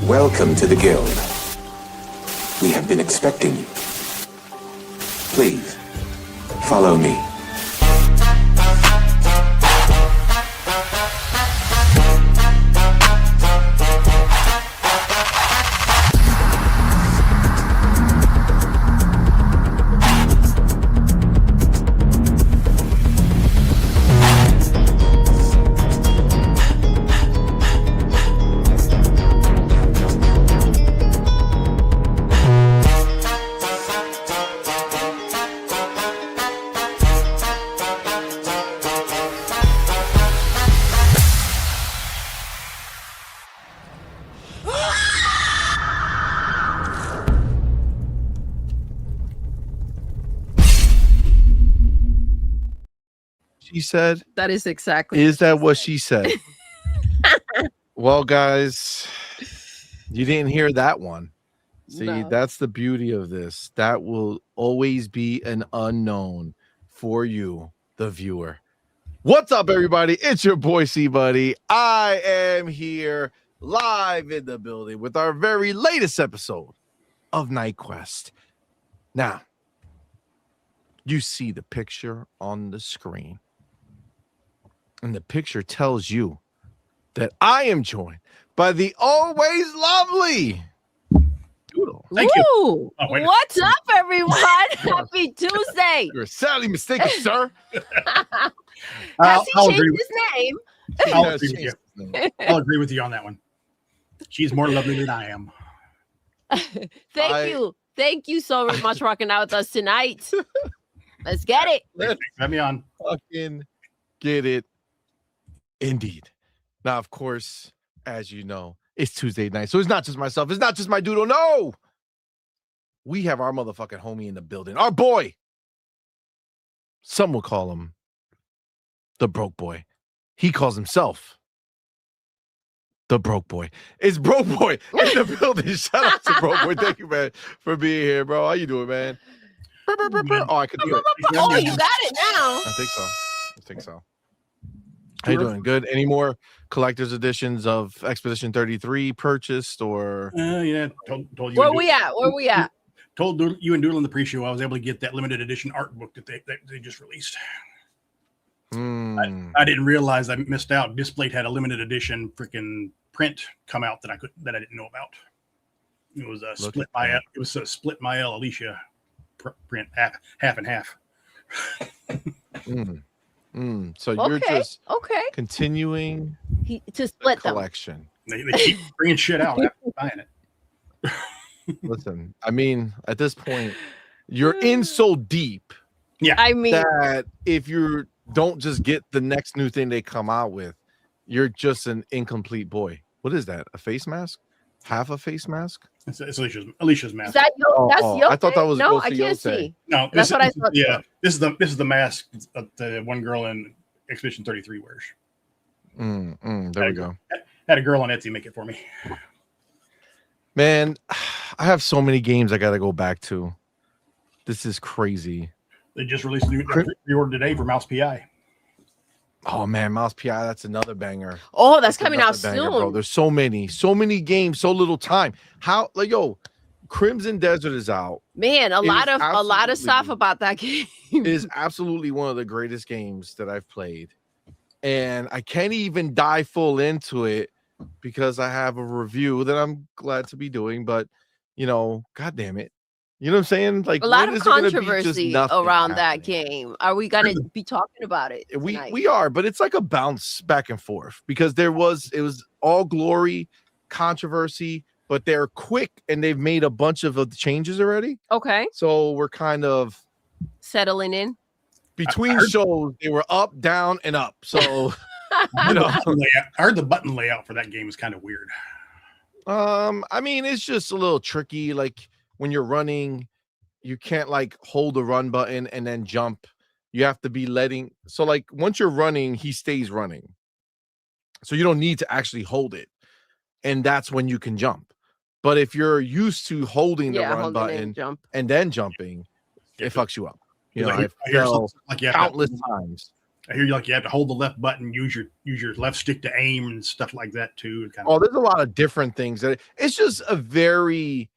Welcome to the Guild. We have been expecting you. Please, follow me. She said. That is exactly. Is that what she said? Well, guys, you didn't hear that one. See, No. That's the beauty of this. That will always be an unknown for you, the viewer. What's up, everybody? It's your boy C-Buddy. I am here live in the building with our very latest episode of Night Quest. Now, you see the picture on the screen. And the picture tells you that I am joined by the always lovely Doodle. Thank you. Ooh, what's up, everyone? Happy Tuesday. You're sadly mistaken, sir. Has he changed his name? I'll agree with you on that one. She's more lovely than I am. Thank you. Thank you so very much for rocking out with us tonight. Let's get it. Thanks for having me on. Fucking get it. Indeed. Now, of course, as you know, it's Tuesday night. So it's not just myself. It's not just my Doodle. No. We have our motherfucking homie in the building. Our boy. Some will call him the broke boy. He calls himself the broke boy. It's broke boy in the building. Shout out to broke boy. Thank you, man, for being here, bro. How you doing, man? Oh, I could do it. Oh, you got it now. I think so. How you doing? Good. Any more collector's editions of Expedition 33 purchased or? Yeah. Told you. Where we at? Told you and Doodle in the pre-show I was able to get that limited edition art book that they just released. I didn't realize I missed out. Displate had a limited edition freaking print come out that I didn't know about. It was a split Mael Alicia print half and half. So you're just continuing to split the collection. They keep bringing shit out after buying it. Listen, I mean, at this point, you're in so deep. Yeah, I mean that if you don't just get the next new thing they come out with, you're just an incomplete boy. What is that? A face mask? Half a face mask? It's Alicia's mask. Is that I thought that was no. I can't see. No, that's what I thought. Yeah, this is the mask that the one girl in Expedition 33 wears. There we go. Had a girl on Etsy make it for me. Man, I have so many games I got to go back to. This is crazy. They just released a new pre-order today for Mouse PI. Oh man, Mouse PI, that's another banger. Oh, that's coming out banger, soon. Bro. There's so many games, so little time. How Crimson Desert is out. Man, a lot of stuff about that game. It is absolutely one of the greatest games that I've played. And I can't even dive full into it because I have a review that I'm glad to be doing, but god damn it. You know what I'm saying? Like a lot of controversy around that game. Are we gonna be talking about it? We are, but it's like a bounce back and forth because it was all glory, controversy, but they're quick and they've made a bunch of the changes already. Okay. So we're kind of settling in. Between shows, they were up, down, and up. So I heard the button layout for that game is kind of weird. I mean, it's just a little tricky. Like when you're running, you can't like hold the run button and then jump. You have to be so like once you're running, he stays running. So you don't need to actually hold it. And that's when you can jump. But if you're used to holding the run button and then jumping, it fucks you up. I fell countless times. I hear you have to hold the left button, use your left stick to aim and stuff like that too. There's a lot of different things. It's just a very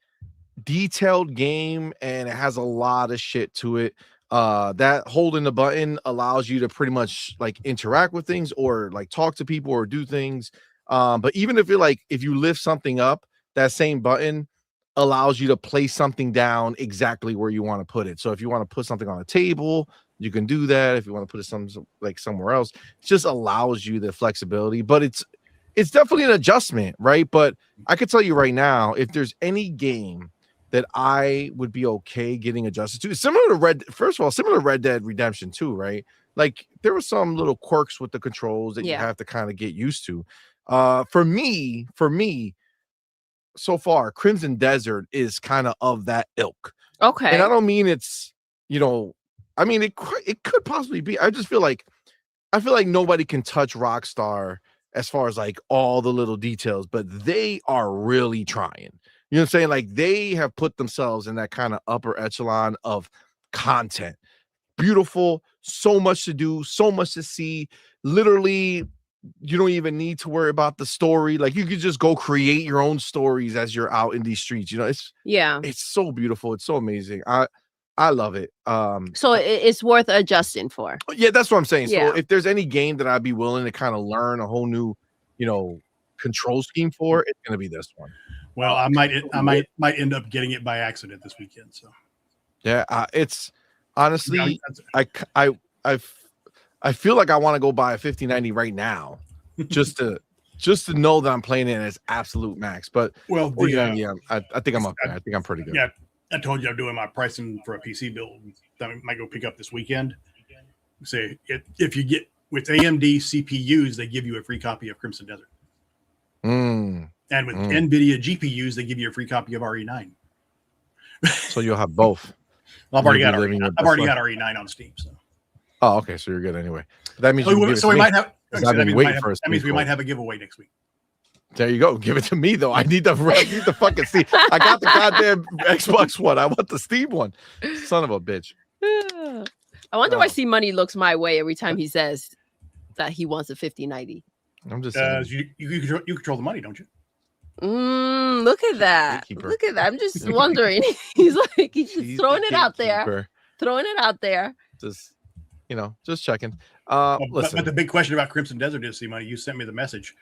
detailed game, and it has a lot of shit to it. That holding the button allows you to pretty much like interact with things or like talk to people or do things. But even if you lift something up, that same button allows you to place something down exactly where you want to put it. So if you want to put something on a table, you can do that. If you want to put it somewhere else, it just allows you the flexibility. But it's definitely an adjustment, right? But I could tell you right now, if there's any game that I would be okay getting adjusted to, similar to Red Dead Redemption 2, right? Like there were some little quirks with the controls that you have to kind of get used to. For me, so far, Crimson Desert is kind of that ilk. Okay. And I don't mean it's, I mean it could possibly be. I feel like nobody can touch Rockstar as far as like all the little details, but they are really trying. You know what I'm saying? Like they have put themselves in that kind of upper echelon of content. Beautiful, so much to do, so much to see. Literally, you don't even need to worry about the story. Like you could just go create your own stories as you're out in these streets. It's so beautiful. It's so amazing. I love it. So it's worth adjusting for. Yeah, that's what I'm saying. Yeah. So if there's any game that I'd be willing to kind of learn a whole new, control scheme for, it's gonna be this one. Well, I might end up getting it by accident this weekend. So yeah, it's honestly, I feel like I want to go buy a 5090 right now, just to know that I'm playing it as absolute max. But I think I'm up there. I think I'm pretty good. Yeah, I told you I'm doing my pricing for a PC build that I might go pick up this weekend. Say if you get with AMD CPUs, they give you a free copy of Crimson Desert. And with NVIDIA GPUs, they give you a free copy of RE9. So you'll have both. I've already got RE9 on Steam. So. Oh, okay. So you're good anyway. That means we might have. That means we might have a giveaway next week. There you go. Give it to me though. I need the fucking Steam. I got the goddamn Xbox one. I want the Steam one. Son of a bitch. I wonder why CMoney looks my way every time he says that he wants a 5090. I'm just saying. You control the money, don't you? Look at that. Look at that. I'm just wondering. He's just throwing it out there. Throwing it out there. Just checking. Listen. But the big question about Crimson Desert is, CMoney, you sent me the message.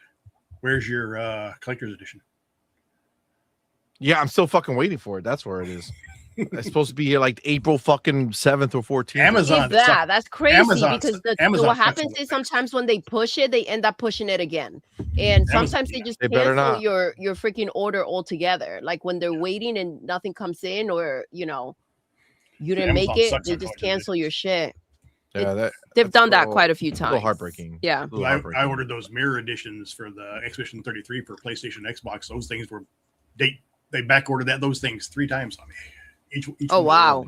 Where's your collector's edition? Yeah, I'm still fucking waiting for it. That's where it is. It's supposed to be here like April fucking 7th or 14th. Amazon. That's crazy because what happens is sometimes when they push it, they end up pushing it again. And sometimes they just cancel your freaking order altogether. Like when they're waiting and nothing comes in, or you didn't make it, they just cancel your shit. Yeah, they've done that quite a few times. A little heartbreaking. Yeah. I ordered those mirror editions for the Expedition 33 for PlayStation, Xbox. Those things were they back ordered those things 3 times on me. Each wow.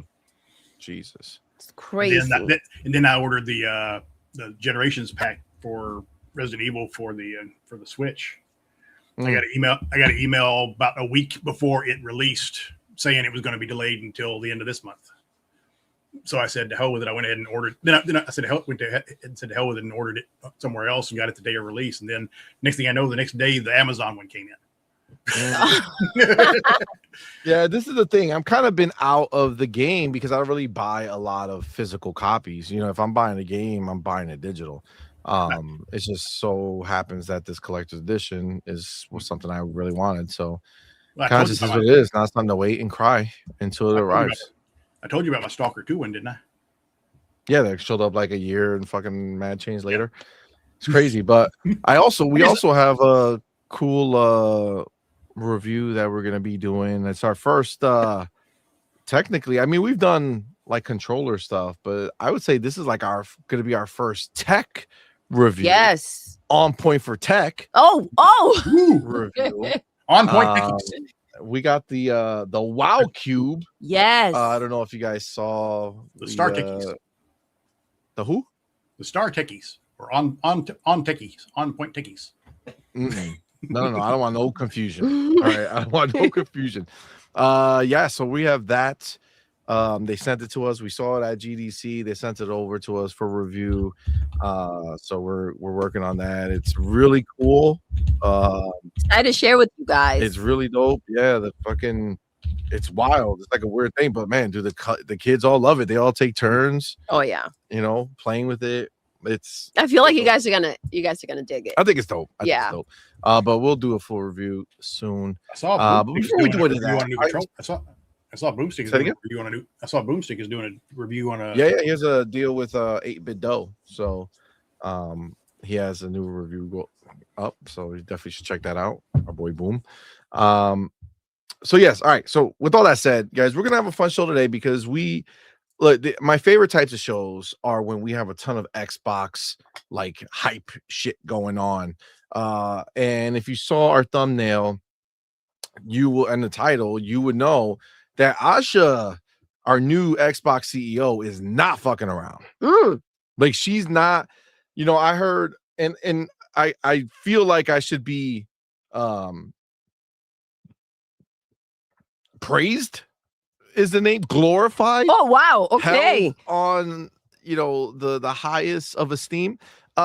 Jesus. It's crazy. And then I ordered the Generations pack for Resident Evil for the Switch. I got an email about a week before it released saying it was going to be delayed until the end of this month. So I said to hell with it. I went ahead and ordered. Then I said to hell with it and ordered it somewhere else and got it the day of release. And then next thing I know, the next day the Amazon one came in. Yeah, this is the thing. I'm kind of been out of the game because I don't really buy a lot of physical copies. If I'm buying a game, I'm buying it digital. It just so happens that this collector's edition was something I really wanted. So kind of just is what it is. Now it's time to wait and cry until it arrives. I told you about my Stalker 2 one, didn't I? Yeah, that showed up like a year and fucking mad change later. It's crazy. But we also have a cool review that we're gonna be doing. It's our first technically, I mean, we've done like controller stuff, but I would say this is like gonna be our first tech review. Yes. On point for tech. Oh. Review. On point. We got the Wow Cube. Yes. I don't know if you guys saw the Star Techies. The who? The Star Techies or on Techies, on point Techies. No, I don't want no confusion. All right, I don't want no confusion. Yeah, so we have that. They sent it to us. We saw it at GDC. They sent it over to us for review. So we're working on that. It's really cool. Excited to share with you guys. It's really dope. Yeah, it's wild. It's like a weird thing, but man, the kids all love it. They all take turns. Oh yeah, playing with it. I feel like you guys are gonna dig it. I think it's dope. I think it's dope. But we'll do a full review soon. I saw before we do it, I saw Boomstick is doing a review on a new. I saw Boomstick is doing a review on a. Yeah. He has a deal with 8-Bit Dough, so he has a new review up. So you definitely should check that out. Our boy Boom. So yes, all right. So with all that said, guys, we're gonna have a fun show today because my favorite types of shows are when we have a ton of Xbox like hype shit going on. And if you saw our thumbnail, and the title, you would know that Asha, our new Xbox CEO, is not fucking around. Like she's not, I heard and I feel like I should be praised is the name, glorified. Oh wow, okay. On the highest of esteem,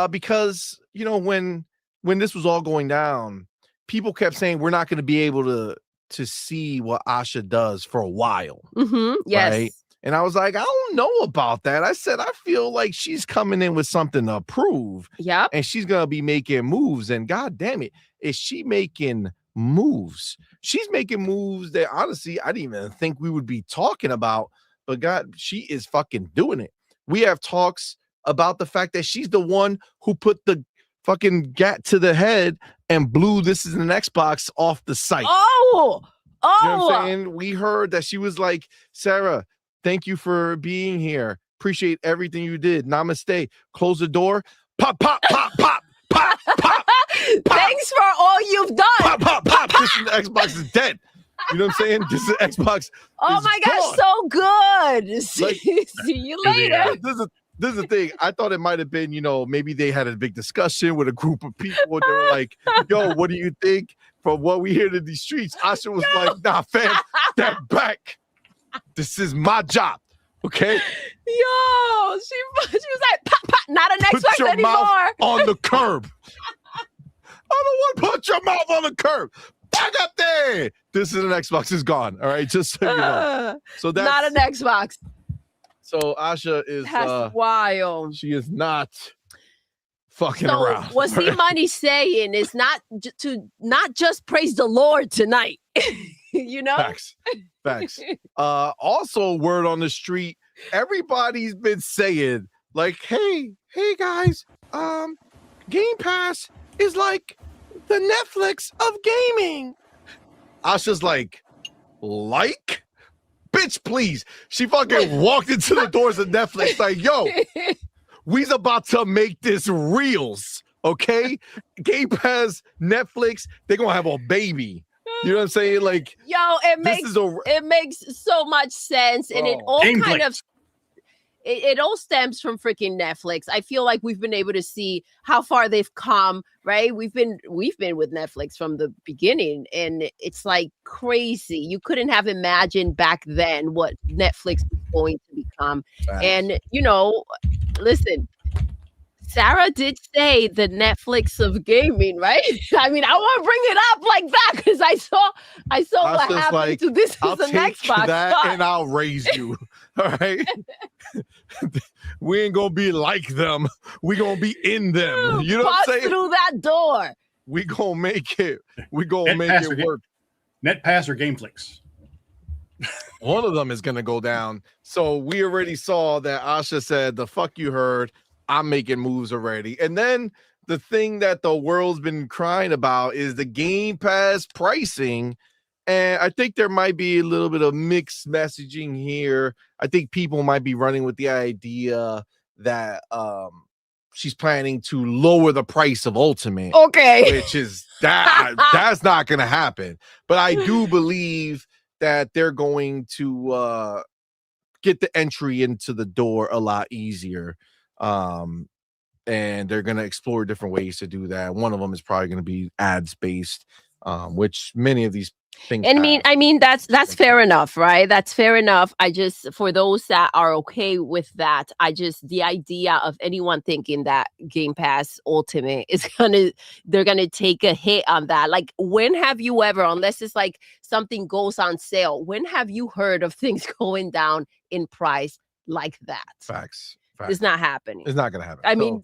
because when this was all going down, people kept saying we're not going to be able to see what Asha does for a while. Yes. Right? And I was like, I don't know about that. I said, I feel like she's coming in with something to prove. Yep. And she's going to be making moves. And God damn it, is she making moves? She's making moves that honestly, I didn't even think we would be talking about. But God, she is fucking doing it. We have talks about the fact that she's the one who put the fucking gat to the head and blew This Is an Xbox off the site. Oh, you know what I'm saying? We heard that she was like, Sarah, thank you for being here. Appreciate everything you did. Namaste. Close the door. Pop, pop, pop, pop, pop, pop, pop. Thanks for all you've done. Pop, pop, pop. This is the Xbox is dead. You know what I'm saying? This is Xbox. Oh my gosh, so good. See you later. This is the thing. I thought it might have been, maybe they had a big discussion with a group of people. They were like, yo, what do you think? From what we hear in these streets, Asha was like, nah, fam, step back. This is my job. Okay? Yo, she was like, pop, pop, not an Xbox put your anymore. Mouth on the curb. I don't want to put your mouth on the curb. Back up there. This is an Xbox is gone. All right, just so you know. So that's not an Xbox. So Asha is wild. She is not fucking around. What CMoney saying is not just praise the Lord tonight. Facts. Also, word on the street, everybody's been saying like, hey guys, Game Pass is like the Netflix of gaming. Asha's like, bitch, please. She fucking walked into the doors of Netflix like, yo, we's about to make this reels, okay? Game Pass, Netflix, they're gonna have a baby. You know what I'm saying? Like, yo, it makes so much sense, and it all kind of it all stems from freaking Netflix. I feel like we've been able to see how far they've come, right? We've been with Netflix from the beginning, and it's like crazy. You couldn't have imagined back then what Netflix was going to become. Right. And listen, Sarah did say the Netflix of gaming, right? I mean, I want to bring it up like that because I saw what happened to This Is an Xbox. And I'll raise you. All right. We ain't gonna be like them. We gonna be in them. You know what I'm saying? Through that door. We gonna make it. We gonna make it work. NetPass or GameFlix. One of them is gonna go down. So we already saw that Asha said the fuck you heard. I'm making moves already. And then the thing that the world's been crying about is the Game Pass pricing. And I think there might be a little bit of mixed messaging here. I think people might be running with the idea that she's planning to lower the price of Ultimate. Okay. Which is that's not going to happen. But I do believe that they're going to get the entry into the door a lot easier. And they're going to explore different ways to do that. One of them is probably going to be ads based, which many of these I mean that's fair enough, right? That's fair enough. I just, for those that are okay with that, the idea of anyone thinking that Game Pass Ultimate is they're gonna take a hit on that. Like, when have you ever, unless it's like something goes on sale, when have you heard of things going down in price like that? Facts. It's not happening. It's not gonna happen. I mean,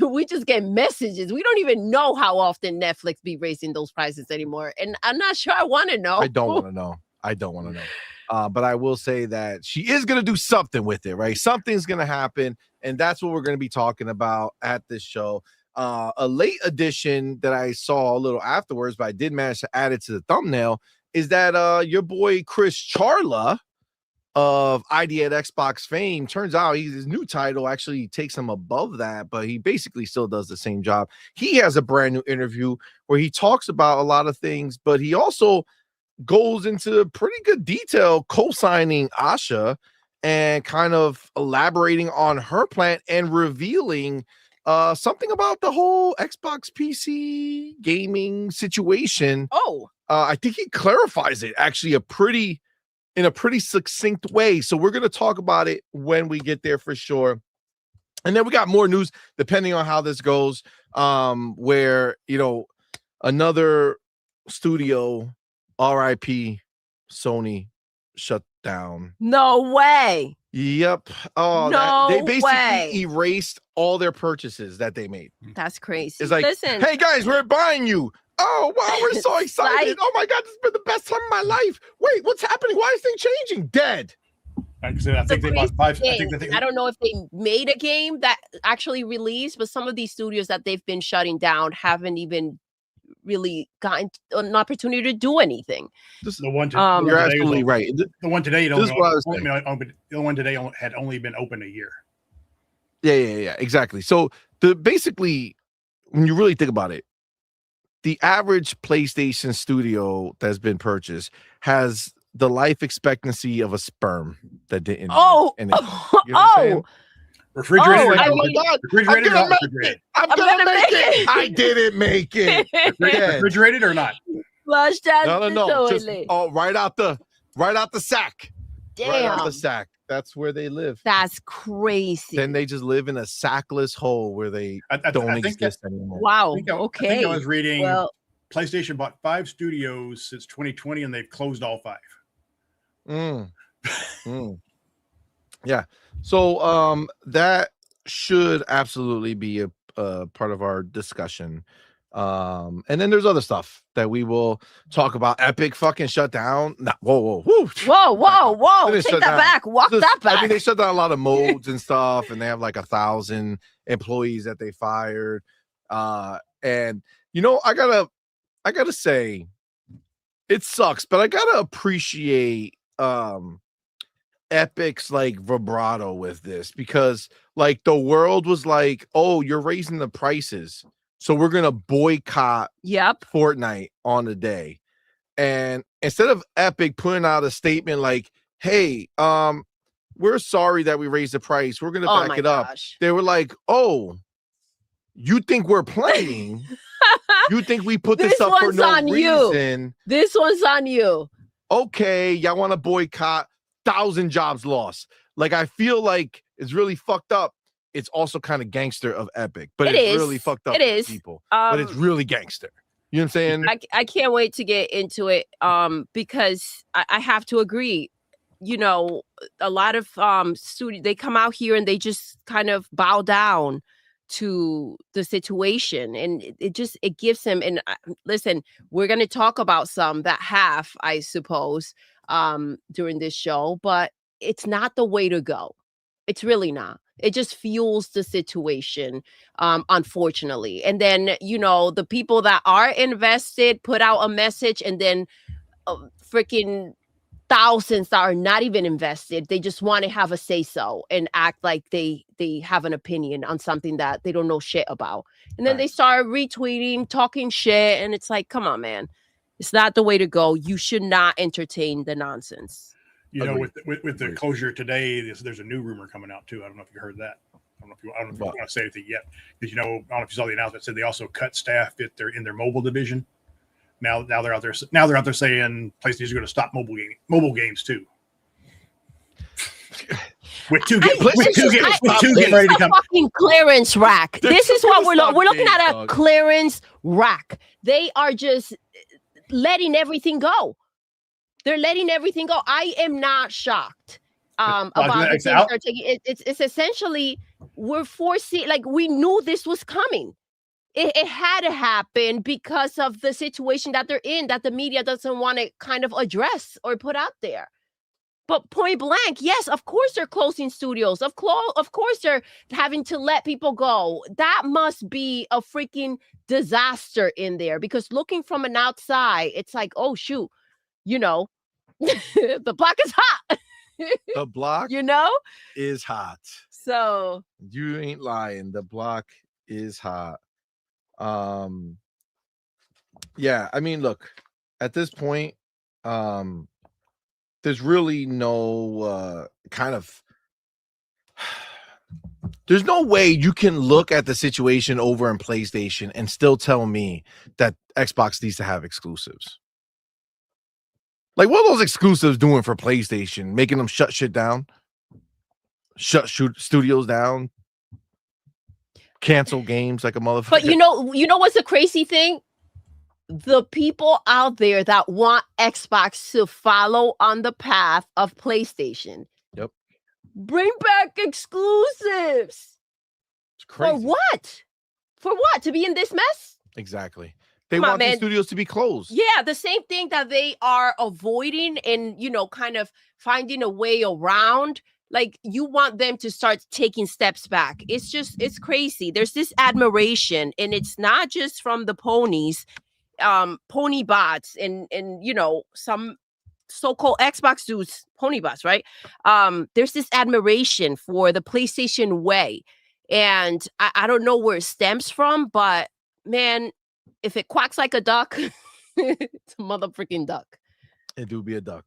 we just get messages. We don't even know how often Netflix be raising those prices anymore, and I'm not sure I want to know. I don't want to know. But I will say that she is gonna do something with it, right? Something's gonna happen, and that's what we're gonna be talking about at this show. A late addition that I saw a little afterwards, but I did manage to add it to the thumbnail, is that your boy Chris Charla of ID at Xbox fame, turns out his new title actually takes him above that, but he basically still does the same job. He has a brand new interview where he talks about a lot of things, but he also goes into pretty good detail co-signing Asha and kind of elaborating on her plan and revealing something about the whole Xbox PC gaming situation. I think he clarifies it actually in a pretty succinct way. So we're going to talk about it when we get there for sure. And then we got more news depending on how this goes, where, another studio, RIP, Sony, shut down. No way. Yep. Oh, they basically erased all their purchases that they made. That's crazy. It's like, listen, hey guys, we're buying you. Oh, wow, we're so excited. Oh my God, this has been the best time of my life. Wait, what's happening? Why is things changing? Dead. I think they bought 5. I don't know if they made a game that actually released, but some of these studios that they've been shutting down haven't even really gotten an opportunity to do anything. You're absolutely right. The one today, the one today had only been open a year. Yeah, exactly. So basically, when you really think about it, the average PlayStation studio that's been purchased has the life expectancy of a sperm that didn't. Refrigerated. I'm gonna make it. I didn't make it. Refrigerated or not? Flush down the toilet. Right out the sack. Damn. Right out the sack. That's where they live. That's crazy. Then they just live in a sackless hole where they don't exist anymore. Wow. I think I was reading PlayStation bought 5 studios since 2020 and they've closed all 5. Yeah. So that should absolutely be a part of our discussion. And then there's other stuff that we will talk about. Epic fucking shut down. Whoa. Take that back. Walk that back. I mean, they shut down a lot of modes and stuff, and they have like 1,000 employees that they fired. And I gotta say, it sucks, but I gotta appreciate Epic's like vibrato with this, because like the world was like, oh, you're raising the prices, so we're gonna boycott Fortnite on the day. And instead of Epic putting out a statement like, hey, we're sorry that we raised the price, we're gonna back it up, they were like, oh, you think we're playing? You think we put this up for no reason? This one's on you. Okay, y'all want to boycott, 1,000 jobs lost. Like, I feel like it's really fucked up. It's also kind of gangster of Epic, but it's really fucked up for people. But it's really gangster. You know what I'm saying? I can't wait to get into it because I have to agree. A lot of studios, they come out here and they just kind of bow down to the situation, and it gives him. And listen, we're going to talk about some that have, I suppose, during this show, but it's not the way to go. It's really not. It just fuels the situation, unfortunately. And then, the people that are invested put out a message, and then freaking thousands that are not even invested, they just want to have a say-so and act like they have an opinion on something that they don't know shit about. And then they start retweeting, talking shit, and it's like, come on, man. It's not the way to go. You should not entertain the nonsense. With the closure today, there's a new rumor coming out too. I don't know if you heard that. I don't know if you want to say anything yet, because I don't know if you saw the announcement. It said they also cut staff in their mobile division. Now they're out there. Now they're out there saying PlayStation's going to stop mobile games too. With two getting ready to come. Fucking clearance rack. This is what we're looking at a clearance rack. They are just letting everything go. They're letting everything go. I am not shocked about the things they're taking. It's essentially we're forcing. Like we knew this was coming. It had to happen because of the situation that they're in, that the media doesn't want to kind of address or put out there. But point blank, yes, of course they're closing studios. Of course they're having to let people go. That must be a freaking disaster in there because looking from an outside, it's like, oh, shoot, the block is hot. The block, is hot. So you ain't lying. The block is hot. Yeah, I mean, look, at this point, there's really no there's no way you can look at the situation over in PlayStation and still tell me that Xbox needs to have exclusives. Like, what are those exclusives doing for PlayStation? Making them shut shit down? Shut studios down? Cancel games like a motherfucker? But you know what's the crazy thing? The people out there that want Xbox to follow on the path of PlayStation. Yep. Bring back exclusives. It's crazy. For what? For what? To be in this mess? Exactly. They want the studios to be closed. Yeah, the same thing that they are avoiding and, kind of finding a way around. Like, you want them to start taking steps back. It's crazy. There's this admiration, and it's not just from the ponies. Pony bots and some so-called Xbox dudes, pony bots, right? There's this admiration for the PlayStation way, and I don't know where it stems from, but man, if it quacks like a duck, it's a motherfucking duck. It do be a duck.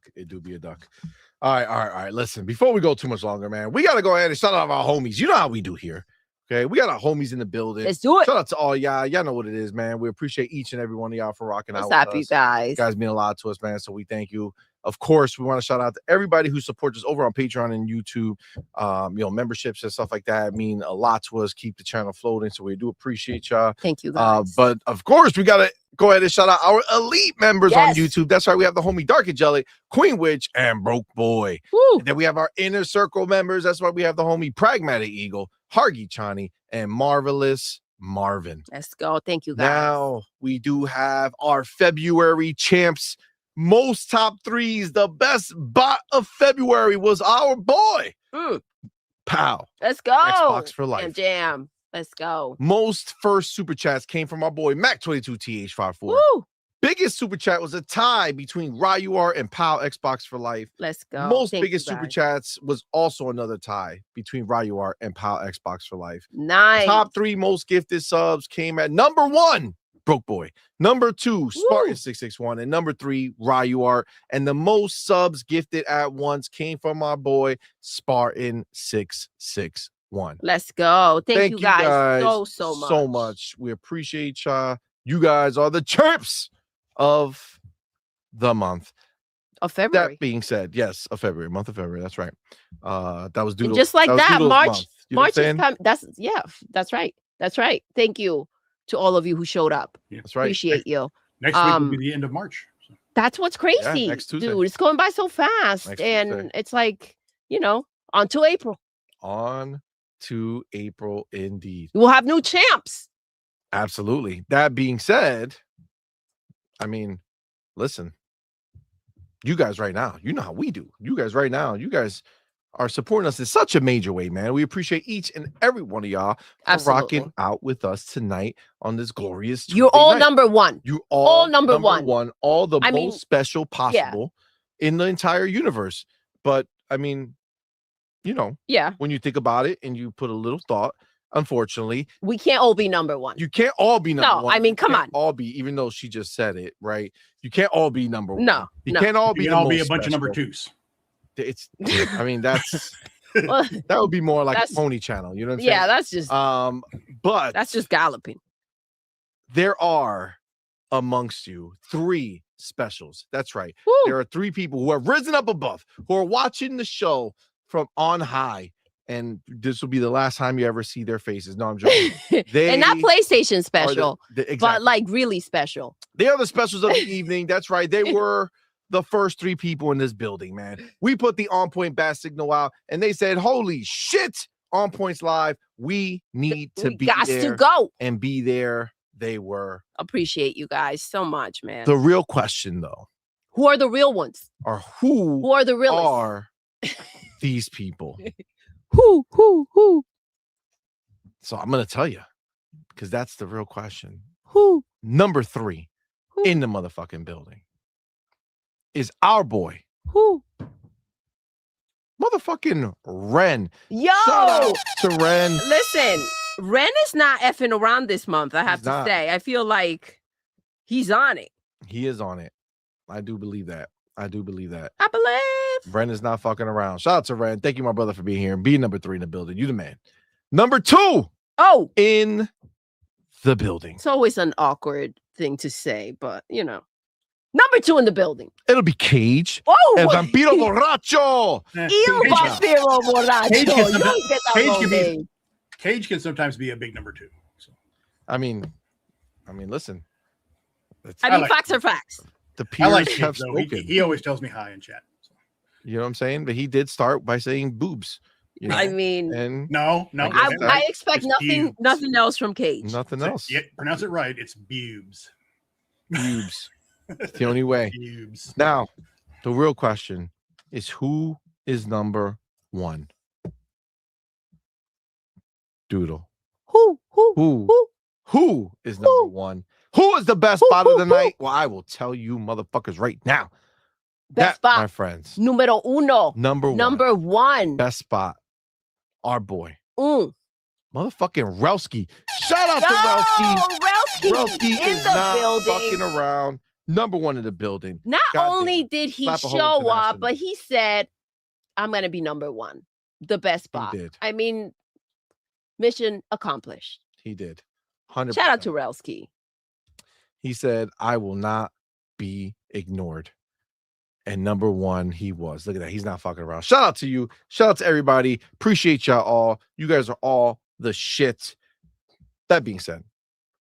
All right. Listen, before we go too much longer, man, we gotta go ahead and shout out our homies. You know how we do here. Okay, we got our homies in the building. Let's do it. Shout out to all y'all. Y'all know what it is, man. We appreciate each and every one of y'all for rocking out with up, us. you guys? You guys mean a lot to us, man. So we thank you. Of course, we want to shout out to everybody who supports us over on Patreon and YouTube. Memberships and stuff like that mean a lot to us. Keep the channel floating. So we do appreciate y'all. Thank you, guys. But of course, we gotta go ahead and shout out our elite members on YouTube. That's right. We have the homie Dark Angelic, Queen Witch, and Broke Boy. And then we have our inner circle members. That's why we have the homie Pragmatic Eagle, Hargy Chani, and Marvelous Marvin. Let's go. Thank you, guys. Now we do have our February champs. Most top threes. The best bot of February was our boy. Pow. Let's go. Xbox for life. Jam. Let's go. Most first super chats came from our boy Mac22TH54. Woo. Biggest super chat was a tie between Ryuar and Pow Xbox for life. Let's go. Most biggest super chats was also another tie between Ryuar and Pow Xbox for life. Nice. Top three most gifted subs came at number 1, Broke Boy. Number 2, Spartan661. And number 3, Ryuar. And the most subs gifted at once came from our boy Spartan661. Let's go. Thank you guys so much. We appreciate y'all. You guys are the champs of the month of February. That being said, yes, of February, month of February. That's right. That was Doodle. And just like that, March March is coming. That's right. Thank you to all of you who showed up. Yeah, that's right. Appreciate you. Next week will be the end of March. So. That's what's crazy, next Tuesday. dude. It's going by so fast, and it's like on to April. On to April, indeed. We'll have new champs. Absolutely. That being said, I mean, listen, you guys right now, you know how we do. You guys right now, you guys are supporting us in such a major way, man. We appreciate each and every one of y'all for rocking out with us tonight on this glorious Tuesday You're all night. Number one. You're all number one. All the most special possible in the entire universe. But I mean, when you think about it and you put a little thought, unfortunately, we can't all be number one. You can't all be number one. No, I mean, come on. All be, even though she just said it, right? You can't all be number one. No, you can't all be. You can all be a bunch of number twos. It's. I mean, that's. That would be more like a pony channel. You know what I'm saying? Yeah, that's just. But that's just galloping. There are amongst you. 3 specials. That's right. Woo. There are 3 people who have risen up above, who are watching the show from on high. And this will be the last time you ever see their faces. No, I'm joking. And not PlayStation special, exactly. but like really special. They are the specials of the evening. That's right. They were the first 3 people in this building, man. We put the On Point bat signal out, and they said, holy shit, On Point's live. We need to be there. To go. And be there. They were. Appreciate you guys so much, man. The real question, though. Who are the real ones? Or who are the real are these people? Who? So I'm going to tell you, because that's the real question. Who? Number 3 in the motherfucking building is our boy. Who? Motherfucking Ren. Yo! Shout out to Ren. Listen, Ren is not effing around this month, I have to say. I feel like he's on it. He is on it. I do believe that. I believe. Ren is not fucking around. Shout out to Ren. Thank you, my brother, for being here and being number 3 in the building. You the man. Number 2. Oh. In the building. It's always an awkward thing to say, but you know. Number 2 in the building. It'll be Cage. Oh, El Vampiro Borracho. Il Vampiro Borracho. Cage can sometimes be a big number 2. So. I mean, listen. Facts are facts. The peers like Cage, have though. spoken. He always tells me hi in chat. So. You know what I'm saying? But he did start by saying boobs. You know? I mean, and no. I expect nothing else from Cage. Nothing else. Yeah, pronounce it right. It's boobs. Boobs. It's the only way. Boobs. Now, the real question is, who is number 1? Doodle. Who is number 1? Who is the best spot of the night? Well, I will tell you motherfuckers right now. Best spot, my friends. Numero 1. Number 1. Best spot. Our boy. Motherfucking Relsky. Shout out to Relsky. Relsky is not fucking around. Number 1 in the building. Not only did he show up, but he said, I'm going to be number 1. The best spot. He did. I mean, mission accomplished. He did. 100%. Shout out to Relsky. He said, I will not be ignored. And number 1, he was. Look at that. He's not fucking around. Shout out to you. Shout out to everybody. Appreciate y'all all. You guys are all the shit. That being said,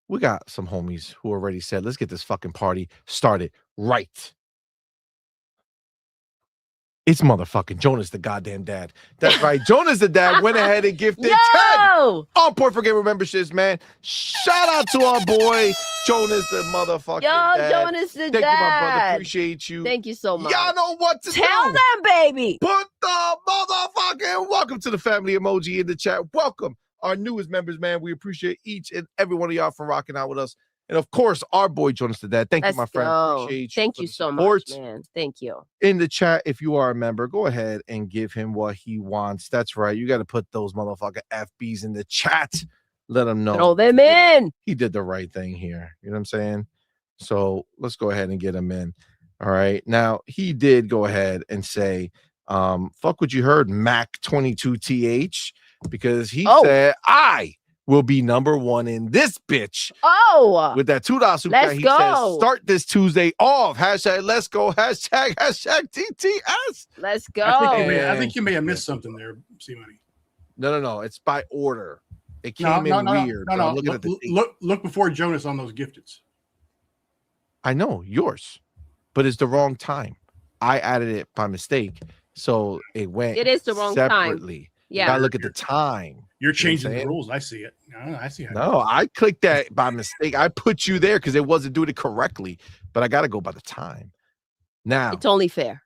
we got some homies who already said, let's get this fucking party started right. It's motherfucking Jonas the goddamn dad. That's right. Jonas the dad went ahead and gifted 10 On Point for Gamer memberships, man. Shout out to our boy Jonas the motherfucking dad. Jonas the dad. Thank you, my brother. Appreciate you. Thank you so much. Y'all know what to do. Tell them, baby. Put the motherfucking welcome to the family emoji in the chat. Welcome our newest members, man. We appreciate each and every one of y'all for rocking out with us. And of course, our boy Jonas the dad. Thank you, my friend. Appreciate you. Thank you so much, man. Thank you. In the chat, if you are a member, go ahead and give him what he wants. That's right. You got to put those motherfucking FBs in the chat. Let them know. Throw them in. He did the right thing here. You know what I'm saying? So let's go ahead and get him in. All right. Now, he did go ahead and say, fuck what you heard, Mac22TH, because he said, I will be number 1 in this bitch. Oh, with that $2 super chat, he says, start this Tuesday off. Hashtag let's go. Hashtag TTS. Let's go. I think you may have missed something there, CMoney. No. It's by order. It came in weird. No. Look before Jonas on those gifteds. I know yours, but it's the wrong time. I added it by mistake, so it went. It is the wrong separately. Time. Yeah. You gotta look at the time. You're changing the rules. I see it. I see. No, I clicked that by mistake. I put you there because it wasn't doing it correctly, but I got to go by the time. Now, it's only fair.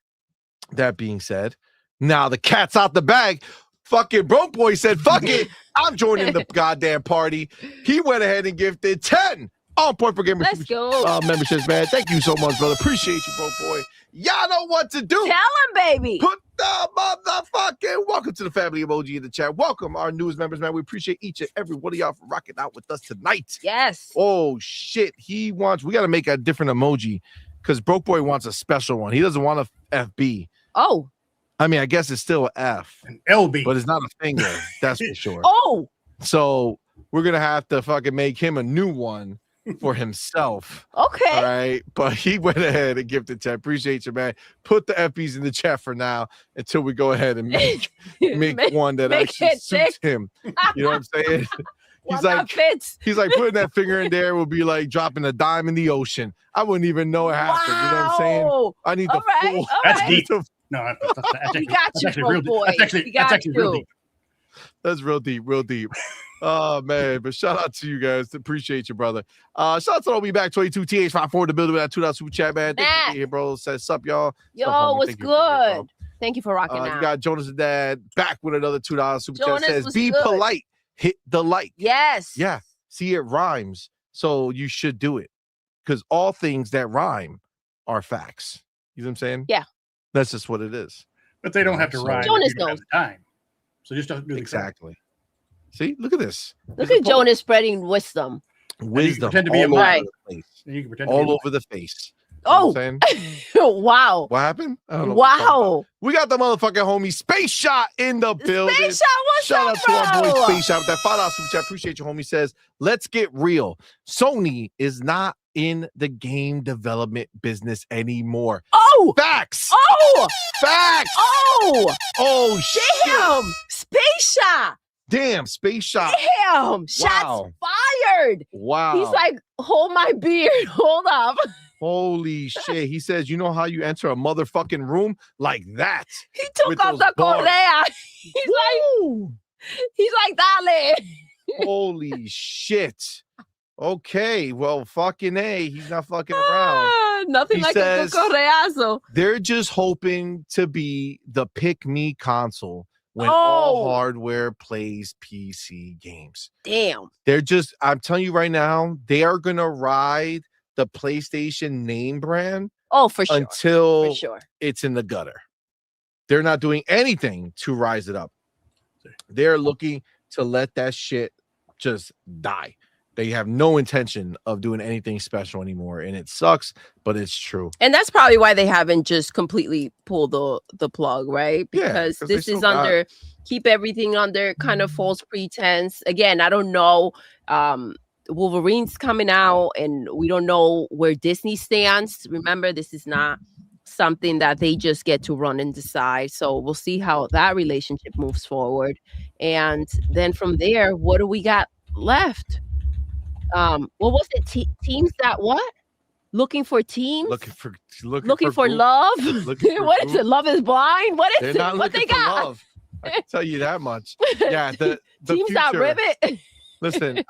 That being said, now the cat's out the bag. Fucking broke boy said, fuck it. I'm joining the goddamn party. He went ahead and gifted 10 On Point for Gamer memberships, man. Thank you so much, brother. Appreciate you, broke boy. Y'all know what to do. Tell him, baby. Put the motherfucking welcome to the family emoji in the chat. Welcome our newest members, man. We appreciate each and every one of y'all for rocking out with us tonight. Yes. Oh shit. We got to make a different emoji because broke boy wants a special one. He doesn't want a FB. Oh. I mean, I guess it's still an F. An LB. But it's not a finger. That's for sure. Oh. So we're gonna have to fucking make him a new one. for himself. Okay. All right. But he went ahead and gifted 10. Appreciate you, man. Put the FBs in the chat for now until we go ahead and make one that actually suits him. You know what I'm saying? He's like putting that finger in there will be like dropping a dime in the ocean. I wouldn't even know it happened. You know what I'm saying? I need the full. That's deep. No, that's actually real deep. That's real deep. Oh man, but shout out to you guys. Appreciate you, brother. Shout out to all we back 22 TH54 to build with that $2 super chat, man. Thank you for being here, bro. Says up, y'all. Yo, what's good? Thank you for rocking out. You got Jonas' dad back with another $2 super chat. Says be polite. Hit the like. Yes. Yeah. See, it rhymes. So you should do it. Because all things that rhyme are facts. You know what I'm saying? Yeah. That's just what it is. But they don't have to rhyme. Jonas knows the time. So just don't do the exactly. See, look at this. Look at Jonas spreading wisdom. Wisdom. Pretend to be all right. All over the face. Oh, wow. What happened? I don't know. Wow. We got the motherfucking homie Space Shot in the building. Space Shot, Shout out to our boy Space Shot with that $5 super chat. Appreciate you, homie. Says, let's get real. Sony is not in the game development business anymore. Oh, facts. Oh, facts. Oh, shit. Damn, Space Shot. Damn, Space Shot. Damn, shots fired. Wow. He's like, hold my beard. Hold up. Holy shit. He says, you know how you enter a motherfucking room like that? He took off the correa. He's like, dale. Holy shit. Okay, well, fucking A. He's not fucking around. Nothing he like says, a correazo. They're just hoping to be the pick-me console when all hardware plays PC games. Damn. They're just, I'm telling you right now, they are going to ride the PlayStation name brand for sure. Until it's in the gutter. They're not doing anything to rise it up. They're looking to let that shit just die. They have no intention of doing anything special anymore, and it sucks, but it's true. And that's probably why they haven't just completely pulled the plug, right? Because this is under keep everything under kind of false pretense. Again, I don't know. Wolverine's coming out, and we don't know where Disney stands. Remember, this is not something that they just get to run and decide. So we'll see how that relationship moves forward. And then from there, what do we got left? What was it? Teams that what? Looking for teams? Looking for love? What is it? Love is blind? What is They're it? What they got? Love. I can tell you that much. Yeah, the teams future, that ribbit. Listen,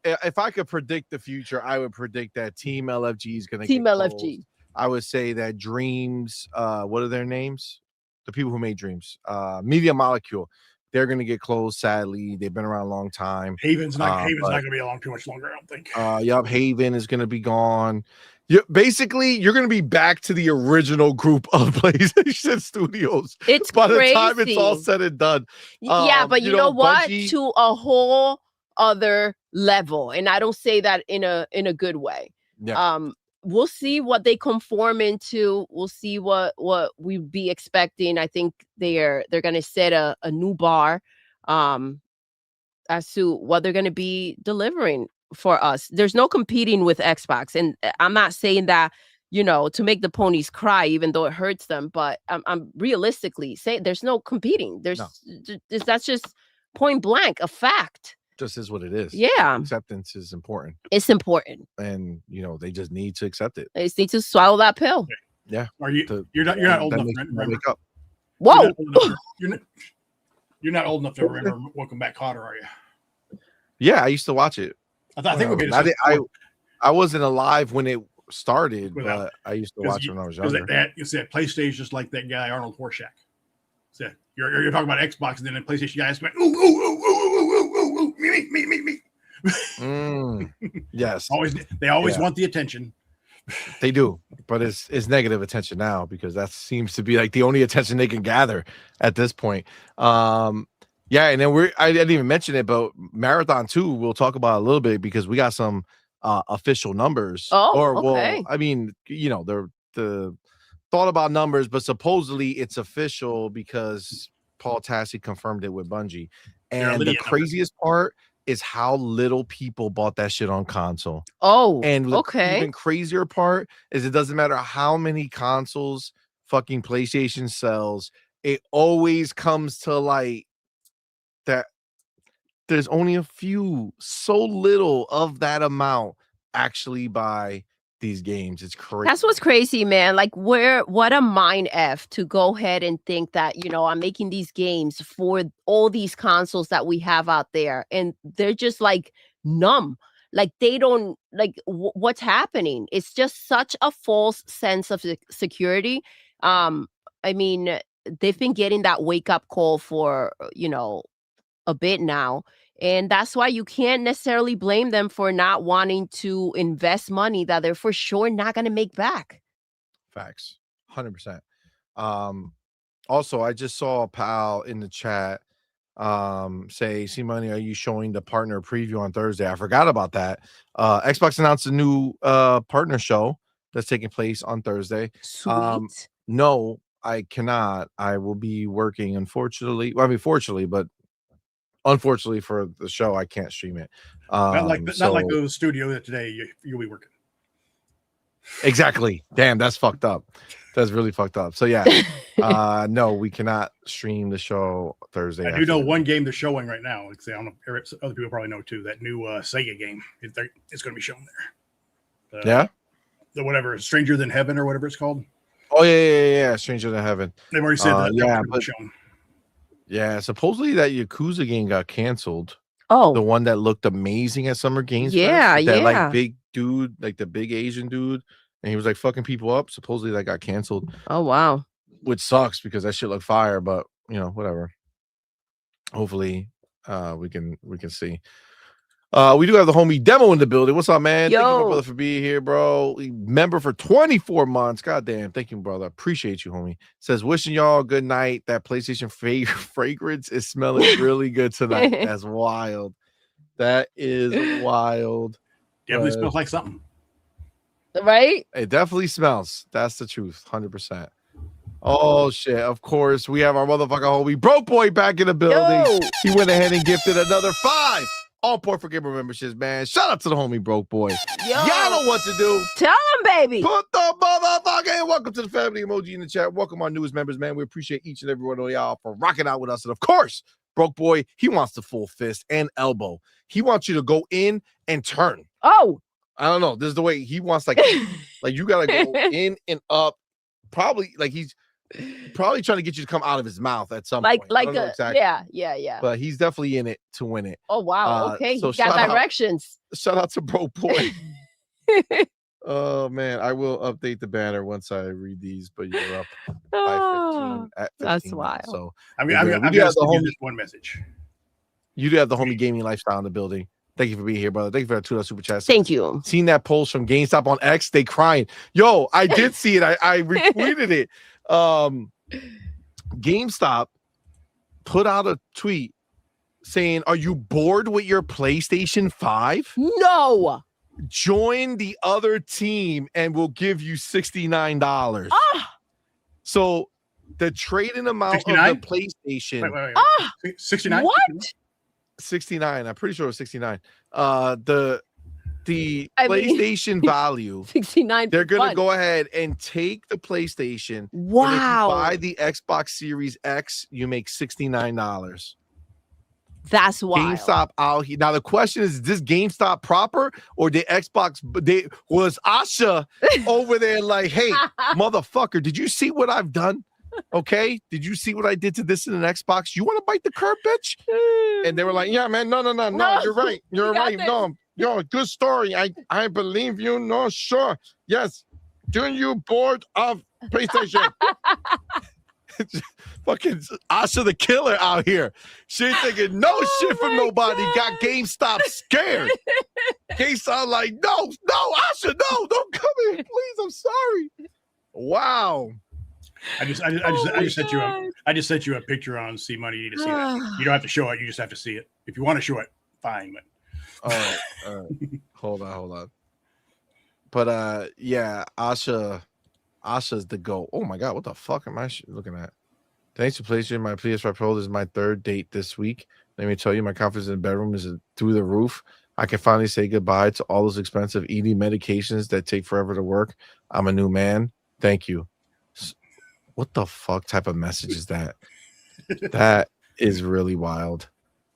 if I could predict the future, I would predict that Team LFG is going to Team LFG. Closed. I would say that Dreams, what are their names? The people who made Dreams, Media Molecule, they're going to get closed. Sadly, they've been around a long time. Haven's not going to be around too much longer, I don't think. Yup, Haven is going to be gone. Basically, you're going to be back to the original group of PlayStation Studios. It's by crazy. The time it's all said and done. Yeah, but you know what? Bungie, to a whole other level, and I don't say that in a good way. Yeah. We'll see what they conform into. We'll see what we'd be expecting. I think they're going to set a new bar as to what they're going to be delivering for us. There's no competing with Xbox, and I'm not saying that to make the ponies cry, even though it hurts them. But I'm realistically saying there's no competing. That's just point blank a fact. Just is what it is. Yeah. Acceptance is important. It's important. And they just need to accept it. They just need to swallow that pill. Yeah. Are you you're not old enough to remember. Wake up. Whoa. You're not old enough to remember Welcome Back, Kotter, are you? Yeah, I used to watch it. I think we made I wasn't alive when it started, but I used to watch it when I was younger. You said PlayStation just like that guy Arnold Horshack. So you're talking about Xbox, and then the PlayStation guys went ooh, me. Yes. They always want the attention. They do, but it's negative attention now because that seems to be like the only attention they can gather at this point. Yeah, and then I didn't even mention it, but Marathon 2 we'll talk about a little bit because we got some official numbers. Okay. I mean, the thought about numbers, but supposedly it's official because Paul Tassi confirmed it with Bungie. And the craziest part is how little people bought that shit on console. Oh, and the okay. even crazier part is it doesn't matter how many consoles fucking PlayStation sells, it always comes to light that there's only a few, so little of that amount actually buy these games. It's crazy. That's what's crazy, man. Like, what a mind F to go ahead and think that, I'm making these games for all these consoles that we have out there. And they're just like numb. Like, they don't like what's happening. It's just such a false sense of security. I mean, they've been getting that wake up call for, a bit now. And that's why you can't necessarily blame them for not wanting to invest money that they're for sure not going to make back. Facts. 100%. Also, I just saw a pal in the chat say, CMoney, are you showing the partner preview on Thursday? I forgot about that. Xbox announced a new partner show that's taking place on Thursday. Sweet. No, I cannot. I will be working, unfortunately. Well, I mean, fortunately, but unfortunately for the show, I can't stream it. Not like the studio that today you'll be working. Exactly. Damn, that's fucked up. That's really fucked up. So yeah, no, we cannot stream the show Thursday. I do know one game they're showing right now. I don't know. Other people probably know too. That new Sega game. It's going to be shown there. Yeah. The whatever, Stranger Than Heaven or whatever it's called. Oh yeah. Stranger Than Heaven. They've already said that. Yeah, but shown. Yeah, supposedly that Yakuza game got canceled. Oh, the one that looked amazing at Summer Games Fest. Yeah, that like big dude, like the big Asian dude, and he was like fucking people up. Supposedly that got canceled. Oh wow, which sucks because that shit looked fire. But whatever. Hopefully, we can see. We do have the homie Demo in the building. What's up, man? Yo. Thank you, my brother, for being here, bro. Member for 24 months. God damn. Thank you, brother. Appreciate you, homie. Says, wishing y'all good night. That PlayStation fragrance is smelling really good tonight. That's wild. That is wild. Definitely smells like something. Right? It definitely smells. That's the truth. 100%. Oh, shit. Of course, we have our motherfucking homie Broke Boy back in the building. Yo. He went ahead and gifted another 5 all Port for Gamer memberships, man. Shout out to the homie Broke Boy. Y'all know what to do. Tell him, baby. Put the motherfucking welcome to the family emoji in the chat. Welcome our newest members, man. We appreciate each and every one of y'all for rocking out with us. And of course, Broke Boy, he wants the full fist and elbow. He wants you to go in and turn. Oh. I don't know. This is the way he wants, like you gotta go in and up. Probably like he's probably trying to get you to come out of his mouth at some point. Exactly. Yeah. But he's definitely in it to win it. Oh wow. Okay. So he got directions. Shout out to Broke Boy. Oh man, I will update the banner once I read these, but you're up by 15 at 15. That's wild. So I'm gonna send this one message. You do have the homie gaming lifestyle in the building. Thank you for being here, brother. Thank you for that $2 super chat. Thank you. Seen that post from GameStop on X? They crying. Yo, I did see it. I retweeted it. GameStop put out a tweet saying, "Are you bored with your PlayStation 5? No. Join the other team and we'll give you $69." So the trading amount 69? of the PlayStation. Wait. 69? What? 69. I'm pretty sure it was 69. The PlayStation value 69. They're gonna go ahead and take the PlayStation. Wow. And if you buy the Xbox Series X, you make $69. That's wild. GameStop out here. Now the question is this GameStop proper or the Xbox? Was Asha over there like, hey, motherfucker, did you see what I've done? Okay, did you see what I did to this in an Xbox? You want to bite the curb, bitch? And they were like, yeah, man, no, you're right. You're right. No, good story. I believe you. No, sure. Yes. Do you bored of PlayStation? Fucking Asha the killer out here. She ain't thinking no shit from nobody. Got GameStop scared. GameStop like, no, Asha, no, don't come in, please. I'm sorry. Wow. I just sent you a picture on CMoney. You need to see that. You don't have to show it. You just have to see it. If you want to show it, fine. But all right. Hold on. But yeah, Asha's the GOAT. Oh my god, what the fuck am I looking at? Thanks for PlayStation. My PS5 Pro. This is my 3rd date this week. Let me tell you, my confidence in the bedroom is through the roof. I can finally say goodbye to all those expensive ED medications that take forever to work. I'm a new man. Thank you. What the fuck type of message is that? That is really wild.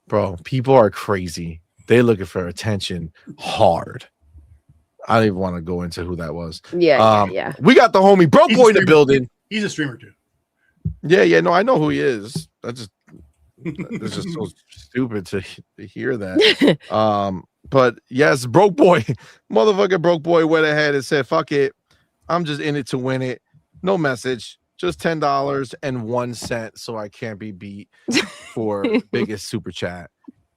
Bro, people are crazy. They're looking for attention hard. I don't even want to go into who that was. Yeah. We got the homie Broke Boy in the building. He's a streamer too. Yeah. No, I know who he is. It's just so stupid to hear that. But yes, Broke Boy, motherfucking Broke Boy went ahead and said, fuck it. I'm just in it to win it. No message. Just $10.01, so I can't be beat for biggest super chat.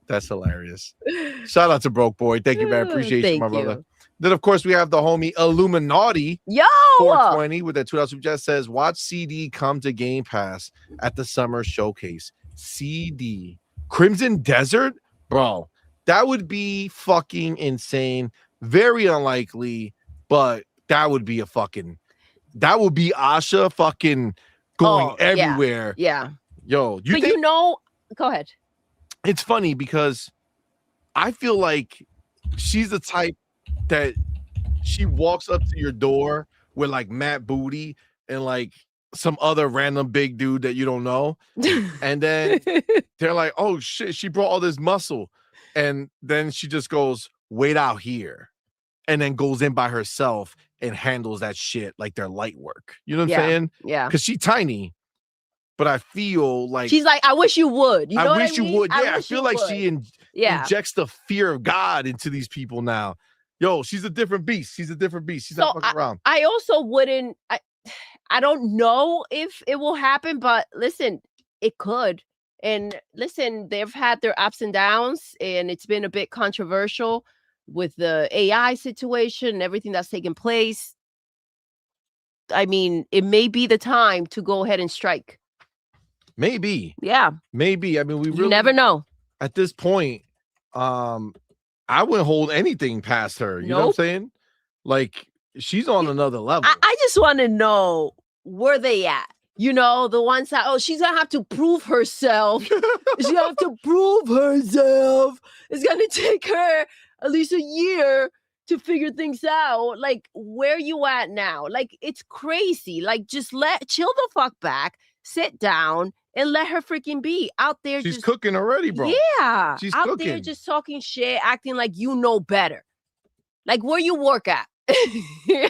That's hilarious. Shout out to Broke Boy. Thank you, man. Appreciate you, my brother. Then, of course, we have the homie Illuminati. Yo! 420 with that $2 super chat says, watch CD come to Game Pass at the summer showcase. CD. Crimson Desert? Bro, that would be fucking insane. Very unlikely, but that would be that would be Asha fucking going everywhere. Yeah. Yo, go ahead. It's funny because I feel like she's the type that she walks up to your door with like Matt Booty and like some other random big dude that you don't know. And then they're like, oh shit, she brought all this muscle. And then she just goes, wait out here. And then goes in by herself and handles that shit like they're light work. You know what I'm saying? Yeah. Because she's tiny, but I feel like she's like, I wish you would. You know I wish you would. Yeah, I feel like she injects the fear of God into these people now. Yo, she's a different beast. She's not fucking around. I also wouldn't. I don't know if it will happen, but listen, it could. And listen, they've had their ups and downs, and it's been a bit controversial with the AI situation and everything that's taken place. I mean, it may be the time to go ahead and strike. Maybe. Yeah. Maybe. I mean, we really you never know. At this point, I wouldn't hold anything past her. You know what I'm saying? Like, she's on another level. I just want to know where they at. You know, the ones that, she's going to have to prove herself. She's going to have to prove herself. It's going to take her at least a year to figure things out. Like, where you at now? Like, it's crazy. Like, just chill the fuck back, sit down, and let her freaking be out there. She's cooking already, bro. Yeah. She's out cooking. there just talking shit, acting like you know better. Like, where you work at?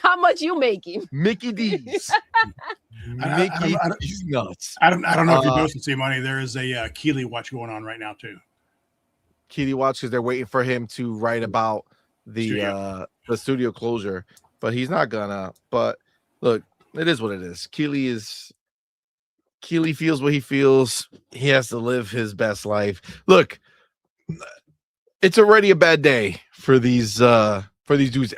How much you making? Mickey D's. Mickey D's nuts. I don't know if you both can see money. There is a Killa watch going on right now too. Killa watch because they're waiting for him to write about the studio closure, but he's not gonna. But look, it is what it is. Killa feels what he feels. He has to live his best life. Look, it's already a bad day for these dudes.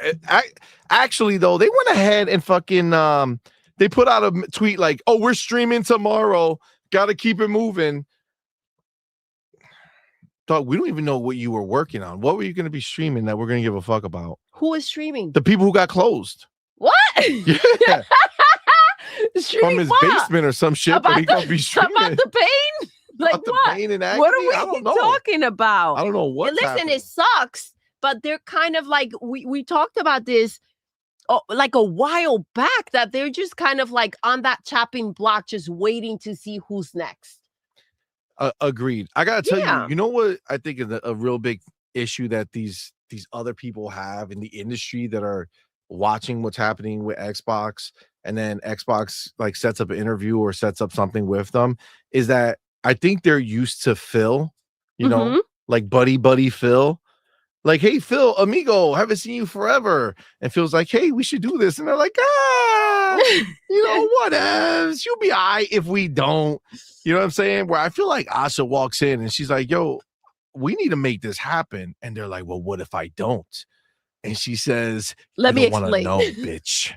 Actually, though, they went ahead and fucking they put out a tweet like, "Oh, we're streaming tomorrow. Got to keep it moving." Dog, we don't even know what you were working on. What were you going to be streaming that we're going to give a fuck about? Who is streaming? The people who got closed. What? Yeah. Streaming from his what? basement or some shit. About but he gonna be streaming about the pain. Like about what? The pain and what are we talking about? I don't know what. Listen, happened. It sucks, but they're kind of like we talked about this like a while back that they're just kind of like on that chopping block, just waiting to see who's next. Agreed. I gotta tell you, you know what I think is a real big issue that these other people have in the industry that are watching what's happening with Xbox, and then Xbox like sets up an interview or sets up something with them, is that I think they're used to Phil, you know, like buddy Phil. Like, hey, Phil, amigo, haven't seen you forever. And Phil's like, hey, we should do this. And they're like, you know, whatevs. You'll be all right if we don't. You know what I'm saying? Where I feel like Asha walks in and she's like, yo, we need to make this happen. And they're like, well, what if I don't? And she says, let me explain. No, bitch.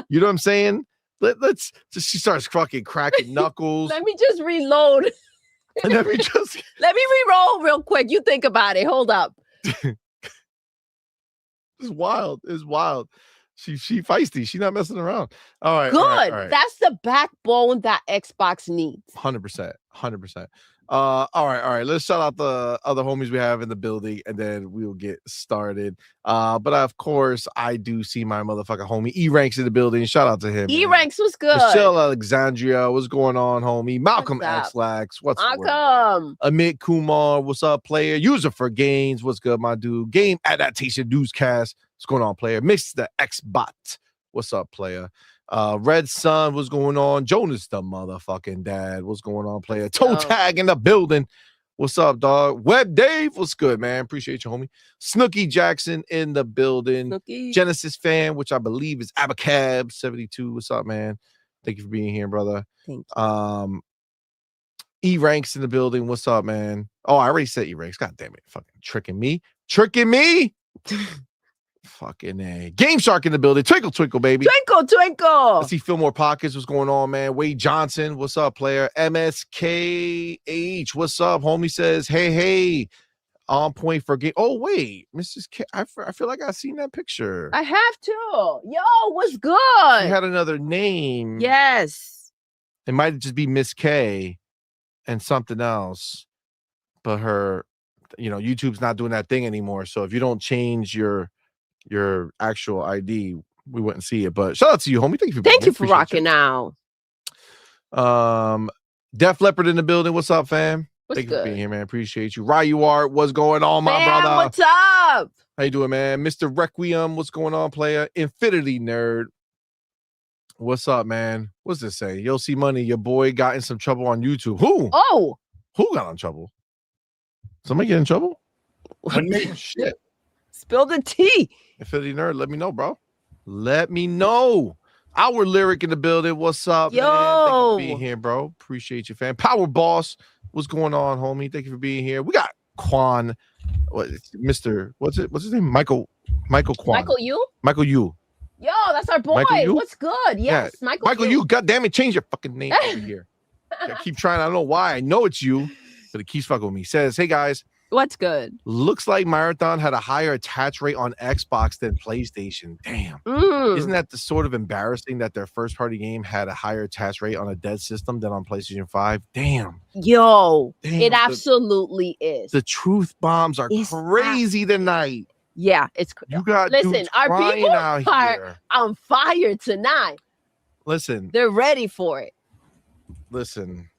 You know what I'm saying? Let's just, she starts fucking cracking knuckles. Let me just reload. And let me re-roll real quick. You think about it. Hold up. It's wild. It's wild. She feisty. She's not messing around. All right. Good. All right. That's the backbone that Xbox needs. 100%. All right. Let's shout out the other homies we have in the building, and then we'll get started. But of course, I do see my motherfucking homie E-Ranks in the building. Shout out to him. E-Ranks was good. Michelle Alexandria, what's going on, homie? Malcolm X-Lax, what's Malcolm? Amit Kumar, what's up, player? User for Gains, what's good, my dude? Game Adaptation Newscast, what's going on, player? Mr. X-Bot, what's up, player? Red Sun, what's going on? Jonas the motherfucking dad, what's going on, player? Toe Tag in the building, what's up, dog? Web Dave, what's good, man? Appreciate you, homie. Snooky Jackson in the building. Snooki. Genesis fan, which I believe is Abacab 72. What's up, man? Thank you for being here, brother. Thank you. E-Ranks in the building. What's up, man? Oh, I already said E-Ranks. God damn it. Fucking tricking me. Fucking A. Game Shark in the building. Twinkle, baby. Twinkle. Let's see Fillmore Pockets. What's going on, man? Wade Johnson. What's up, player? MSKH. What's up? Homie says, hey. On point for game. Oh, wait. Mrs. K. I feel like I've seen that picture. I have to. Yo, what's good? She had another name. Yes. It might just be Miss K and something else. But her, YouTube's not doing that thing anymore. So if you don't change your actual ID, we wouldn't see it. But shout out to you, homie. Thank you for rocking out. Def Leppard in the building. What's up, fam? Thank you for being here, man. Appreciate you. Ryu Art, what's going on, my brother? What's up? How you doing, man? Mr. Requiem, what's going on, player? Infinity Nerd. What's up, man? What's this say? Yo, CMoney, your boy got in some trouble on YouTube. Who? Oh. Who got in trouble? Somebody get in trouble? Shit. Spill the tea. Infinity Nerd, let me know, bro. Let me know. Our Lyric in the building. What's up, man? Thank you for being here, bro. Appreciate you, fam. Power Boss, what's going on, homie? Thank you for being here. We got Quan. What's his name? Michael Quan. Michael Yu. Yo, that's our boy. What's good? Yes, yeah. Michael Yu. God damn it, change your fucking name over here. I keep trying. I don't know why. I know it's you, but it keeps fucking with me. Says, hey guys. What's good? Looks like Marathon had a higher attach rate on Xbox than PlayStation. Damn. Isn't that the sort of embarrassing that their first party game had a higher attach rate on a dead system than on PlayStation 5? Damn. Yo, it absolutely is. The truth bombs are crazy tonight. Yeah, it's you got listen, our people are on fire tonight. Listen. They're ready for it. Listen.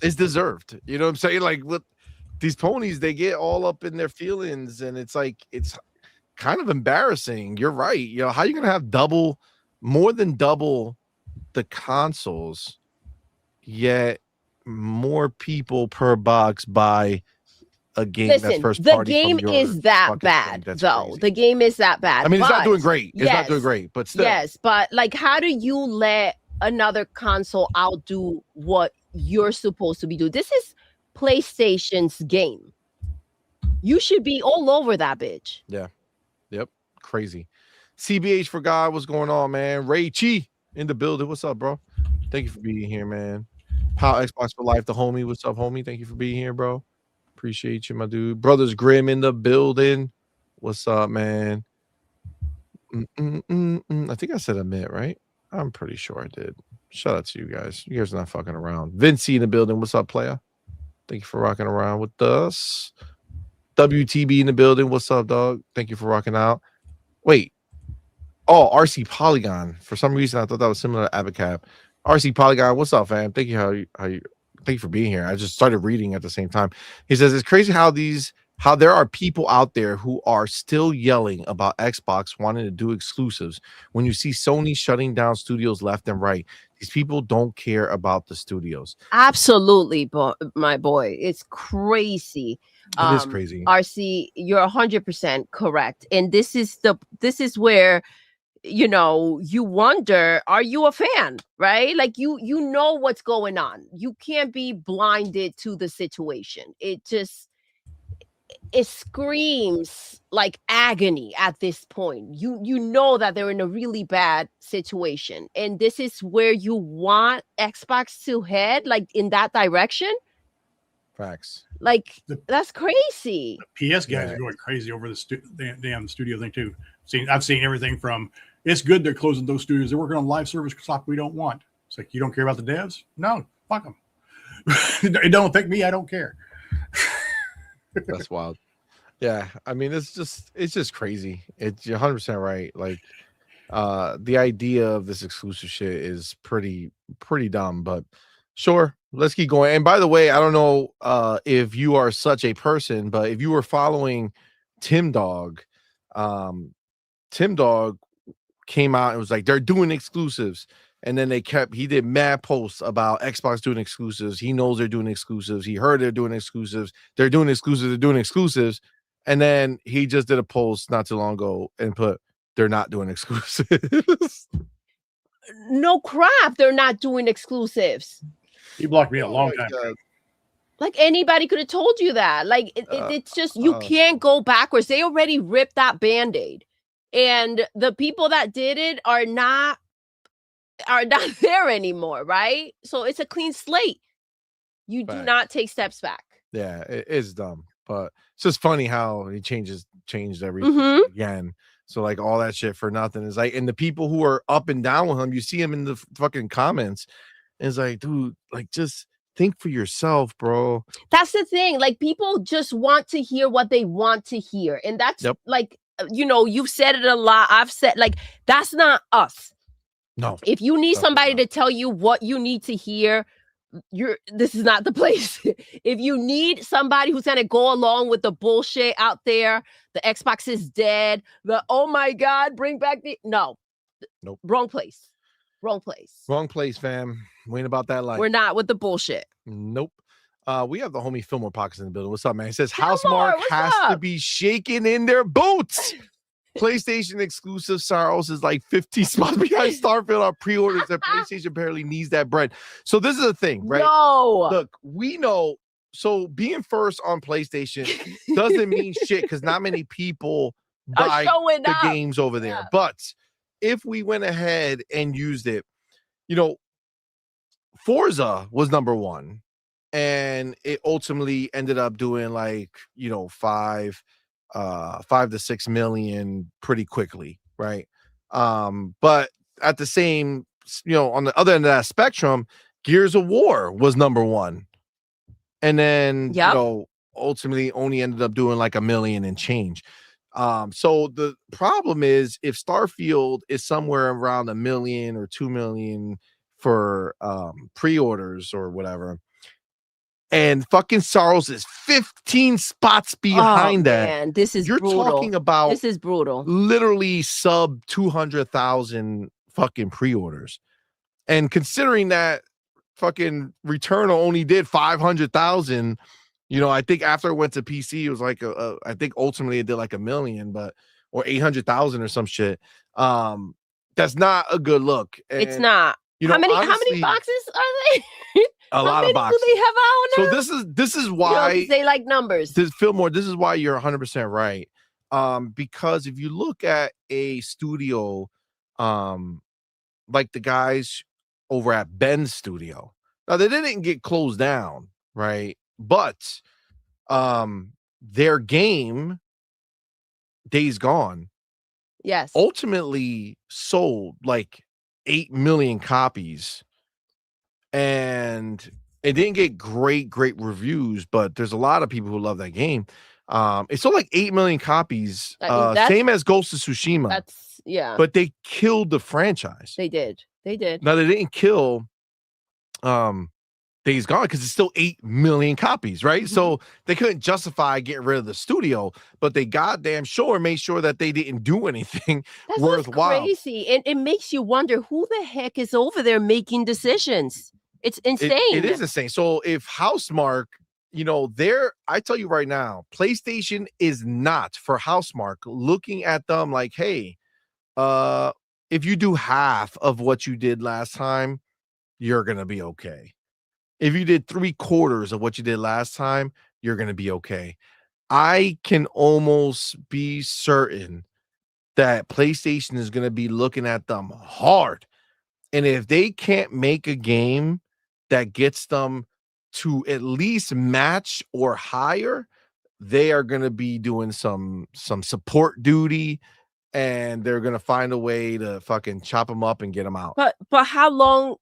It's deserved. You know what I'm saying? Like, look. These ponies, they get all up in their feelings, and it's like it's kind of embarrassing. You're right. How are you gonna have more than double the consoles, yet more people per box buy a game that's first party? The game is that bad, though. Crazy. The game is that bad. I mean, it's not doing great. It's not doing great, but still. Yes, but like, how do you let another console outdo what you're supposed to be doing? This is PlayStation's game. You should be all over that bitch. Yeah. Yep. Crazy. CBH for God, what's going on, man? Ray Chi in the building. What's up, bro? Thank you for being here, man. Power Xbox for Life, the homie. What's up, homie? Thank you for being here, bro. Appreciate you, my dude. Brothers Grimm in the building. What's up, man? I think I said Amit, right? I'm pretty sure I did. Shout out to you guys. You guys are not fucking around. Vinci in the building. What's up, player? Thank you for rocking around with us. WTB in the building. What's up, dog? Thank you for rocking out. Wait. Oh, RC Polygon. For some reason, I thought that was similar to Abacab. RC Polygon. What's up, fam? Thank you. Thank you for being here. I just started reading at the same time. He says it's crazy how there are people out there who are still yelling about Xbox wanting to do exclusives when you see Sony shutting down studios left and right. These people don't care about the studios. Absolutely, my boy. It's crazy. It is crazy. RC, you're 100% correct. And this is where, you wonder, are you a fan, right? Like you know what's going on. You can't be blinded to the situation. It screams like agony at this point. You know that they're in a really bad situation, and this is where you want Xbox to head, like in that direction. Facts. Like that's crazy. The PS guys are going crazy over the damn studio thing too. I've seen everything from it's good they're closing those studios. They're working on live service stuff we don't want. It's like, you don't care about the devs? No, fuck them. It don't affect me. I don't care. That's wild. Yeah, I mean, it's just crazy. It's, you're 100% right. Like, the idea of this exclusive shit is pretty dumb, but sure, let's keep going. And by the way, I don't know if you are such a person, but if you were following Tim Dog came out and was like, they're doing exclusives. And then he did mad posts about Xbox doing exclusives. He knows they're doing exclusives. He heard they're doing exclusives. They're doing exclusives. They're doing exclusives. And then he just did a post not too long ago and put, they're not doing exclusives. No crap. They're not doing exclusives. He blocked me a long time ago. Like anybody could have told you that. Like it's just, you can't go backwards. They already ripped that Band-Aid. And the people that did it are not there anymore, right? So it's a clean slate. You do not take steps back. Yeah, it is dumb, but it's just funny how he changed everything again. So like all that shit for nothing is like, and the people who are up and down with him, you see him in the fucking comments. And it's like, dude, like just think for yourself, bro. That's the thing. Like people just want to hear what they want to hear, and that's like, you know, you've said it a lot. I've said, like, that's not us. No. If you need somebody to tell you what you need to hear, this is not the place. If you need somebody who's gonna go along with the bullshit out there, the Xbox is dead, oh my God, bring back nope. Wrong place, fam. We ain't about that life. We're not with the bullshit. Nope. We have the homie Fillmore Pockets in the building. What's up, man? He says Housemarque has to be shaking in their boots. PlayStation exclusive Strauss is like 50 spots behind Starfield on pre-orders, that PlayStation apparently needs that bread. So this is the thing, right? No. Look, we know. So being first on PlayStation doesn't mean shit because not many people buy the games over there. Yeah. But if we went ahead and used it, you know, Forza was number one. And it ultimately ended up doing like, you know, 5 to 6 million pretty quickly, right? But at the same, you know, on the other end of that spectrum, Gears of War was number one. And then, you know, ultimately only ended up doing like 1 million and change. So the problem is if Starfield is somewhere around 1 million or 2 million for pre-orders or whatever, and fucking Strauss is 15 spots behind that. Man, this is You're brutal. Talking about this is brutal. Literally sub 200,000 fucking pre-orders. And considering that fucking Returnal only did 500,000, you know, I think after it went to PC, it was like I think ultimately it did like 1 million, or 800,000 or some shit. That's not a good look. And, it's not. You know, how many boxes are they? A lot of boxes. Do they have out now? So this is why, you know, they like numbers. Fillmore, this is why you're 100% right. Because if you look at a studio, like the guys over at Ben's studio, now they didn't get closed down, right? But their game, Days Gone, yes, ultimately sold like 8 million copies. And it didn't get great reviews, but there's a lot of people who love that game. It sold like 8 million copies, same as Ghost of Tsushima. That's but they killed the franchise. They did. Now they didn't kill Days Gone because it's still 8 million copies, right? So they couldn't justify getting rid of the studio, but they goddamn sure made sure that they didn't do anything worthwhile. Crazy, and it makes you wonder who the heck is over there making decisions. It's insane. It is insane. So if Housemarque, you know, I tell you right now, PlayStation is not for Housemarque looking at them like, hey, if you do half of what you did last time, you're gonna be okay. If you did 3/4 of what you did last time, you're gonna be okay. I can almost be certain that PlayStation is gonna be looking at them hard. And if they can't make a game that gets them to at least match or higher, they are going to be doing some support duty, and they're going to find a way to fucking chop them up and get them out. But how long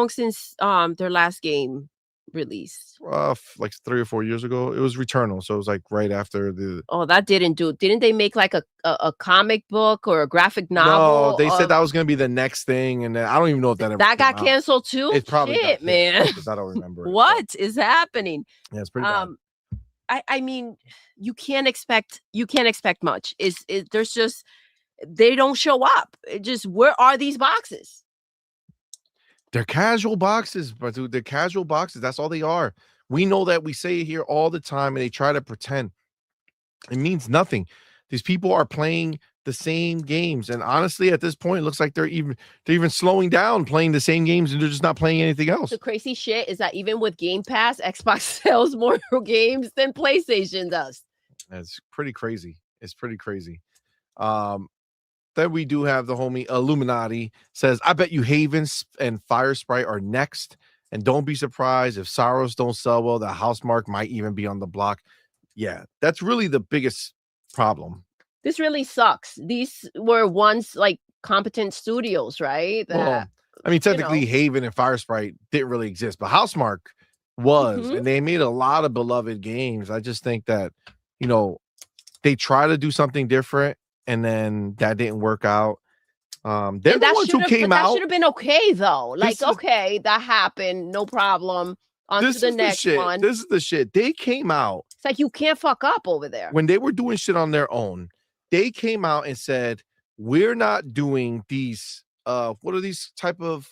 since their last game released? Like 3 or 4 years ago. It was Returnal, so it was like right after the. Oh, that didn't do. Didn't they make like a comic book or a graphic novel? No, they said that was gonna be the next thing, and I don't even know if that ever got canceled too. It probably Shit, man. Because I don't remember. What is happening? Yeah, it's pretty bad. I mean, you can't expect much. There's just they don't show up. It just where are these boxes? They're casual boxes, but dude, they're casual boxes. That's all they are. We know that. We say it here all the time, and they try to pretend. It means nothing. These people are playing the same games, and honestly, at this point, it looks like they're even slowing down playing the same games, and they're just not playing anything else. The crazy shit is that even with Game Pass, Xbox sells more games than PlayStation does. That's pretty crazy. It's pretty crazy. Then we do have the homie Illuminati says, I bet you Havens and Fire Sprite are next. And don't be surprised if Saros don't sell well, the Housemarque might even be on the block. Yeah, that's really the biggest problem. This really sucks. These were once like competent studios, right? Well, I mean, technically Haven and Fire Sprite didn't really exist, but Housemarque was, and they made a lot of beloved games. I just think that, they try to do something different, and then that didn't work out. They're the ones who came out. That should have been okay, though. Like, okay, that happened. No problem. On to the next one. This is the shit. They came out. It's like you can't fuck up over there. When they were doing shit on their own, they came out and said, we're not doing these, what are these type of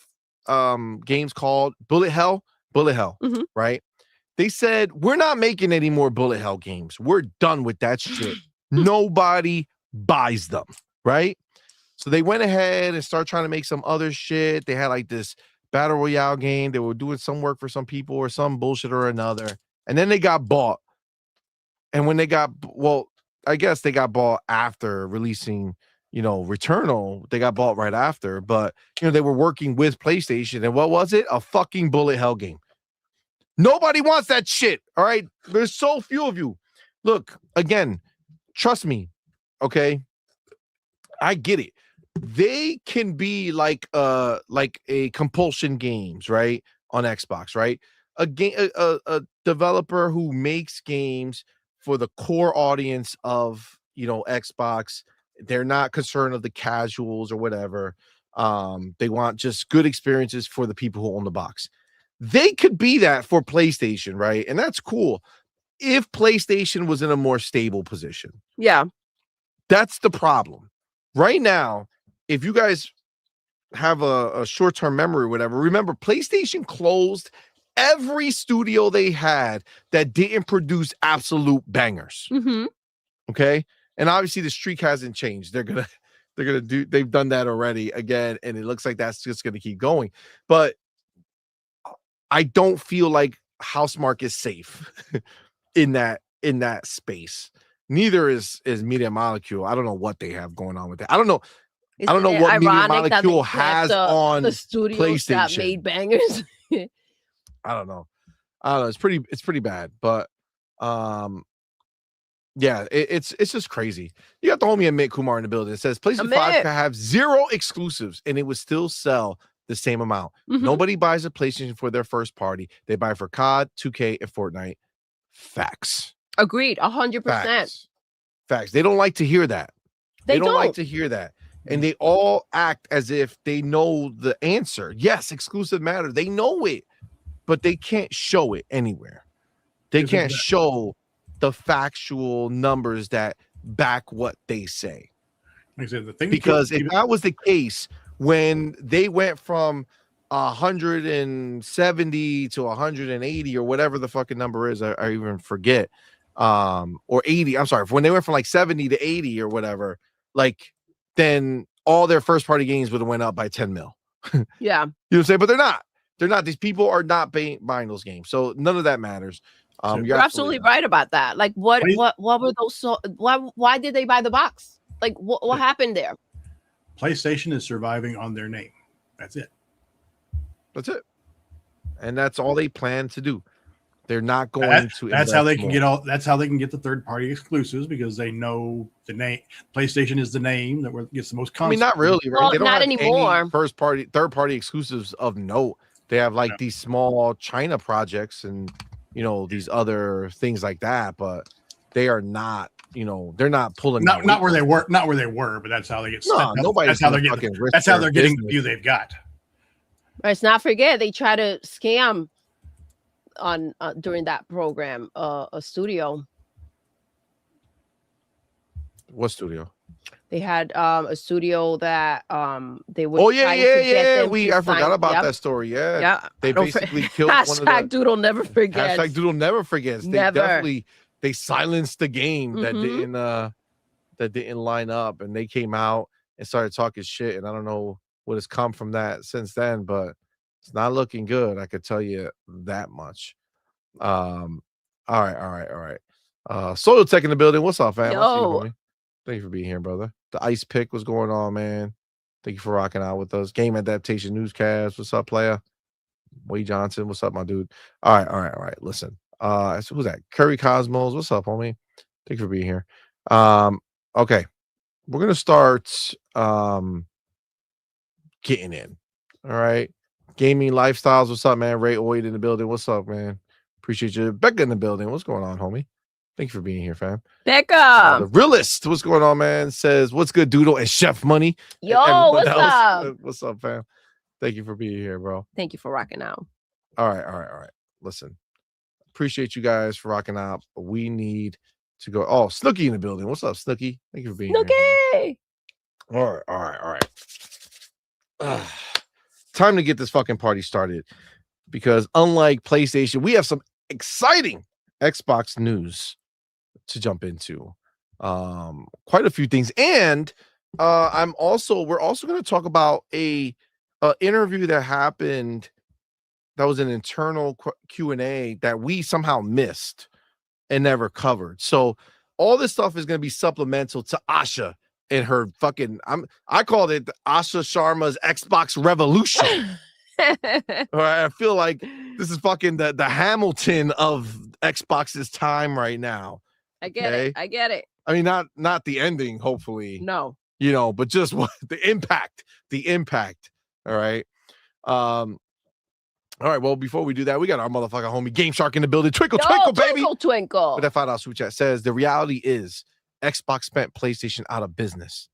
games called? Bullet Hell, right? They said, we're not making any more Bullet Hell games. We're done with that shit. Nobody buys them, right? So they went ahead and started trying to make some other shit. They had like this Battle Royale game. They were doing some work for some people or some bullshit or another. And then they got bought. And when they got, I guess they got bought after releasing, Returnal. They got bought right after. But, they were working with PlayStation. And what was it? A fucking Bullet Hell game. Nobody wants that shit. All right. There's so few of you. Look, again, trust me. Okay. I get it. They can be like a compulsion games, right? On Xbox, right? A developer who makes games for the core audience of, Xbox. They're not concerned of the casuals or whatever. They want just good experiences for the people who own the box. They could be that for PlayStation, right? And that's cool. If PlayStation was in a more stable position. Yeah. That's the problem. Right now, if you guys have a short-term memory or whatever, remember PlayStation closed every studio they had that didn't produce absolute bangers. Mm-hmm. Okay? And obviously the streak hasn't changed. They've done that already again, and it looks like that's just gonna keep going. But I don't feel like Housemarque is safe in that space. Neither is Media Molecule. I don't know what they have going on with that. I don't know what Media Molecule has on the studios PlayStation. That made bangers. I don't know. It's pretty bad, but yeah, it's just crazy. You got the homie Amit Kumar in the building. It says PlayStation 5 can have 0 exclusives and it would still sell the same amount. Mm-hmm. Nobody buys a PlayStation for their first party. They buy for COD, 2K, and Fortnite. Facts. Agreed, 100%. Facts. They don't like to hear that. They don't like to hear that. And they all act as if they know the answer. Yes, exclusive matter. They know it, but they can't show it anywhere. They can't show the factual numbers that back what they say. Like I said, because if that was the case, when they went from 170 to 180 or whatever the fucking number is, I even forget, or 80. I'm sorry, when they went from like 70 to 80 or whatever, like then all their first party games would have went up by 10 mil. Yeah, you know what I'm saying? But they're not. These people are not buying those games, so none of that matters. You're absolutely right about that. Like, what were those? Why did they buy the box? Like, what happened there? PlayStation is surviving on their name. That's it. And that's all they plan to do. They're not going to. That's how they can more. That's how they can get the third-party exclusives, because they know the name. PlayStation is the name that gets the most. I mean, not really, right? Well, they don't not have anymore. Third-party exclusives of note. They have like these small China projects and these other things like that, but they are not. They're not pulling. Not where they were, but that's how they get. No, that's how they're getting. That's how they're getting the view they've got. Let's not forget they try to scam on during that program a studio. What studio? They had a studio that they would. Oh yeah. I forgot about that story. Yeah. They basically killed one of the. Doodle never forgets. Hashtag Doodle never forgets. Never. They silenced the game that didn't line up, and they came out and started talking shit. And I don't know what has come from that since then, but it's not looking good. I could tell you that much. All right. Soil Tech in the building. What's up, fam? Thank you for being here, brother. The ice pick was going on, man. Thank you for rocking out with us. Game Adaptation Newscast. What's up, player? Wade Johnson. What's up, my dude? All right. Listen. So who's that? Curry Cosmos. What's up, homie? Thank you for being here. Okay. We're gonna start getting in. All right. Gaming Lifestyles. What's up, man? Ray Oid in the building. What's up, man? Appreciate you. Becca in the building. What's going on, homie? Thank you for being here, fam. Becca. The realist. What's going on, man? Says, what's good, Doodle and Chef Money? Yo, what's up? What's up, fam? Thank you for being here, bro. Thank you for rocking out. All right. Listen, appreciate you guys for rocking out. We need to go. Oh, Snooki in the building. What's up, Snooki? Thank you for being here. All right. Time to get this fucking party started, because unlike PlayStation, we have some exciting Xbox news to jump into. Quite a few things, and we're also going to talk about a interview that happened. That was an internal Q&A that we somehow missed and never covered. So all this stuff is going to be supplemental to Asha and her fucking. I called it Asha Sharma's Xbox Revolution. I feel like this is fucking the Hamilton of Xbox's time right now. I get it. I mean, not the ending, hopefully. No. But just what the impact. All right. All right. Well, before we do that, we got our motherfucking homie Game Shark in the building. Twinkle, baby. Twinkle. But that $5 super chat says the reality is Xbox spent PlayStation out of business.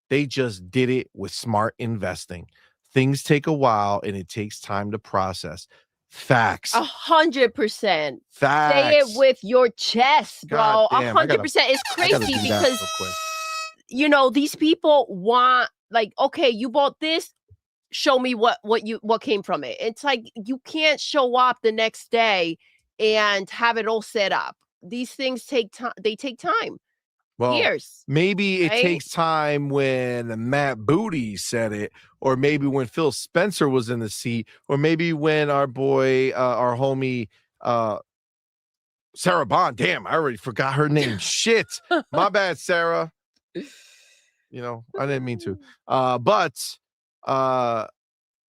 They just did it with smart investing. Things take a while and it takes time to process. Facts. 100%. Facts. Say it with your chest, bro. 100%. It's crazy because these people want, like, okay, you bought this. Show me what came from it. It's like you can't show up the next day and have it all set up. These things take time. They take time. Well, years. Maybe it takes time when Matt Booty said it, or maybe when Phil Spencer was in the seat, or maybe when our boy, our homie, Sarah Bond. Damn, I already forgot her name. Shit, my bad, Sarah. I didn't mean to. But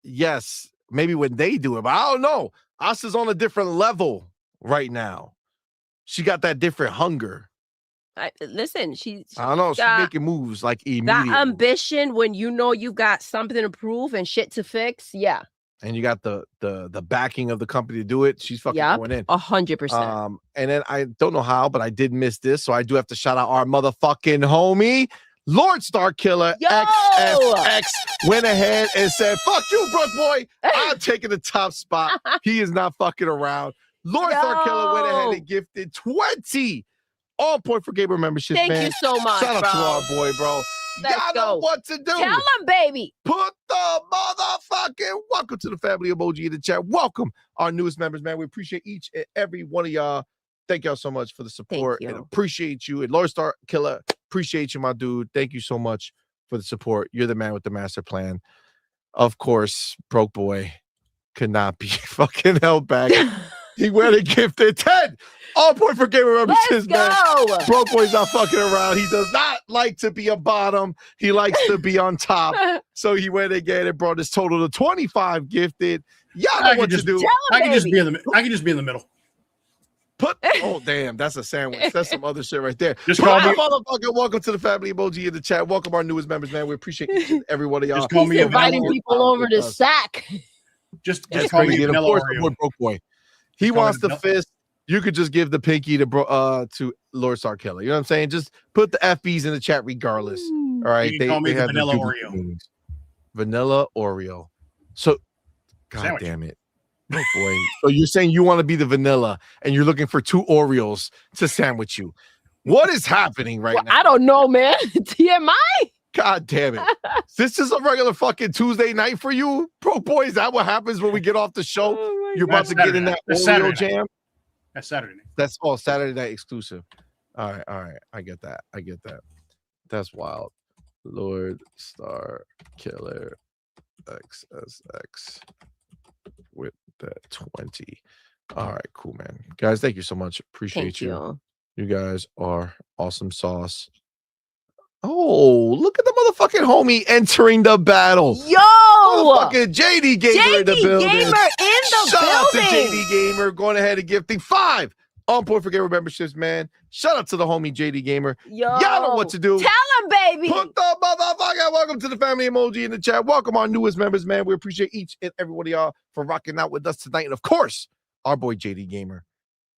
yes, maybe when they do it, but I don't know. Asa's on a different level right now. She got that different hunger. Listen, I don't know. She's making moves like immediately. That ambition when you've got something to prove and shit to fix. Yeah. And you got the backing of the company to do it. She's fucking going in 100%. And then I don't know how, but I did miss this, so I do have to shout out our motherfucking homie. Lord Star Killer XFX went ahead and said, fuck you, Brook Boy. I'm taking the top spot. He is not fucking around. Lord Star Killer went ahead and gifted 20 On Point for Gamer memberships. Thank you so much. Shout out to our boy, bro. Y'all know what to do. Tell him, baby. Put the motherfucking welcome to the family emoji in the chat. Welcome our newest members, man. We appreciate each and every one of y'all. Thank y'all so much for the support and appreciate you. And Lord Star Killer, appreciate you, my dude. Thank you so much for the support. You're the man with the master plan. Of course, Broke Boy could not be fucking held back. He went and gifted 10 On Point for Gamer memberships, man. Broke Boy's not fucking around. He does not like to be a bottom. He likes to be on top. So he went again and brought his total to 25 gifted. Y'all know what to do. I can just be in the middle. Oh damn, that's a sandwich. That's some other shit right there. Just call me motherfucker. Welcome to the family emoji in the chat. Welcome our newest members, man. We appreciate each and every one of y'all. Just call me inviting people over to sack. Just That's call me crazy. And of vanilla course, Oreo. the boy broke boy. He wants the fist. You could just give the pinky to Lord Star Killer. You know what I'm saying? Just put the FBs in the chat regardless. All right. You can call me the vanilla Oreo. Meanings. Vanilla Oreo. So, God Sandwich. damn it. Oh boy. So you're saying you want to be the vanilla and you're looking for 2 Oreos to sandwich you. What is happening right now? I don't know, man. TMI? God damn it. This is a regular fucking Tuesday night for you, bro boy. Is that what happens when we get off the show? You're about to get in that Oreo jam? That's Saturday night. That's all Saturday night exclusive. All right. I get that. That's wild. Lord Star Killer XSX with the 20. All right, cool, man. Guys, thank you so much. Appreciate you. You guys are awesome sauce. Oh, look at the motherfucking homie entering the battle. Yo! Motherfucking JD Gamer in the building. Shout out to JD Gamer going ahead and gifting 5 on point for gamer memberships, man. Shout out to the homie JD Gamer. Yo, y'all know what to do. Tell him, baby. Put the motherfucker. Welcome to the family emoji in the chat. Welcome our newest members, man. We appreciate each and every one of y'all for rocking out with us tonight. And of course, our boy JD Gamer.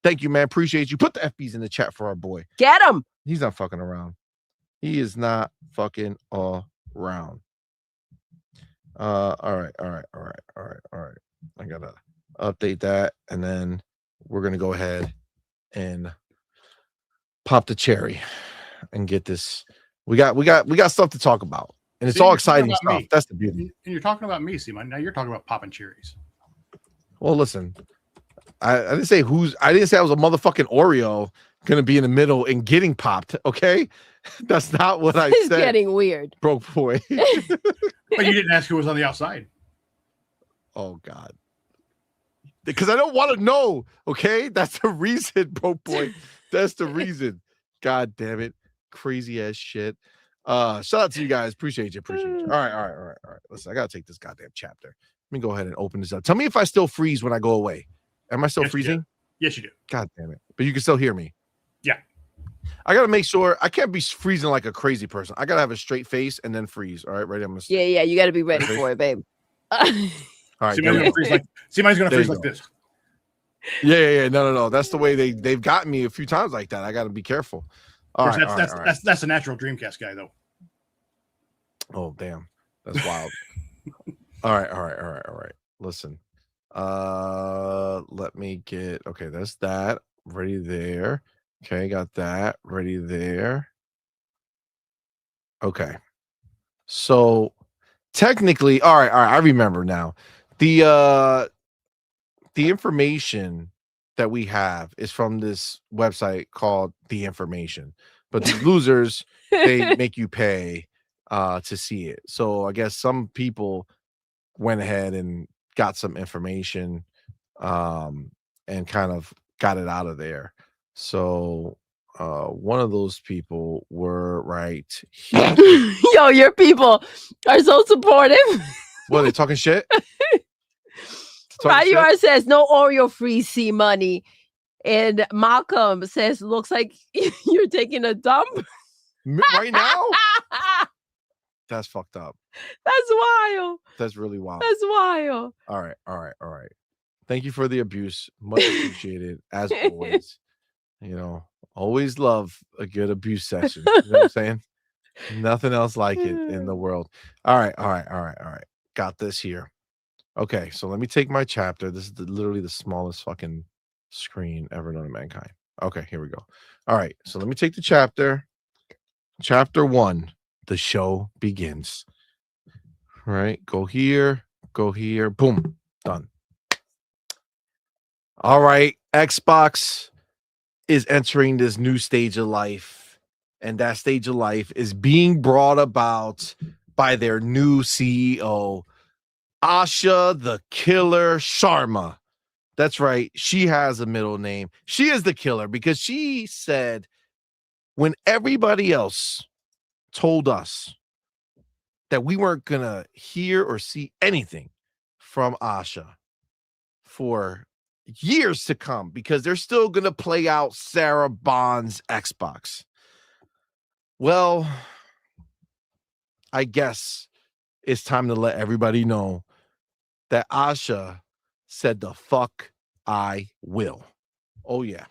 Thank you, man. Appreciate you. Put the FBs in the chat for our boy. Get him. He's not fucking around. He is not fucking around. All right. I gotta update that, and then we're gonna go ahead and pop the cherry and get this. We got stuff to talk about, and it's all exciting stuff. That's the beauty. And you're talking about me, CMoney. Now you're talking about popping cherries. Well, listen, I didn't say I didn't say I was a motherfucking Oreo gonna be in the middle and getting popped. Okay, that's not what I said. It's getting weird, broke boy. But you didn't ask who was on the outside. Oh God, because I don't want to know. Okay, that's the reason, broke boy. That's the reason. God damn it, crazy ass shit. Shout out to you guys. Appreciate you. All right. Listen, I gotta take this goddamn chapter. Let me go ahead and open this up. Tell me if I still freeze when I go away. Am I still freezing? Yes, you do. God damn it. But you can still hear me. Yeah. I got to make sure I can't be freezing like a crazy person. I got to have a straight face and then freeze. All right. Ready? I'm gonna Yeah. You got to be ready for it, babe. All right. Somebody's going to freeze like this. Yeah. No. That's the way they've gotten me a few times like that. I got to be careful. That's a natural Dreamcast guy, though. Oh, damn. That's wild. All right. Listen. Let me get that's that ready there. Okay, got that ready there. Okay, so technically, all right, I remember now. The information that we have is from this website called The Information, but the losers they make you pay to see it. So I guess some people went ahead and got some information and kind of got it out of there. So one of those people were right here. Yo, your people are so supportive. What, are they talking shit? Rayuar says no Oreo free CMoney. And Malcolm says looks like you're taking a dump right now. That's fucked up. That's wild. That's really wild. That's wild. All right. Thank you for the abuse. Much appreciated. As always, always love a good abuse session. You know what I'm saying? Nothing else like it in the world. All right. Got this here. Okay, so let me take my chapter. This is literally the smallest fucking screen ever known to mankind. Okay, here we go. All right, so let me take the chapter. Chapter 1. The show begins. All right, go here, boom, done. All right, Xbox is entering this new stage of life, and that stage of life is being brought about by their new CEO, Asha the Killer Sharma. That's right, she has a middle name. She is the killer because she said when everybody else told us that we weren't gonna hear or see anything from Asha for years to come because they're still gonna play out Sarah Bond's Xbox. Well, I guess it's time to let everybody know that Asha said the fuck I will. Oh yeah.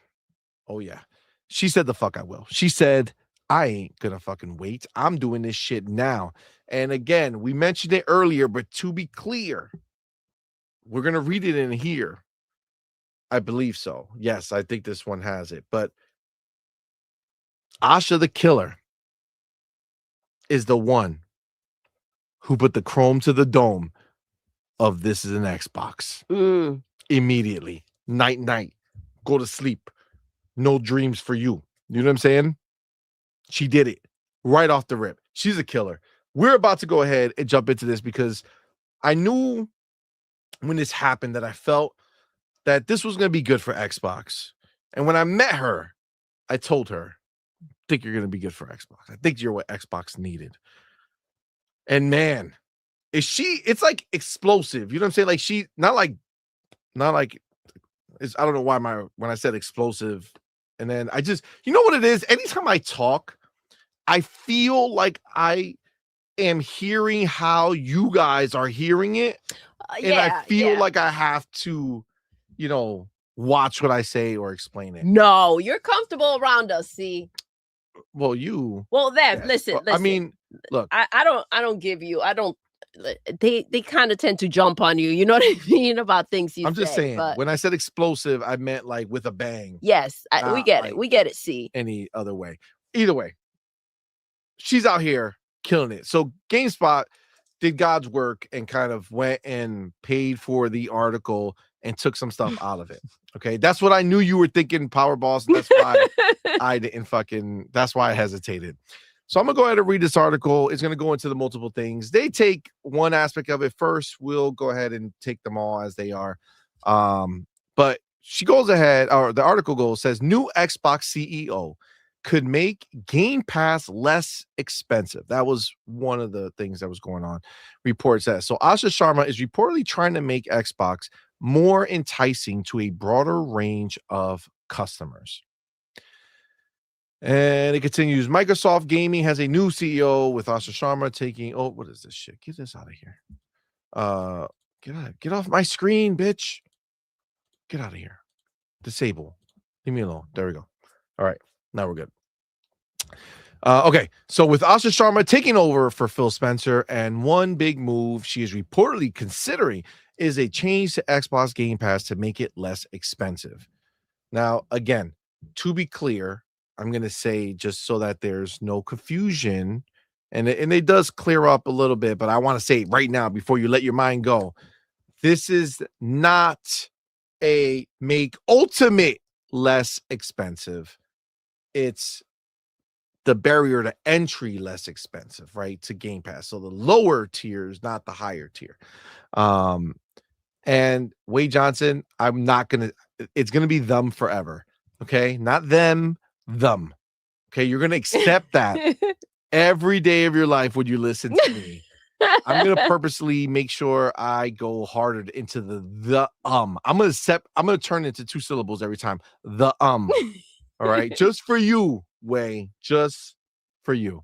Oh yeah. She said the fuck I will. She said, I ain't gonna fucking wait. I'm doing this shit now. And again, we mentioned it earlier, but to be clear, we're gonna read it in here. I believe so. Yes, I think this one has it. But Asha the Killer is the one who put the chrome to the dome of this is an Xbox. Immediately. Night. Go to sleep. No dreams for you. You know what I'm saying? She did it right off the rip. She's a killer. We're about to go ahead and jump into this because I knew when this happened that I felt that this was going to be good for Xbox. And when I met her, I told her, I think you're going to be good for Xbox. I think you're what Xbox needed. And man, it's like explosive. You know what I'm saying? Like she, not like, it's, I don't know why when I said explosive, and then I just, you know what it is? Anytime I talk, I feel like I am hearing how you guys are hearing it. And I feel like I have to, watch what I say or explain it. No, you're comfortable around us, see? Well, you. Well, then, listen. I mean, look. I don't give you, they kind of tend to jump on you. You know what I mean? About things you say. I'm just saying, when I said explosive, I meant like with a bang. Yes, we get it. We get it, see? Any other way. Either way, she's out here killing it. So GameSpot did God's work and kind of went and paid for the article and took some stuff out of it. Okay. That's what I knew you were thinking, Power Boss. That's why I didn't that's why I hesitated. So I'm going to go ahead and read this article. It's going to go into the multiple things. They take one aspect of it first. We'll go ahead and take them all as they are. But she goes ahead, or the article says, new Xbox CEO could make Game Pass less expensive. That was one of the things that was going on. Report says. So Asha Sharma is reportedly trying to make Xbox more enticing to a broader range of customers. And it continues. Microsoft Gaming has a new CEO with Asha Sharma taking. Oh, what is this shit? Get this out of here. Get off my screen, bitch. Get out of here. Disable. Leave me alone. There we go. All right. Now we're good. Okay. So with Asha Sharma taking over for Phil Spencer, and one big move she is reportedly considering is a change to Xbox Game Pass to make it less expensive. Now, again, to be clear, I'm going to say, just so that there's no confusion, and it does clear up a little bit, but I want to say right now before you let your mind go, this is not a make Ultimate less expensive. It's the barrier to entry less expensive, right, to Game Pass. So the lower tiers, not the higher tier. And Wade Johnson, it's going to be them forever. Okay. Not them. Okay, you're gonna accept that every day of your life when you listen to me. I'm gonna purposely make sure I go harder into the I'm gonna turn into 2 syllables every time. All right, just for you, Way, just for you.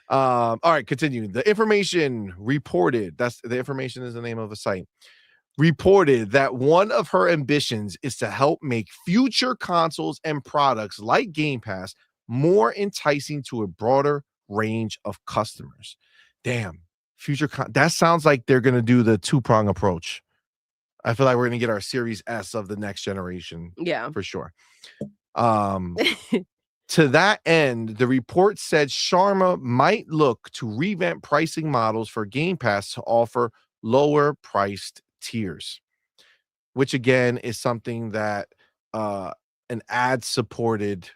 All right, continue. The information reported. The information is the name of a site. Reported that one of her ambitions is to help make future consoles and products like Game Pass more enticing to a broader range of customers. Damn, that sounds like they're going to do the 2-prong approach. I feel like we're going to get our Series S of the next generation. Yeah, for sure. To that end, the report said Sharma might look to revamp pricing models for Game Pass to offer lower priced tiers, which again is something that an ad supported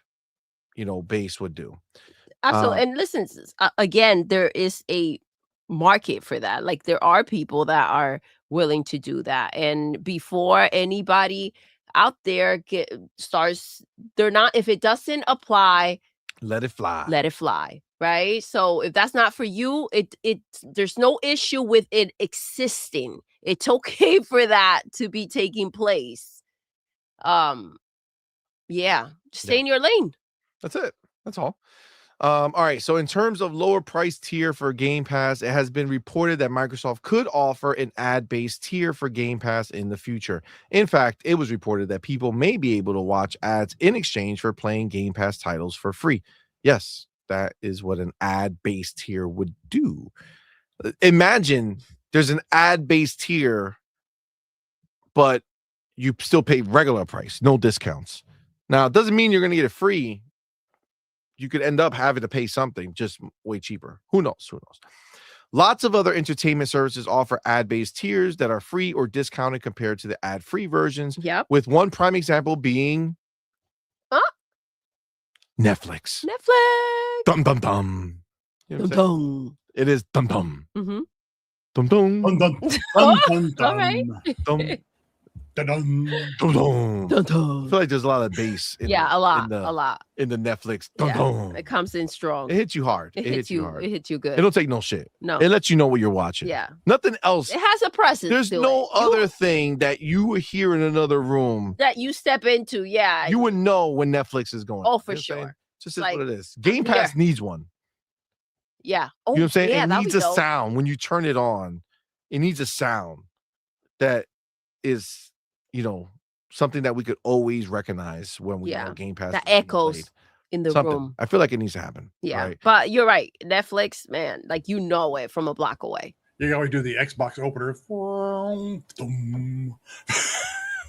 base would do. Absolutely. And listen, again, there is a market for that. Like, there are people that are willing to do that, and before anybody out there starts, they're not, if it doesn't apply, let it fly, right? So if that's not for you, there's no issue with it existing. It's okay for that to be taking place. Stay in your lane. That's it. That's all. All right. So in terms of lower price tier for Game Pass, it has been reported that Microsoft could offer an ad-based tier for Game Pass in the future. In fact, it was reported that people may be able to watch ads in exchange for playing Game Pass titles for free. Yes, that is what an ad-based tier would do. Imagine there's an ad-based tier, but you still pay regular price, no discounts. Now, it doesn't mean you're going to get it free. You could end up having to pay something just way cheaper. Who knows? Lots of other entertainment services offer ad-based tiers that are free or discounted compared to the ad-free versions. Yep. With one prime example being Netflix. Dum dum dum. You know Dum. it is dum dum. Mm-hmm. Dum dum. Dun, dun, dun, dun, dun. All right. Dum Dun, dun. dum dum. I feel like there's a lot of bass. A lot. In the Netflix. Dum, Yeah, dum. it comes in strong. It hits you hard. It hits you hard. It hits you good. It don't take no shit. No. It lets you know what you're watching. Yeah. Nothing else. It has a presence. There's no other thing that you would hear in another room that you step into. Yeah. You would know when Netflix is going. Oh, for sure. Just like, what it is. Game Pass needs one. Yeah. Oh, you know what I'm saying? Yeah, it needs a sound when you turn it on. It needs a sound that is, something that we could always recognize when we know Game Pass. That echoes in the room. I feel like it needs to happen. Yeah. Right? But you're right. Netflix, man, like it from a block away. You can always do the Xbox opener.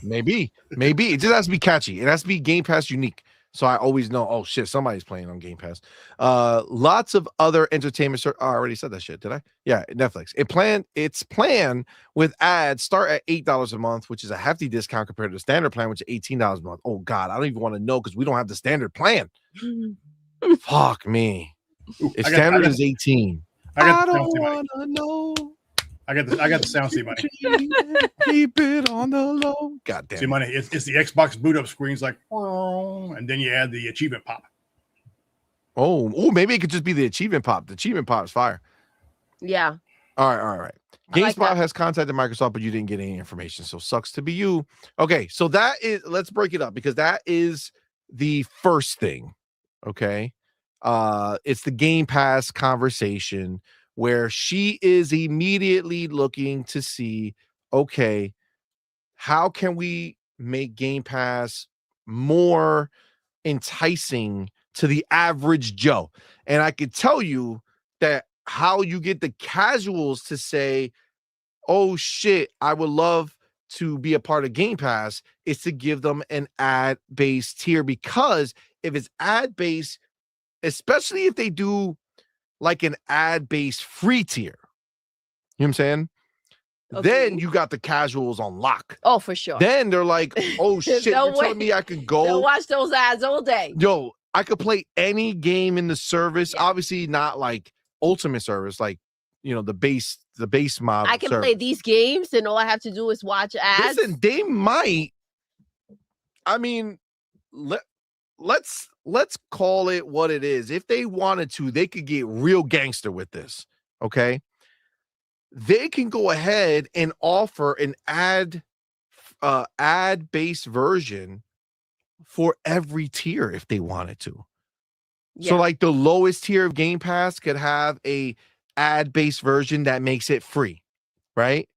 Maybe. It just has to be catchy. It has to be Game Pass unique. So I always know, oh shit, somebody's playing on Game Pass. Lots of other entertainment. I already said that shit, did I? Yeah, Netflix. Its plan with ads start at $8 a month, which is a hefty discount compared to the standard plan, which is $18 a month. Oh God, I don't even want to know because we don't have the standard plan. Fuck me. If standard is 18, I don't want to know. I got the sound money. Keep it on the low. God damn. Money. It's the Xbox boot up screens like, and then you add the achievement pop. Oh, maybe it could just be the achievement pop. The achievement pop is fire. Yeah. All right. GameSpot has contacted Microsoft, but you didn't get any information. So sucks to be you. Okay, so let's break it up because that is the first thing. Okay. It's the Game Pass conversation where she is immediately looking to see, okay, how can we make Game Pass more enticing to the average Joe? And I could tell you that how you get the casuals to say, oh shit, I would love to be a part of Game Pass is to give them an ad-based tier, because if it's ad-based, especially if they do like an ad-based free tier, you know what I'm saying? Okay. Then you got the casuals on lock. Oh, for sure. Then they're like, oh shit, you're telling me I could go they'll watch those ads all day. Yo, I could play any game in the service. Yeah. Obviously not like Ultimate service, like the base mod. I can play these games and all I have to do is watch ads. Listen, they might. I mean, let's call it what it is. If they wanted to, they could get real gangster with this. Okay. They can go ahead and offer an ad-based version for every tier if they wanted to. Yeah. So like the lowest tier of Game Pass could have a ad-based version that makes it free, right?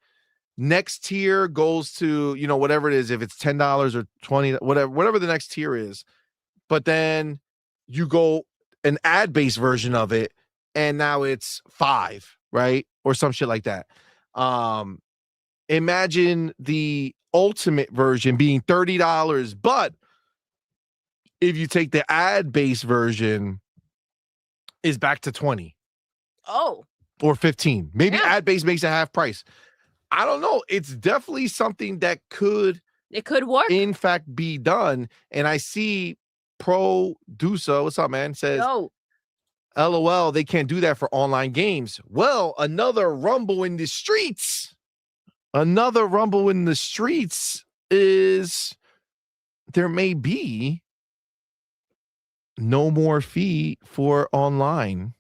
Next tier goes to, whatever it is, if it's $10 or $20, whatever the next tier is. But then you go an ad-based version of it, and now it's $5, right? Or some shit like that. Imagine the ultimate version being $30, but if you take the ad-based version, is back to 20. Oh. Or 15. Maybe ad-based makes it half price. I don't know. It's definitely something that could work. In fact, be done. And I see Producer, what's up, man? Says, LOL, they can't do that for online games. Well, another rumble in the streets. Is there may be no more fee for online.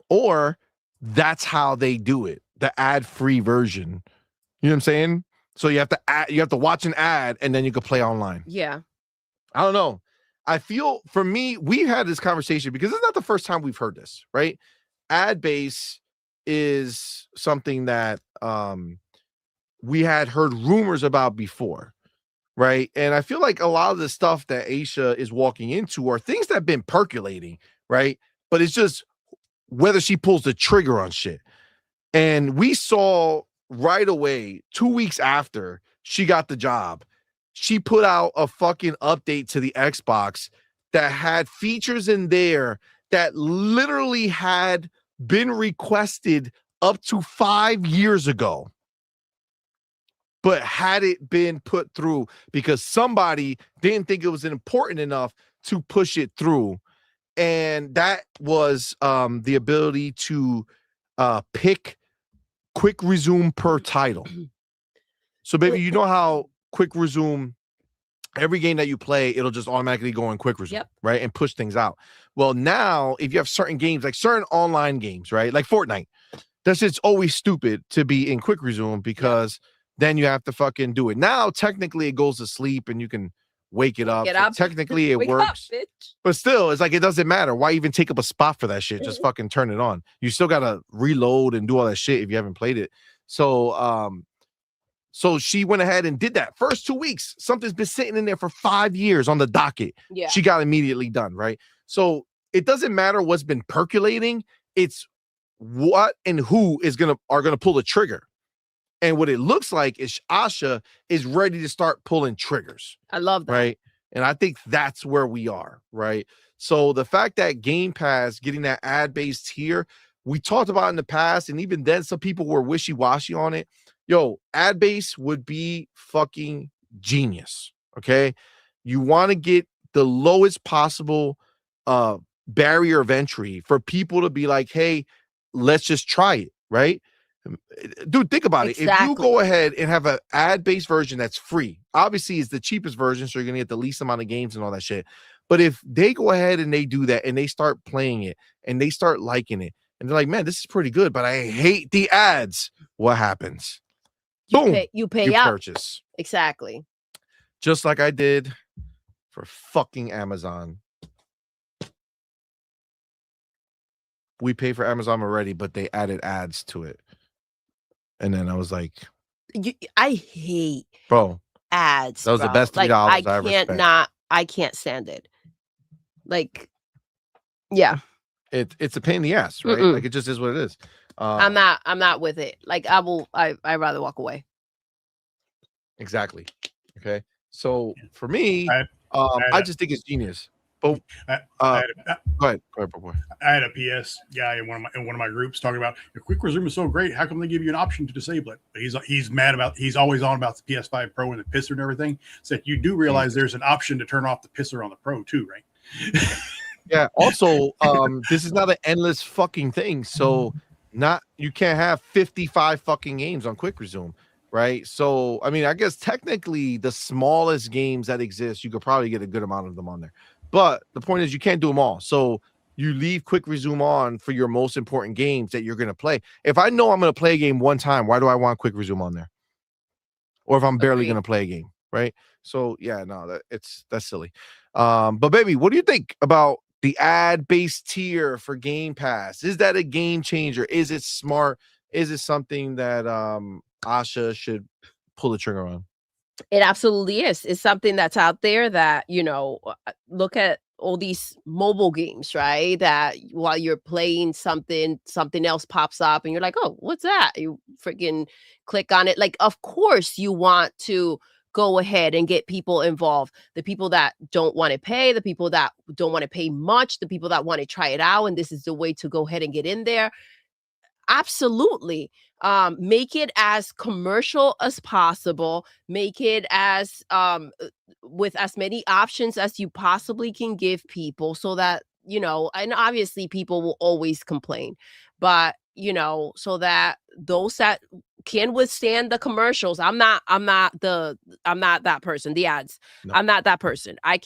Or that's how they do it, the ad-free version. You know what I'm saying? So you have to watch an ad and then you can play online. Yeah. I don't know. I feel for me, we've had this conversation because it's not the first time we've heard this, right? Ad base is something that we had heard rumors about before, right? And I feel like a lot of the stuff that Asha is walking into are things that have been percolating, right? But it's just whether she pulls the trigger on shit. And we saw right away, 2 weeks after she got the job, she put out a fucking update to the Xbox that had features in there that literally had been requested up to 5 years ago, but had it been put through because somebody didn't think it was important enough to push it through. And that was the ability to pick quick resume per title. So, baby, you know how quick resume, every game that you play, it'll just automatically go in quick resume, right? And push things out. Well, now, if you have certain games, like certain online games, right? Like Fortnite, that's just always stupid to be in quick resume because then you have to fucking do it. Now, technically, it goes to sleep and you can wake it up. So technically, it works. Up, but still, it's like it doesn't matter. Why even take up a spot for that shit? Just fucking turn it on. You still got to reload and do all that shit if you haven't played it. So, so she went ahead and did that. First 2 weeks, something's been sitting in there for 5 years on the docket. Yeah. She got immediately done, right? So it doesn't matter what's been percolating. It's what and who are gonna pull the trigger. And what it looks like is Asha is ready to start pulling triggers. I love that. Right. And I think that's where we are, right? So the fact that Game Pass getting that ad-based tier, we talked about in the past, and even then some people were wishy-washy on it. Yo, ad base would be fucking genius. Okay. You want to get the lowest possible barrier of entry for people to be like, hey, let's just try it. Right. Dude, think about it. If you go ahead and have an ad-based version that's free, obviously it's the cheapest version, so you're gonna get the least amount of games and all that shit. But if they go ahead and they do that and they start playing it and they start liking it and they're like, man, this is pretty good, but I hate the ads, what happens? Boom, you pay you up. Purchase. Exactly. Just like I did for fucking Amazon. We pay for Amazon already, but they added ads to it. And then I was like, I hate ads. That was the best $3 I ever spent. I can't stand it. Like, yeah. It's a pain in the ass, right? Like it just is what it is. I'm not with it. Like I'd rather walk away. Exactly. Okay. So for me, I just think it's genius. But go ahead, boy. I had a PS guy in one of my groups talking about the quick resume is so great. How come they give you an option to disable it? But he's mad about, he's always on about the PS5 Pro and the pisser and everything. So you do realize there's an option to turn off the pisser on the Pro too, right? Yeah. Also, this is not an endless fucking thing. So you can't have 55 fucking games on quick resume. Right. So, I mean, I guess technically the smallest games that exist, you could probably get a good amount of them on there. But the point is you can't do them all. So you leave quick resume on for your most important games that you're going to play. If I know I'm going to play a game one time, why do I want quick resume on there? Or if I'm barely going to play a game, right? So, yeah, no, that's silly. But baby, what do you think about the ad-based tier for Game Pass? Is that a game changer? Is it smart? Is it something that Asha should pull the trigger on? It absolutely is. It's something that's out there that, look at all these mobile games, right? That while you're playing something else pops up and you're like, oh, what's that? You freaking click on it. Like, of course you want to go ahead and get people involved. The people that don't want to pay, the people that don't want to pay much, the people that want to try it out. And this is the way to go ahead and get in there. Absolutely. Make it as commercial as possible. Make it as with as many options as you possibly can give people so that, and obviously people will always complain, but, so that those that can withstand the commercials. I'm not that person, the ads. No. I'm not that person. I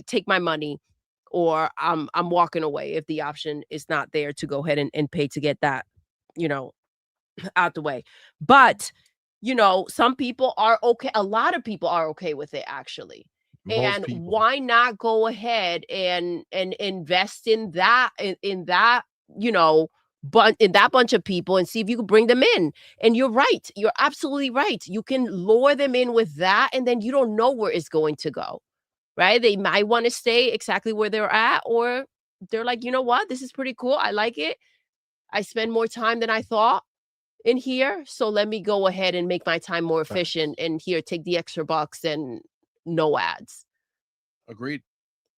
take my money or I'm walking away if the option is not there to go ahead and pay to get that, out the way. But, some people are okay. A lot of people are okay with it, actually. And why not go ahead and invest in that, in that, but in that bunch of people and see if you can bring them in. And you're right. You're absolutely right. You can lure them in with that, and then you don't know where it's going to go, right? They might want to stay exactly where they're at, or they're like, you know what? This is pretty cool. I like it. I spend more time than I thought in here. So let me go ahead and make my time more efficient. And here, take the extra bucks and no ads. Agreed.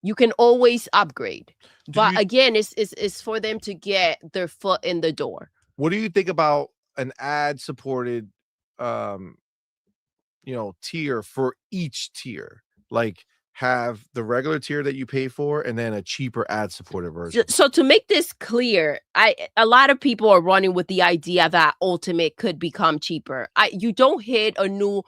You can always upgrade. But again, it's for them to get their foot in the door. What do you think about an ad supported tier for each tier? Like, have the regular tier that you pay for and then a cheaper ad supported version. So to make this clear, a lot of people are running with the idea that Ultimate could become cheaper. You don't hit a new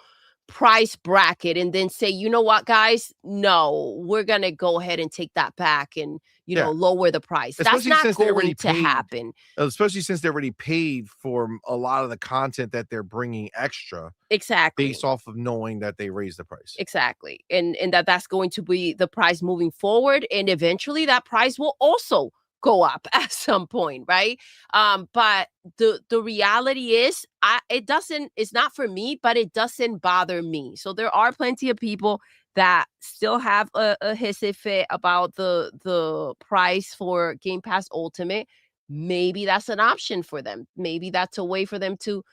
price bracket and then say, you know what, guys, no, we're gonna go ahead and take that back and lower the price. Especially that's not going to happen. Especially since they already paid for a lot of the content that they're bringing extra. Exactly. Based off of knowing that they raised the price. Exactly. And that's going to be the price moving forward. And eventually that price will also go up at some point, right? But the reality is it's not for me, but it doesn't bother me. So there are plenty of people that still have a hissy fit about the price for Game Pass Ultimate. Maybe that's an option for them. Maybe that's a way for them to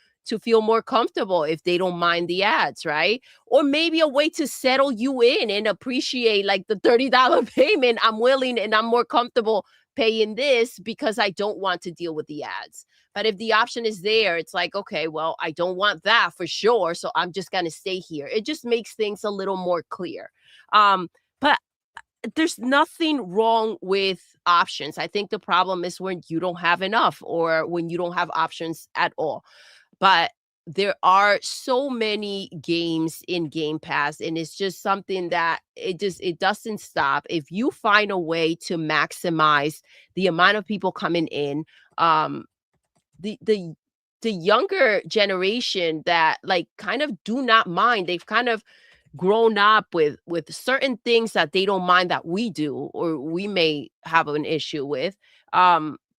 feel more comfortable if they don't mind the ads, right? Or maybe a way to settle you in and appreciate like the $30 payment. I'm willing and I'm more comfortable paying this because I don't want to deal with the ads. But if the option is there, it's like, okay, well, I don't want that for sure. So I'm just going to stay here. It just makes things a little more clear. But there's nothing wrong with options. I think the problem is when you don't have enough or when you don't have options at all. But there are so many games in Game Pass, and it's just something that it doesn't stop. If you find a way to maximize the amount of people coming in, the younger generation that like kind of do not mind, they've kind of grown up with certain things that they don't mind that we do or we may have an issue with.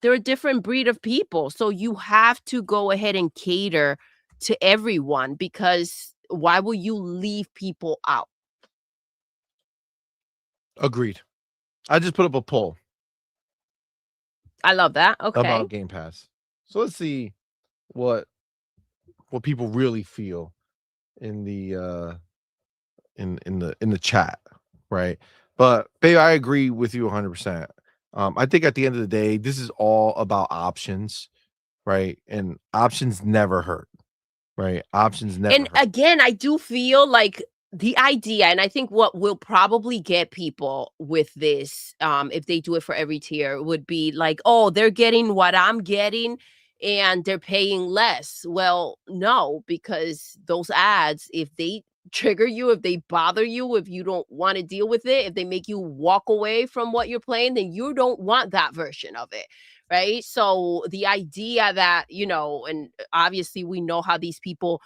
They're a different breed of people. So you have to go ahead and cater to everyone, because why will you leave people out? Agreed. I just put up a poll. I love that. Okay. About Game Pass. So let's see what people really feel in the in the chat, right? But babe, I agree with you 100%. I think at the end of the day, this is all about options, right? And options never hurt, right? Options never hurt. Again, I do feel like the idea, and I think what will probably get people with this, if they do it for every tier, would be like, oh, they're getting what I'm getting and they're paying less. Well, no, because those ads, if they trigger you, if they bother you, if you don't want to deal with it, if they make you walk away from what you're playing, then you don't want that version of it, right? So the idea that, and obviously we know how these people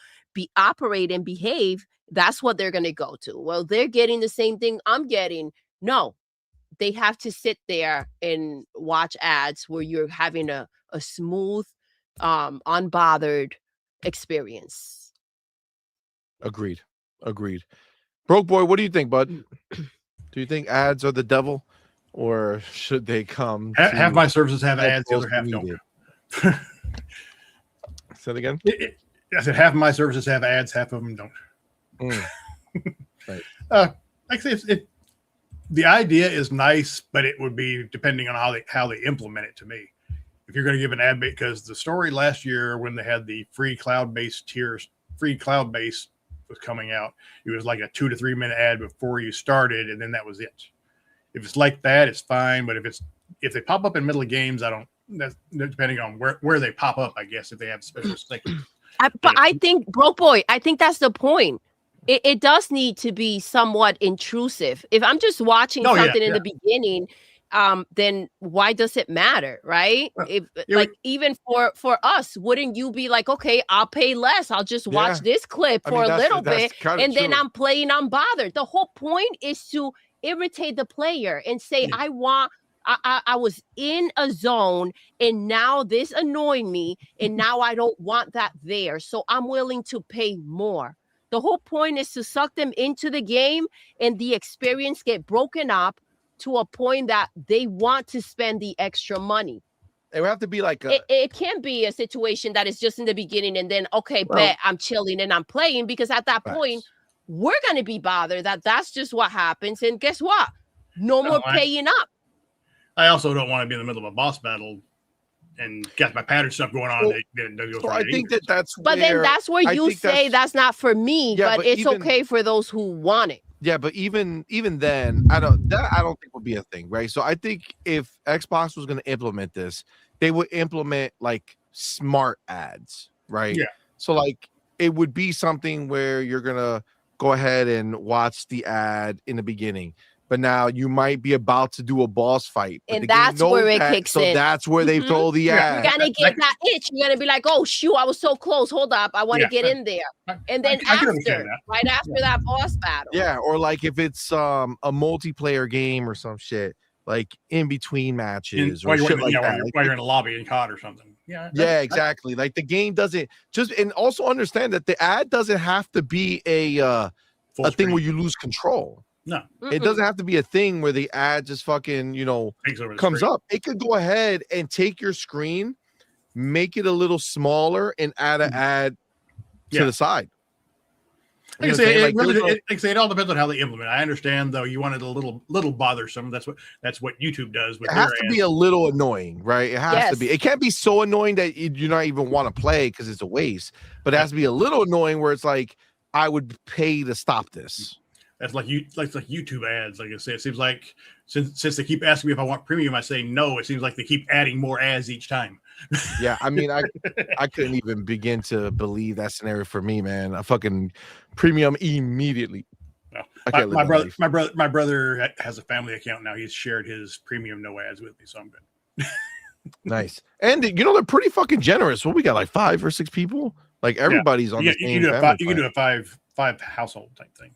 operate and behave, that's what they're going to go to. Well, they're getting the same thing I'm getting. No, they have to sit there and watch ads where you're having a smooth, unbothered experience. Agreed. Broke boy, what do you think, bud? Do you think ads are the devil, or should they come? Half my services have ads, the other half don't. Say it again. I said half of my services have ads, half of them don't. Right. Like I say, the idea is nice, but it would be depending on how they implement it. To me, if you're going to give an ad, because the story last year when they had the free cloud-based tiers, free cloud-based was coming out, it was like a 2 to 3 minute ad before you started, and then that was it. If it's like that, it's fine. But if they pop up in the middle of games, that's depending on where they pop up, I guess, if they have special stickers. But I think, broke boy, I think that's the point. It does need to be somewhat intrusive. If I'm just watching something in the beginning, then why does it matter, right? Even for us, wouldn't you be like, okay, I'll pay less, I'll just watch this clip for a little bit, and then I'm playing unbothered. The whole point is to irritate the player and say, I was in a zone and now this annoyed me and now I don't want that there, so I'm willing to pay more. The whole point is to suck them into the game and the experience get broken up to a point that they want to spend the extra money. It would have to be like it can't be a situation that is just in the beginning and then, okay, bet I'm chilling and I'm playing, because at that point we're going to be bothered that's just what happens. And guess what? No more paying up. I also don't want to be in the middle of a boss battle and got my pattern stuff going on. So I think that's but then that's where you say that's not for me, but it's okay for those who want it. Yeah, but even then, I don't think would be a thing, right? So I think if Xbox was going to implement this, they would implement like smart ads, right? Yeah. So like it would be something where you're gonna go ahead and watch the ad in the beginning, but now you might be about to do a boss fight, and that's where it kicks in. So that's where they throw the ad. You're gonna get that itch. You're gonna be like, "Oh shoot, I was so close. Hold up, I want to get in there." And then right after that boss battle, or like if it's a multiplayer game or some shit, like in between matches, while you're in a lobby in COD or something. Yeah, exactly. Like the game doesn't and also understand that the ad doesn't have to be a thing where you lose control. No, it doesn't have to be a thing where the ad just fucking, comes up. It could go ahead and take your screen, make it a little smaller, and add an ad to the side. Like I say, it all depends on how they implement. I understand, though, you want it a little bothersome. That's what YouTube does. With it has to be a little annoying, right? It has to be. It can't be so annoying that you do not even want to play because it's a waste. But it has to be a little annoying where it's like, I would pay to stop this. That's like YouTube ads. Like I say, it seems like since they keep asking me if I want premium, I say no. It seems like they keep adding more ads each time. Yeah, I mean, I couldn't even begin to believe that scenario for me, man. A fucking premium immediately. No. My brother has a family account now. He's shared his premium no ads with me, so I'm good. Nice. And they're pretty fucking generous. Well, we got like 5 or 6 people. Like everybody's on the same. You can do a five household type thing.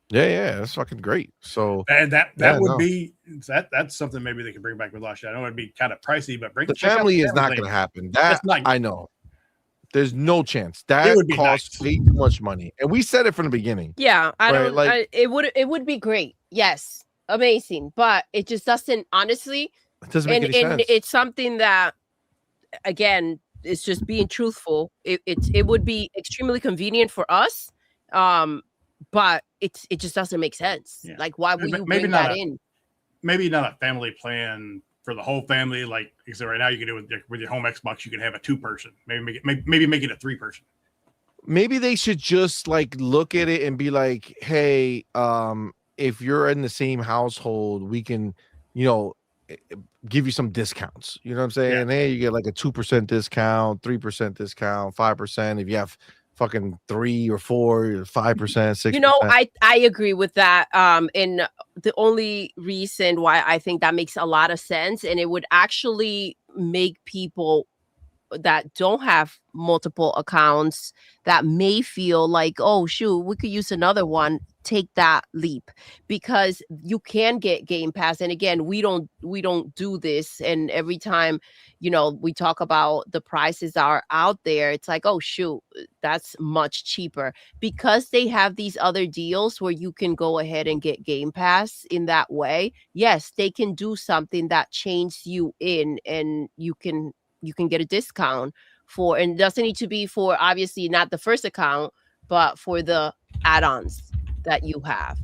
Yeah, that's fucking great. So and that's something maybe they can bring back with Asha. I know it'd be kind of pricey, but the family is not going to happen. I know. There's no chance. That costs way too much money, and we said it from the beginning. Yeah, it would be great. Yes, amazing, but it just doesn't. Honestly, it doesn't make any sense. And it's something that, again, it's just being truthful. It would be extremely convenient for us. But it just doesn't make sense. Yeah. Like, why would you bring that in? Maybe not a family plan for the whole family. Like you said, right now you can do it with your home Xbox. You can have a 2-person. Maybe make it a 3-person. Maybe they should just like look at it and be like, hey, if you're in the same household, we can, give you some discounts. You know what I'm saying? Yeah. Hey, you get like a 2% discount, 3% discount, 5% if you have fucking 3 or 4 or 5%, 6%. I agree with that. And the only reason why I think that makes a lot of sense, and it would actually make people that don't have multiple accounts that may feel like, oh shoot, we could use another one, take that leap, because you can get Game Pass. And again, we don't do this, and every time we talk about the prices are out there, it's like, oh shoot, that's much cheaper, because they have these other deals where you can go ahead and get Game Pass in that way. Yes, they can do something that chains you in, and you can get a discount for, and it doesn't need to be for, obviously not the first account, but for the add-ons that you have.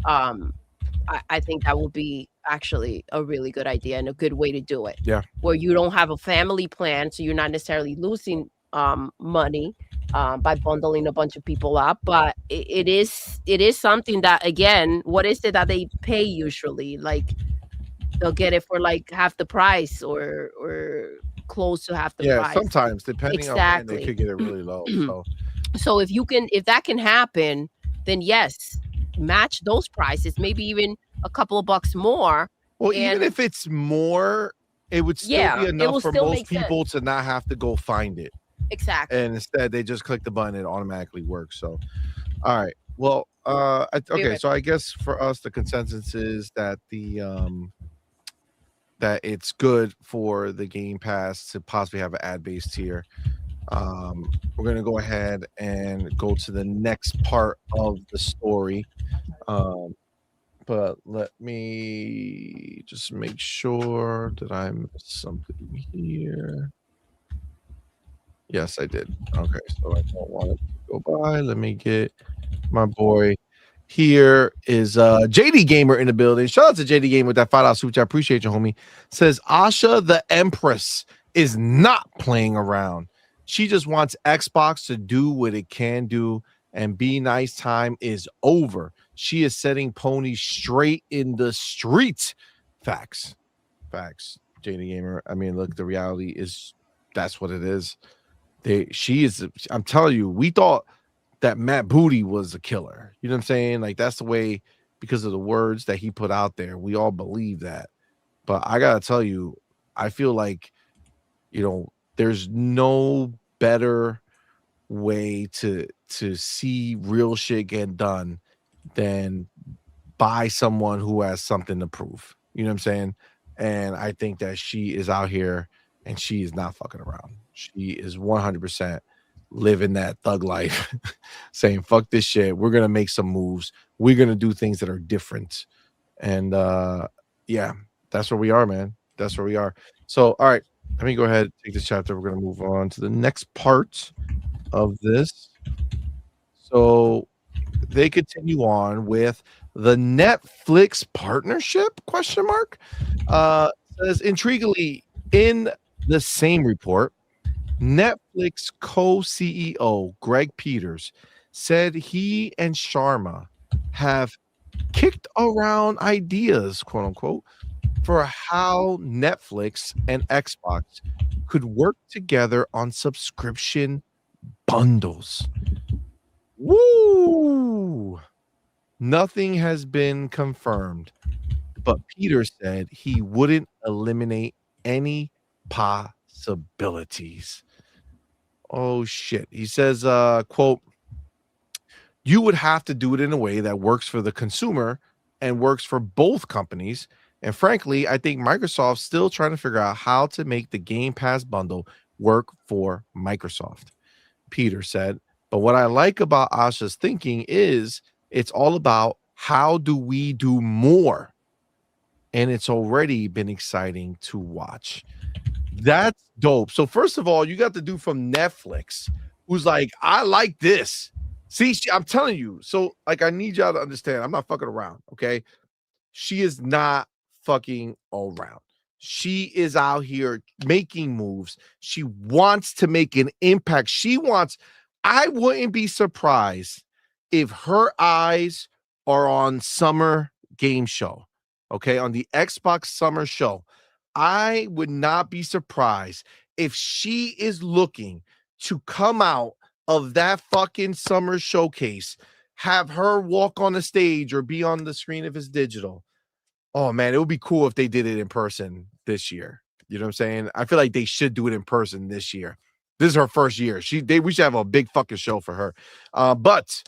I think that would be actually a really good idea and a good way to do it. Yeah. Where you don't have a family plan, so you're not necessarily losing money by bundling a bunch of people up, but it is something that, again, what is it that they pay usually? Like they'll get it for like half the price or close to half the price. Yeah, sometimes depending on when they could get it really low. So if that can happen, then yes, match those prices, maybe even a couple of bucks more, Well, even if it's more, it would still be enough for most people to not have to go find it. Exactly. And instead, they just click the button; it automatically works. So, all right. Well, okay. So I guess for us, the consensus is that that it's good for the Game Pass to possibly have an ad-based tier. We're gonna go ahead and go to the next part of the story. But let me just make sure that I missed something here. Yes, I did. Okay, so I don't want it to go by. Let me get my boy. Here is JD Gamer in the building. Shout out to JD Gamer with that $5 super chat. I appreciate you, homie. Says Asha the Empress is not playing around. She just wants Xbox to do what it can do, and be nice time is over. She is setting ponies straight in the streets. Facts. JD Gamer. I mean, look, the reality is that's what it is. I'm telling you, we thought that Matt Booty was a killer. You know what I'm saying? Like, that's the way, because of the words that he put out there, we all believe that. But I gotta tell you, I feel like, there's no better way to see real shit get done than by someone who has something to prove. You know what I'm saying? And I think that she is out here and she is not fucking around. She is 100% living that thug life, saying, fuck this shit. We're going to make some moves. We're going to do things that are different. And yeah, that's where we are, man. That's where we are. So, all right, let me go ahead and take this chapter. We're going to move on to the next part of this. So they continue on with the Netflix partnership, ? Says intriguingly in the same report, Netflix co-CEO Greg Peters said he and Sharma have kicked around ideas, quote unquote, for how Netflix and Xbox could work together on subscription bundles. Woo! Nothing has been confirmed, but Peter said he wouldn't eliminate any possibilities. Oh shit. He says, quote, you would have to do it in a way that works for the consumer and works for both companies. And frankly, I think Microsoft's still trying to figure out how to make the Game Pass bundle work for Microsoft, Peter said. But what I like about Asha's thinking is it's all about how do we do more? And it's already been exciting to watch. That's dope. So first of all, you got the dude from Netflix who's like, I like this. See, I'm telling you. So like, I need y'all to understand. I'm not fucking around. Okay. She is not fucking around. She is out here making moves. She wants to make an impact. I wouldn't be surprised if her eyes are on Summer Game Show, okay, on the Xbox Summer Show. I would not be surprised if she is looking to come out of that fucking summer showcase, have her walk on the stage or be on the screen if it's digital. Oh man, it would be cool if they did it in person this year. You know what I'm saying? I feel like they should do it in person this year. This is her first year. We should have a big fucking show for her. But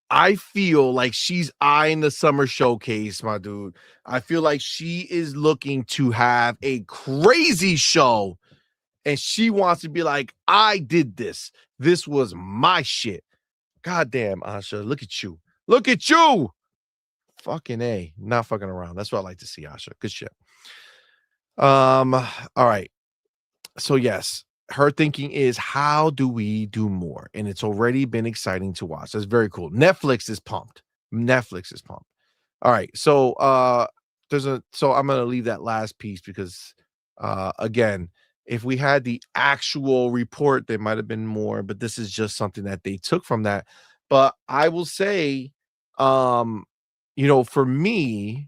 I feel like she's eyeing the summer showcase, my dude. I feel like she is looking to have a crazy show, and she wants to be like, I did this. This was my shit. Goddamn, Asha, look at you. Look at you. Fucking A. Not fucking around. That's what I like to see, Asha. Good shit. All right. So yes, her thinking is, how do we do more? And it's already been exciting to watch. That's very cool. Netflix is pumped. All right. So I'm gonna leave that last piece because again, if we had the actual report, there might have been more, but this is just something that they took from that. But I will say, for me,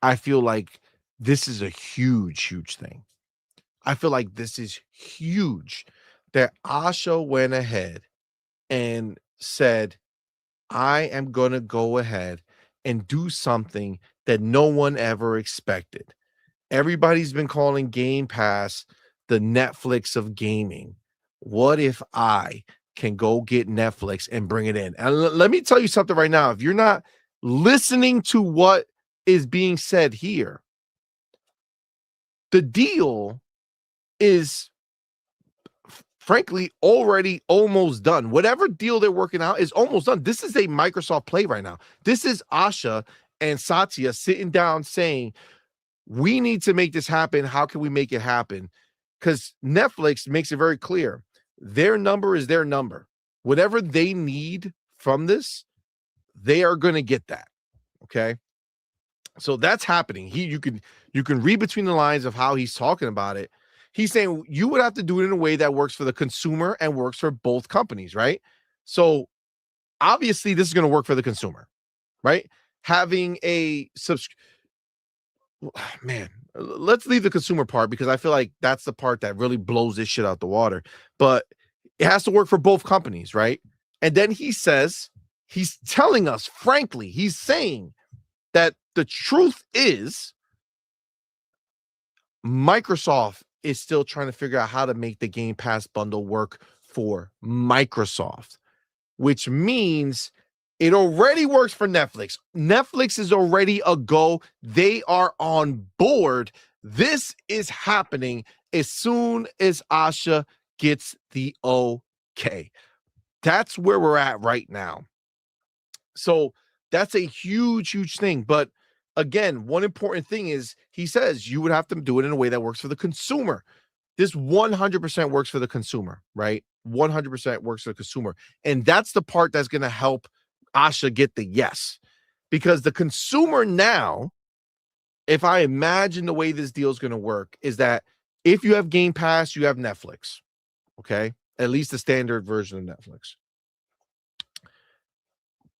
I feel like this is a huge thing. I feel like this is huge that Asha went ahead and said, I am going to go ahead and do something that no one ever expected. Everybody's been calling Game Pass the Netflix of gaming. What if I can go get Netflix and bring it in? And let me tell you something right now. If you're not listening to what is being said here, the deal is frankly already almost done. Whatever deal they're working out is almost done. This is a Microsoft play right now. This is Asha and Satya sitting down saying, we need to make this happen. How can we make it happen? Because Netflix makes it very clear. Their number is their number. Whatever they need from this, they are going to get that. Okay. So that's happening. You can read between the lines of how he's talking about it. He's saying you would have to do it in a way that works for the consumer and works for both companies, right? So obviously this is going to work for the consumer, right? Having a man, let's leave the consumer part because I feel like that's the part that really blows this shit out the water. But it has to work for both companies, right? And then he says, he's telling us, frankly, he's saying that the truth is Microsoft is still trying to figure out how to make the Game Pass bundle work for Microsoft, which means it already works for Netflix. Netflix is already a go. They are on board. This is happening as soon as Asha gets the okay. That's where we're at right now. So that's a huge, huge thing. But again, one important thing is he says you would have to do it in a way that works for the consumer. This 100% works for the consumer, right? 100% works for the consumer. And that's the part that's going to help Asha get the yes. Because the consumer now, if I imagine the way this deal is going to work, is that if you have Game Pass, you have Netflix, okay? At least the standard version of Netflix.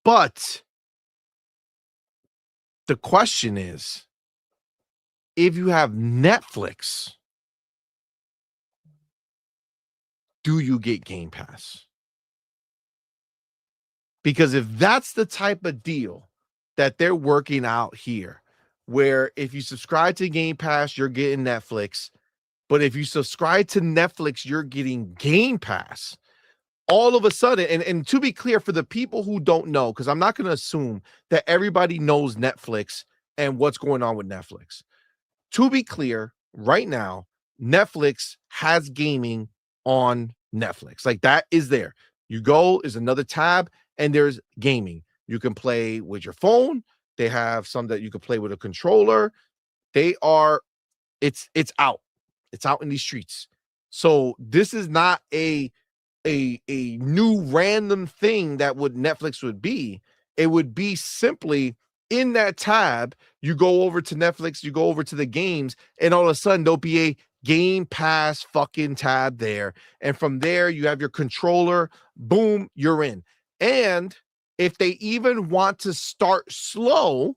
But the question is, if you have Netflix, do you get Game Pass? Because if that's the type of deal that they're working out here, where if you subscribe to Game Pass, you're getting Netflix, but if you subscribe to Netflix, you're getting Game Pass, all of a sudden, and to be clear, for the people who don't know, because I'm not going to assume that everybody knows Netflix and what's going on with Netflix. To be clear, right now, Netflix has gaming on Netflix. Like that is there. You go, is another tab, and there's gaming. You can play with your phone. They have some that you can play with a controller. It's out. It's out in these streets. So this is not a new random thing that would Netflix would be. It would be simply in that tab, you go over to Netflix, you go over to the games, and all of a sudden there'll be a Game Pass fucking tab there. And from there, you have your controller, boom, you're in. And if they even want to start slow,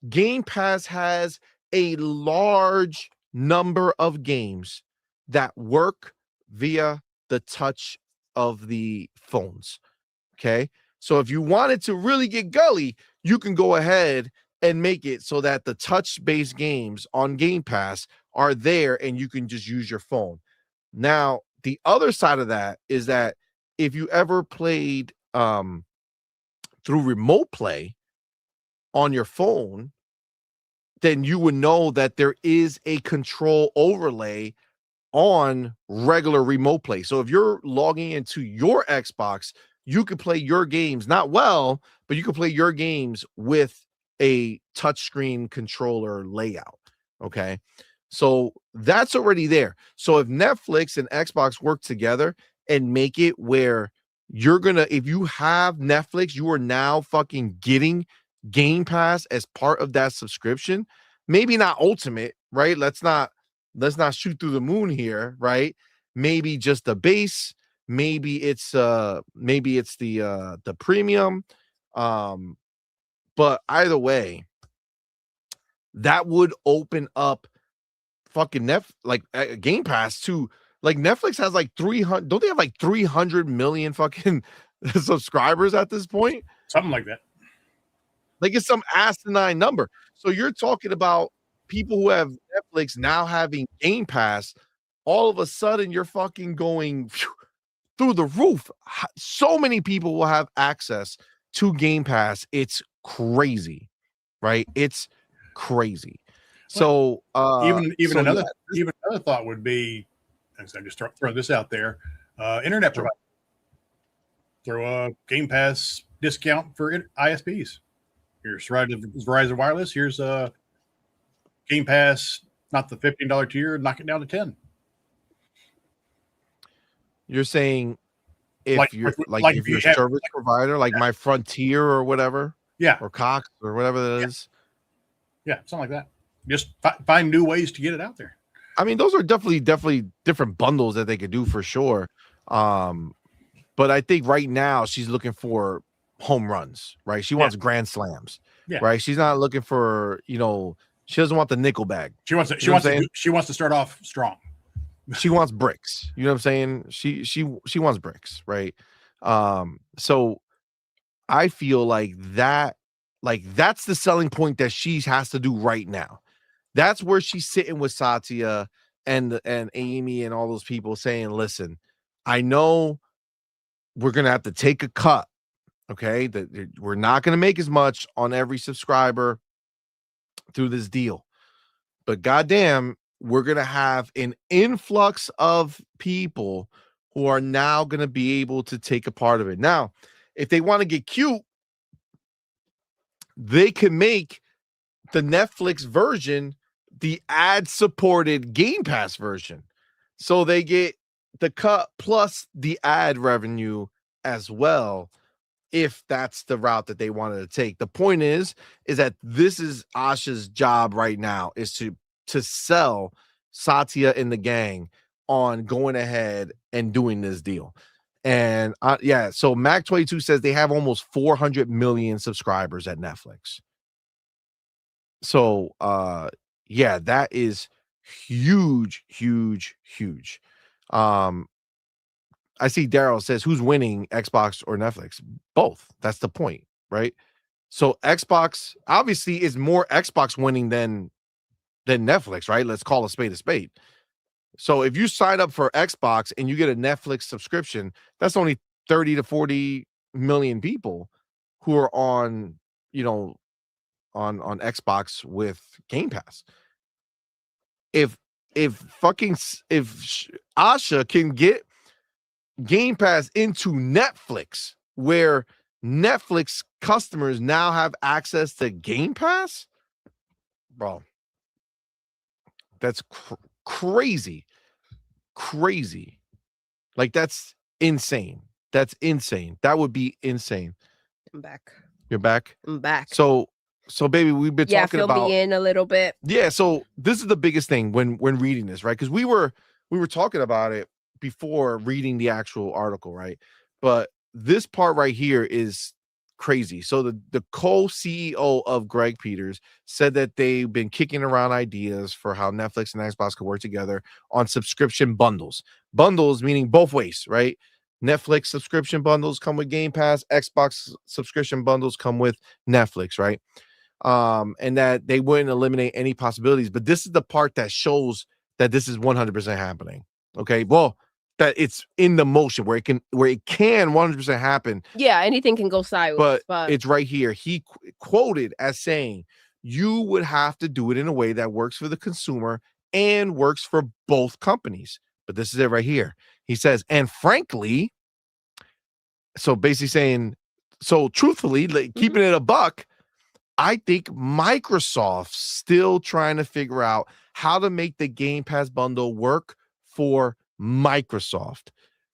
Game Pass has a large number of games that work via the touch of the phones. Okay. So if you wanted to really get gully, you can go ahead and make it so that the touch-based games on Game Pass are there and you can just use your phone. Now, the other side of that is that if you ever played through remote play on your phone, then you would know that there is a control overlay on regular remote play. So if you're logging into your Xbox, you could play your games, not well, but you could play your games with a touchscreen controller layout. Okay. So that's already there. So if Netflix and Xbox work together and make it where if you have Netflix, you are now fucking getting Game Pass as part of that subscription. Maybe not ultimate, right? Let's not shoot through the moon here, right? Maybe just the base. Maybe it's the premium. But either way, that would open up fucking Game Pass to like Netflix has like 300. Don't they have like 300 million fucking subscribers at this point. Something like that. Like it's some asinine number. So you're talking about people who have Netflix now having Game Pass. All of a sudden, you're fucking going through the roof. So many people will have access to Game Pass. It's crazy, right? It's crazy. So even another thought would be, as I just throw this out there, internet provider. Throw a Game Pass discount for ISPs. Here's Verizon Wireless. Here's a Game Pass, not the $15 tier, knock it down to 10. You're saying if you're a service provider, like My Frontier or whatever, or Cox or whatever that is, something like that. Just find new ways to get it out there. I mean, those are definitely different bundles that they could do for sure. But I think right now she's looking for home runs, right? She wants grand slams, right? She's not looking for, she doesn't want the nickel bag. She wants to start off strong. She wants bricks. You know what I'm saying? She wants bricks, right? So I feel like that's the selling point that she has to do right now. That's where she's sitting with Satya and Amy and all those people saying, listen, I know we're going to have to take a cut. Okay. That we're not going to make as much on every subscriber through this deal, but goddamn, we're going to have an influx of people who are now going to be able to take a part of it. Now, if they want to get cute, they can make the Netflix version the ad-supported Game Pass version. So they get the cut plus the ad revenue as well, if that's the route that they wanted to take. The point is that this is Asha's job right now, is to sell Satya and the gang on going ahead and doing this deal. And so Mac22 says they have almost 400 million subscribers at Netflix. So that is huge. I see Daryl says, who's winning, Xbox or Netflix? Both. That's the point, right? So Xbox obviously is more Xbox winning than Netflix, right? Let's call a spade a spade. So if you sign up for Xbox and you get a Netflix subscription, that's only 30 to 40 million people who are on Xbox with Game Pass. If Asha can get Game Pass into Netflix, where Netflix customers now have access to Game Pass, bro, that's crazy. Like, that's insane. That would be insane. I'm back. You're back? I'm back. So baby, we've been talking about. Yeah, fill me in a little bit. Yeah, so this is the biggest thing when reading this, right? Because we were talking about it before reading the actual article, right? But this part right here is crazy. So the co-CEO of Greg Peters said that they've been kicking around ideas for how Netflix and Xbox could work together on subscription bundles. Bundles meaning both ways, right? Netflix subscription bundles come with Game Pass, Xbox subscription bundles come with Netflix, right? And that they wouldn't eliminate any possibilities. But this is the part that shows that this is 100% happening. Okay, well, that it's in the motion where it can 100% happen. Yeah, anything can go sideways. But it's right here. He quoted as saying, you would have to do it in a way that works for the consumer and works for both companies. But this is it right here. He says, and frankly, so basically saying, so truthfully, like, keeping it a buck, I think Microsoft's still trying to figure out how to make the Game Pass bundle work for Microsoft,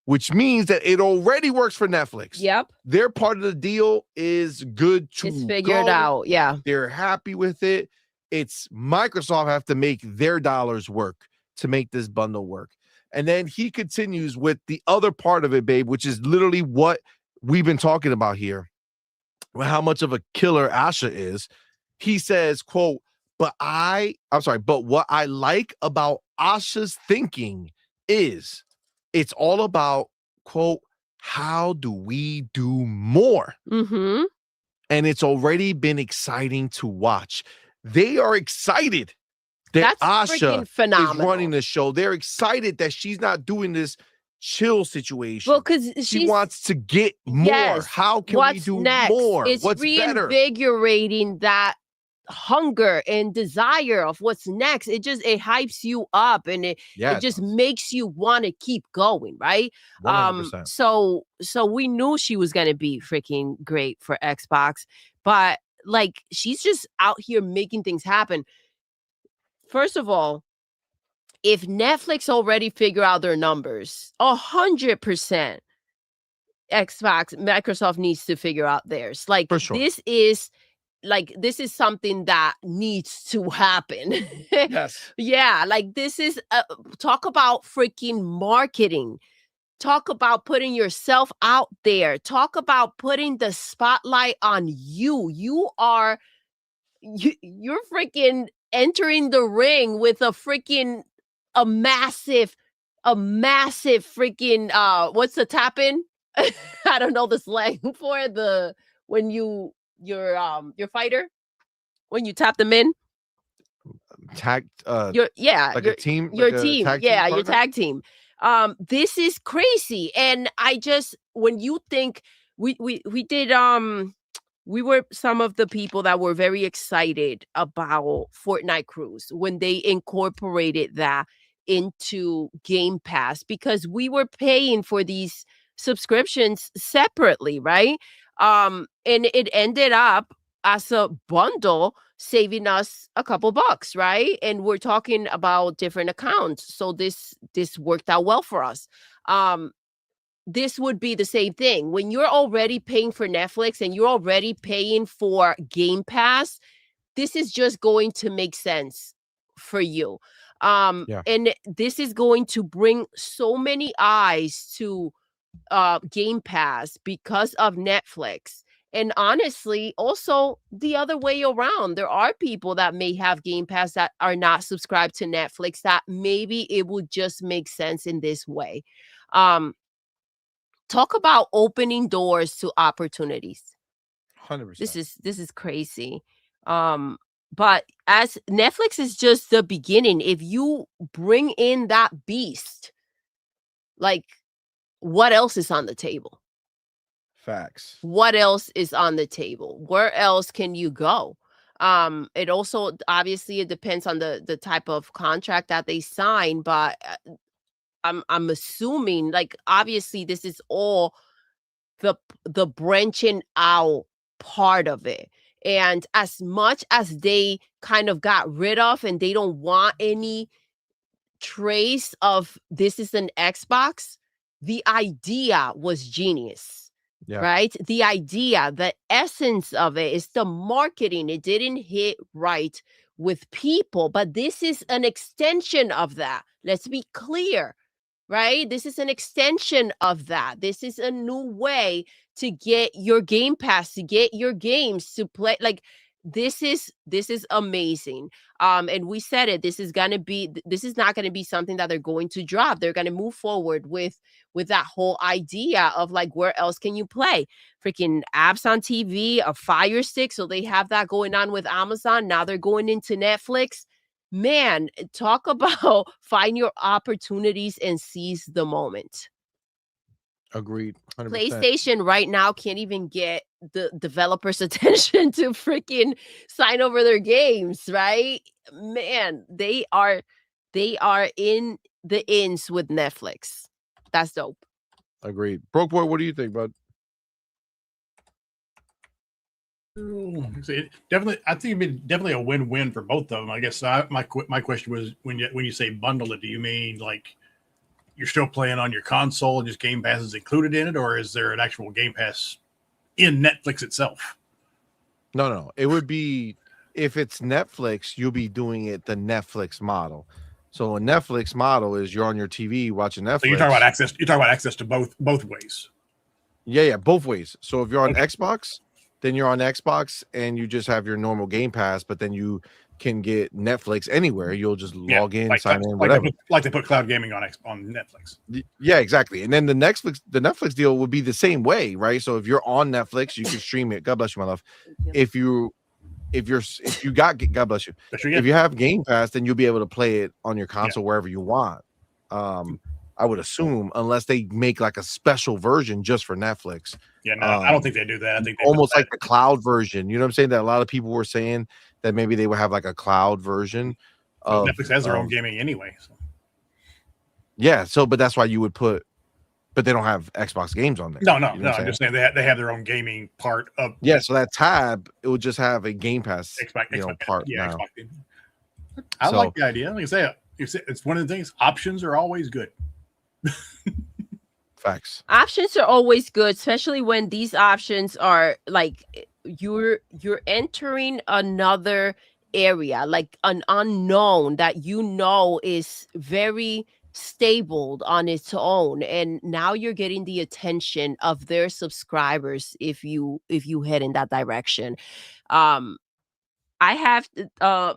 which means that it already works for Netflix. Yep. Their part of the deal is good to It's figured out. Yeah. They're happy with it. It's Microsoft have to make their dollars work to make this bundle work. And then he continues with the other part of it, babe, which is literally what we've been talking about here. How much of a killer Asha is. He says, quote, but what I like about Asha's thinking is it's all about, quote, how do we do more? Mm-hmm. And it's already been exciting to watch. They are excited that That's Asha freaking phenomenal. is running the show. They're excited that she's not doing this chill situation. Well, because she wants to get more. Yes, How can we do next? more? It's What's better? reinvigorating that hunger and desire of what's next. It hypes you up, and it just makes you want to keep going, right? 100%. So we knew she was gonna be freaking great for Xbox, but like she's just out here making things happen. First of all, if Netflix already figure out their numbers, 100%. Microsoft needs to figure out theirs. Like, for sure. this is something that needs to happen. Yes. Yeah, like this is talk about freaking marketing. Talk about putting yourself out there. Talk about putting the spotlight on you. You're freaking entering the ring with a massive freaking what's the tap in? I don't know the slang for when your fighter, when you tap them in. Tag your a team. Your team. Your tag team. This is crazy. And I just, when you think we did we were some of the people that were very excited about Fortnite Cruise when they incorporated that into Game Pass, because we were paying for these subscriptions separately, right? And it ended up as a bundle saving us a couple bucks, right? And we're talking about different accounts, so this worked out well for us. This would be the same thing when you're already paying for Netflix and you're already paying for Game Pass. This is just going to make sense for you. And this is going to bring so many eyes to Game Pass because of Netflix. And honestly, also the other way around, there are people that may have Game Pass that are not subscribed to Netflix, that maybe it would just make sense in this way. Talk about opening doors to opportunities. 100%. This is crazy. But as Netflix is just the beginning. If you bring in that beast, like, what else is on the table? Facts. What else is on the table? Where else can you go? It also, obviously, it depends on the type of contract that they sign, but I'm assuming, like, obviously this is all the branching out part of it. And as much as they kind of got rid of and they don't want any trace of this is an Xbox, the idea was genius. Yeah. Right? The idea, the essence of it is the marketing. It didn't hit right with people, but this is an extension of that. Let's be clear, right? This is an extension of that. This is a new way to get your Game Pass, to get your games to play. Like, this is amazing. And we said it, this is not going to be something that they're going to drop. They're going to move forward with that whole idea of, like, where else can you play? Freaking apps on TV, a Fire Stick. So they have that going on with Amazon. Now they're going into Netflix. Man, talk about find your opportunities and seize the moment. Agreed. 100%. PlayStation right now can't even get the developers' attention to freaking sign over their games, right? Man, they are in the ins with Netflix. That's dope. Agreed. Broke boy, what do you think, bud? Definitely, I think it'd be definitely a win-win for both of them. I guess my question was, when you say bundle it, do you mean like you're still playing on your console and just Game Pass is included in it, or is there an actual Game Pass in Netflix itself? No. It would be, if it's Netflix, you'll be doing it the Netflix model. So a Netflix model is you're on your TV watching Netflix. So you're talking about access to both ways. Yeah, both ways. So if you're on Xbox, then you're on Xbox and you just have your normal Game Pass, but then you can get Netflix anywhere. You'll just log in, sign in, like whatever. Like they put cloud gaming on Netflix. Yeah, exactly. And then the Netflix deal would be the same way, right? So if you're on Netflix, you can stream it. God bless you, my love. If you got, God bless you. If you have Game Pass, then you'll be able to play it on your console wherever you want. I would assume, unless they make like a special version just for Netflix. Yeah, no, I don't think they do that. I think they almost like the cloud version. You know what I'm saying? That a lot of people were saying that maybe they would have like a cloud version. Netflix has their own gaming anyway. So. Yeah, but that's why you would put, but they don't have Xbox games on there. No. I'm just saying they have their own gaming part of. Yeah, so that tab, it would just have a Game Pass Xbox part. Yeah, Xbox. I like the idea. Like I say, it's one of the things. Options are always good. Facts. Options are always good, especially when these options are like you're entering another area, like an unknown that is very stable on its own, and now you're getting the attention of their subscribers if you head in that direction. I have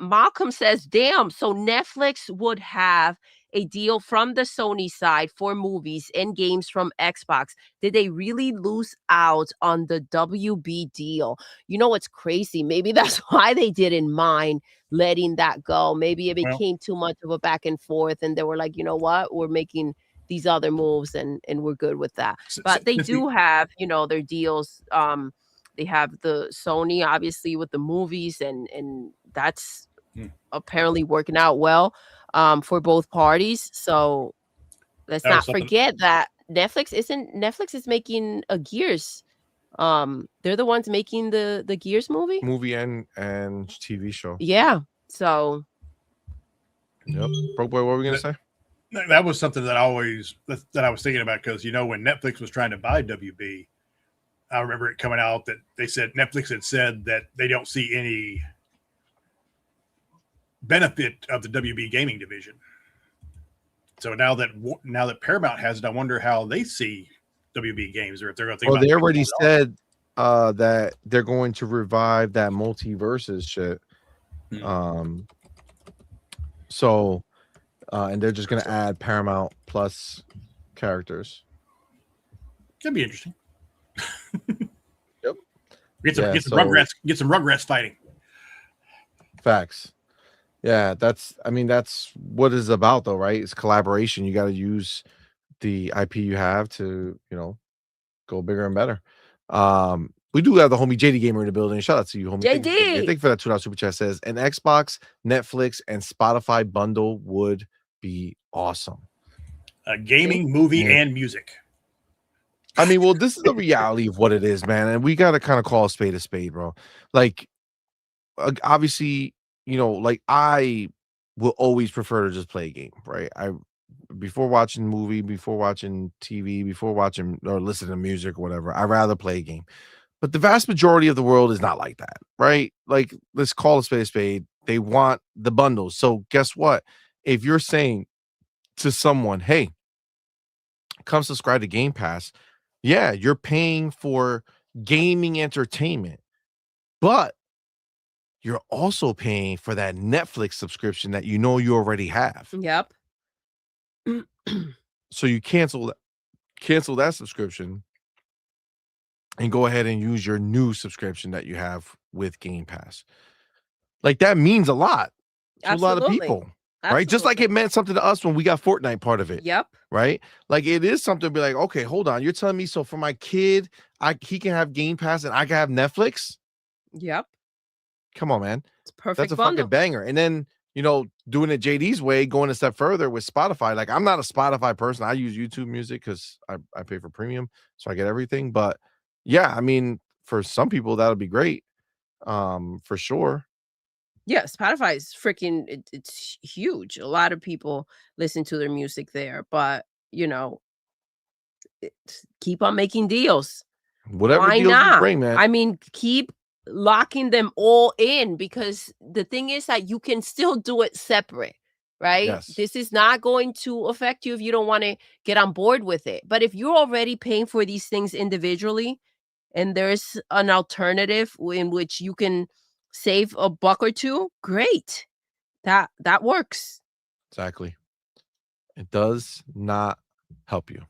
Malcolm says, damn, so Netflix would have a deal from the Sony side for movies and games from Xbox. Did they really lose out on the WB deal? You know what's crazy? Maybe that's why they didn't mind letting that go. Maybe it became too much of a back and forth, and they were like, you know what, we're making these other moves and we're good with that. But they do have, their deals. They have the Sony, obviously, with the movies, and that's apparently working out well for both parties. So let's not forget that Netflix is making a Gears. They're the ones making the Gears movie and TV show. Yeah. So. Yep. Broke boy, what were we gonna say? That was something that I was thinking about, because when Netflix was trying to buy WB. I remember it coming out that they said Netflix had said that they don't see any benefit of the WB gaming division. So now that Paramount has it, I wonder how they see WB games, or if they're going to think. Well, they already said that they're going to revive that multiverses shit. So, and they're just going to add Paramount Plus characters. Could be interesting. Yep. Get some Rugrats fighting. Facts. Yeah, that's what it's about, though, right? It's collaboration. You got to use the IP you have to, go bigger and better. We do have the homie JD Gamer in the building. Shout out to you, homie. JD. Thank you for that $2 super chat. Says an Xbox, Netflix, and Spotify bundle would be awesome. A gaming, movie, and music. Well, this is the reality of what it is, man. And we got to kind of call a spade, bro. Like, obviously, I will always prefer to just play a game, right? Before watching movie, before watching TV, before watching or listening to music or whatever, I'd rather play a game. But the vast majority of the world is not like that, right? Like, let's call a spade. They want the bundles. So guess what? If you're saying to someone, hey, come subscribe to Game Pass, yeah, you're paying for gaming entertainment, but you're also paying for that Netflix subscription that you already have. Yep. So you cancel that subscription and go ahead and use your new subscription that you have with Game Pass. Like, that means a lot to a lot of people. Right? Just like it meant something to us when we got Fortnite part of it. Yep. Right? Like, it is something to be like, okay, hold on. You're telling me, so for my kid, he can have Game Pass and I can have Netflix? Yep. Come on, man. It's perfect. That's a bundle. fucking banger. And then, doing it JD's way, going a step further with Spotify. Like, I'm not a Spotify person. I use YouTube Music because I pay for premium, so I get everything. But yeah, for some people, that would be great. For sure. Yeah, Spotify is freaking, it's huge. A lot of people listen to their music there, but keep on making deals. Whatever Why deals not? you bring, man. Keep locking them all in, because the thing is that you can still do it separate, right? Yes. This is not going to affect you if you don't want to get on board with it. But if you're already paying for these things individually, and there's an alternative in which you can save a buck or two, great. That works. Exactly. It does not help you. You know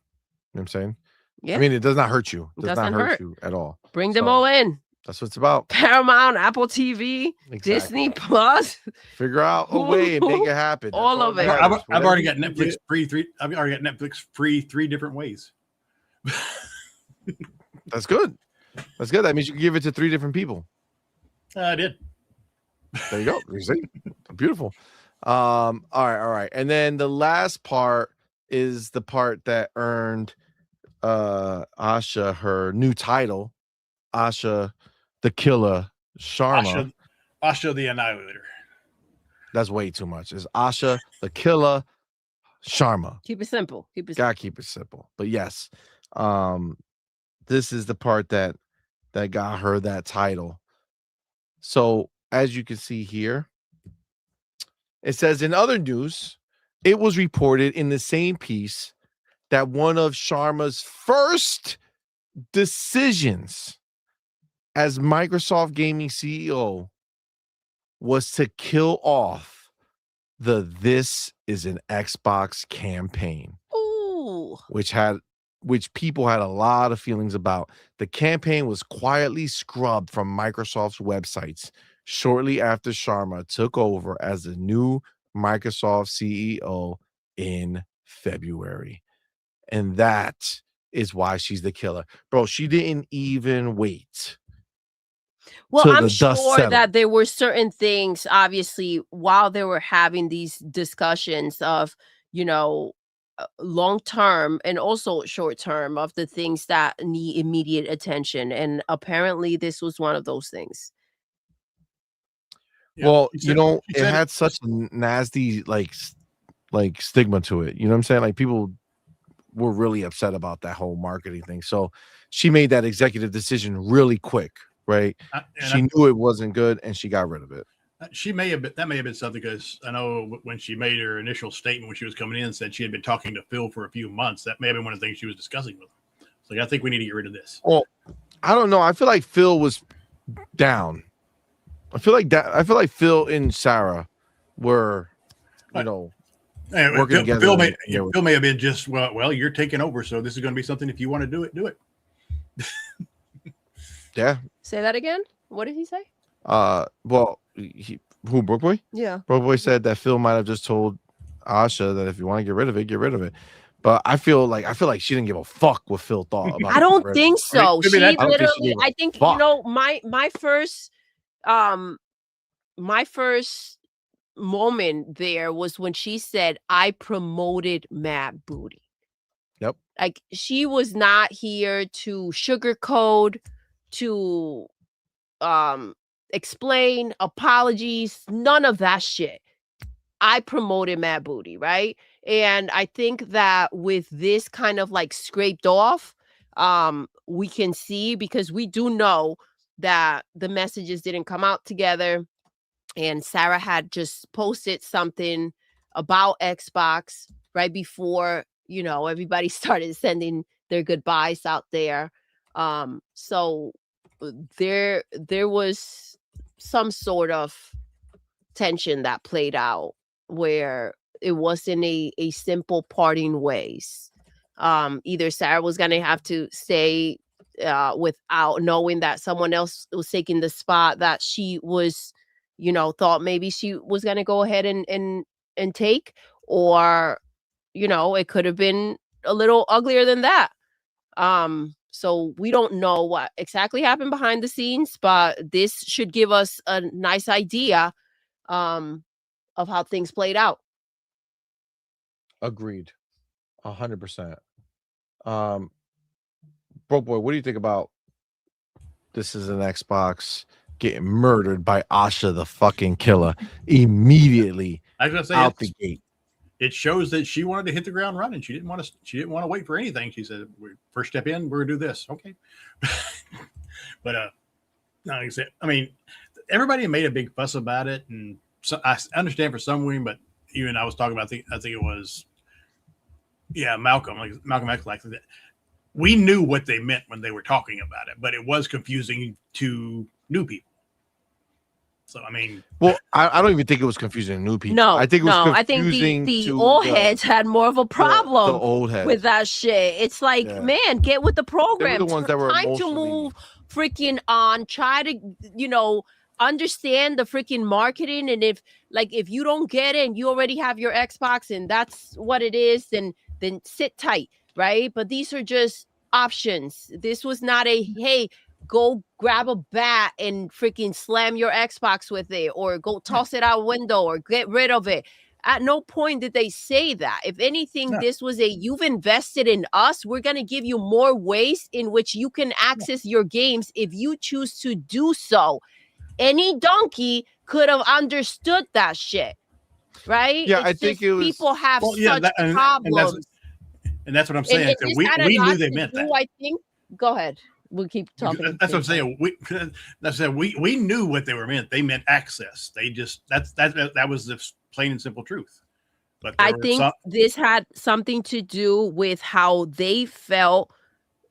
what I'm saying? Yeah. I mean, it does not hurt you. It does not hurt you at all. Bring them all in. That's what it's about. Paramount, Apple TV, Disney Plus. Figure out a way and make it happen. All of it. I've already got Netflix free. I've already got Netflix free 3 different ways. That's good. That's good. That means you can give it to 3 different people. I did. There you go. You see? Beautiful. All right. And then the last part is the part that earned Asha her new title, Asha the Killa Sharma. Asha the Annihilator. That's way too much. It's Asha the Killa Sharma. Keep it simple. Gotta keep it simple. But yes, this is the part that got her that title. So as you can see here, it says in other news, it was reported in the same piece that one of Sharma's first decisions as Microsoft Gaming CEO was to kill off the "This is an Xbox" campaign. Ooh. Which people had a lot of feelings about. The campaign was quietly scrubbed from Microsoft's websites shortly after Sharma took over as the new Microsoft CEO in February. And that is why she's the killer. Bro, she didn't even wait. Well, I'm sure that there were certain things, obviously, while they were having these discussions of, long term and also short term of the things that need immediate attention. And apparently this was one of those things. Yeah, well, it had such a nasty like stigma to it. You know what I'm saying? Like people were really upset about that whole marketing thing. So she made that executive decision really quick, right? She knew it wasn't good and she got rid of it. That may have been something, because I know when she made her initial statement when she was coming in and said she had been talking to Phil for a few months, that may have been one of the things she was discussing with him. It's like, I think we need to get rid of this. Well, I don't know. I feel like Phil was down. I feel like Phil and Sarah were, working together. Phil may have been just, well, you're taking over, so this is going to be something. If you want to do it, do it. Yeah. Say that again. What did he say? Well, Broke Boy? Yeah. Broke Boy said that Phil might have just told Asha that if you want to get rid of it, get rid of it. But I feel like she didn't give a fuck what Phil thought about it. I don't think so. She literally, I think, my first moment there was when she said, I promoted Mad Booty. Yep. Like, she was not here to sugarcoat, to explain, apologies, none of that shit. I promoted Mad Booty, right? And I think that with this kind of like scraped off, we can see, because we do know that the messages didn't come out together, and Sarah had just posted something about Xbox right before, everybody started sending their goodbyes out there. So there was some sort of tension that played out where it wasn't a simple parting ways. Either Sarah was going to have to stay without knowing that someone else was taking the spot that she was, thought maybe she was going to go ahead and take, or, it could have been a little uglier than that. So we don't know what exactly happened behind the scenes, but this should give us a nice idea of how things played out. Agreed. 100%. Broke Boy, what do you think about This Is an Xbox getting murdered by Asha the fucking Killa immediately out the gate? It shows that she wanted to hit the ground running. She didn't want to wait for anything. She said, first step in, we're gonna do this. Okay. But like I said, I mean, everybody made a big fuss about it, and so I understand for some women, but even I was talking about, I think it was, Malcolm X, like that. We knew what they meant when they were talking about it, but it was confusing to new people. So I mean, well, I don't even think it was confusing to new people. No, I think it was no. I confusing think the to old heads had more of a problem the old heads with that shit. It's like, man, get with the program. They were the ones that were time to move freaking on. Try to, understand the freaking marketing. And if you don't get it and you already have your Xbox and that's what it is, then sit tight, right? But these are just options. This was not a, hey, go grab a bat and freaking slam your Xbox with it, or go toss it out window, or get rid of it. At no point did they say that. If anything, this was you've invested in us. We're going to give you more ways in which you can access your games if you choose to do so. Any donkey could have understood that shit, right? Yeah, I think it was. People have such problems. And that's what I'm saying. And we knew they meant that. I think. Go ahead. We'll keep talking. That's what I'm saying. We knew what they were meant. They meant access. They just that was the plain and simple truth. But I think this had something to do with how they felt.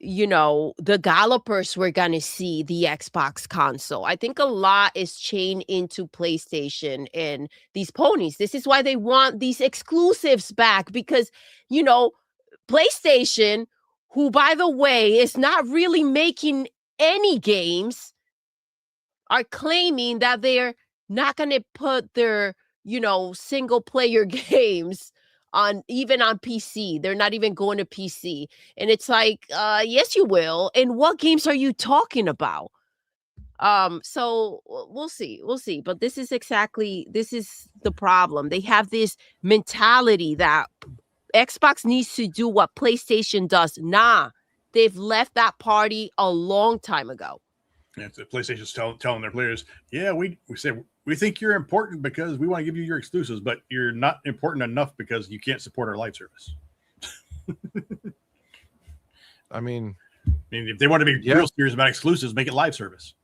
The developers were gonna see the Xbox console. I think a lot is chained into PlayStation and these ponies. This is why they want these exclusives back, because PlayStation, who, by the way, is not really making any games, are claiming that they're not going to put their, single player games even on PC. They're not even going to PC. And it's like, yes, you will. And what games are you talking about? So we'll see. But this is the problem. They have this mentality that Xbox needs to do what PlayStation does. Nah, they've left that party a long time ago. Yeah, so PlayStation's telling their players, yeah, we said we think you're important because we want to give you your exclusives, but you're not important enough because you can't support our live service. I mean, if they want to be real serious about exclusives, make it live service.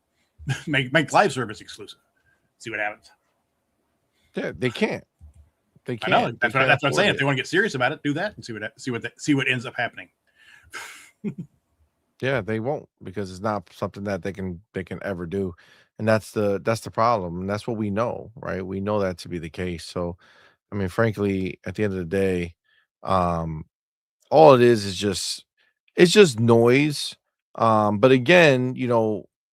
make live service exclusive. See what happens. Yeah, they can't. They can't. I know. That's what I'm saying. If they want to get serious about it, do that and see what ends up happening. Yeah, they won't, because it's not something that they can ever do, and that's the problem, and that's what we know, right? We know that to be the case. So, I mean, frankly, at the end of the day, all it is just noise. But again,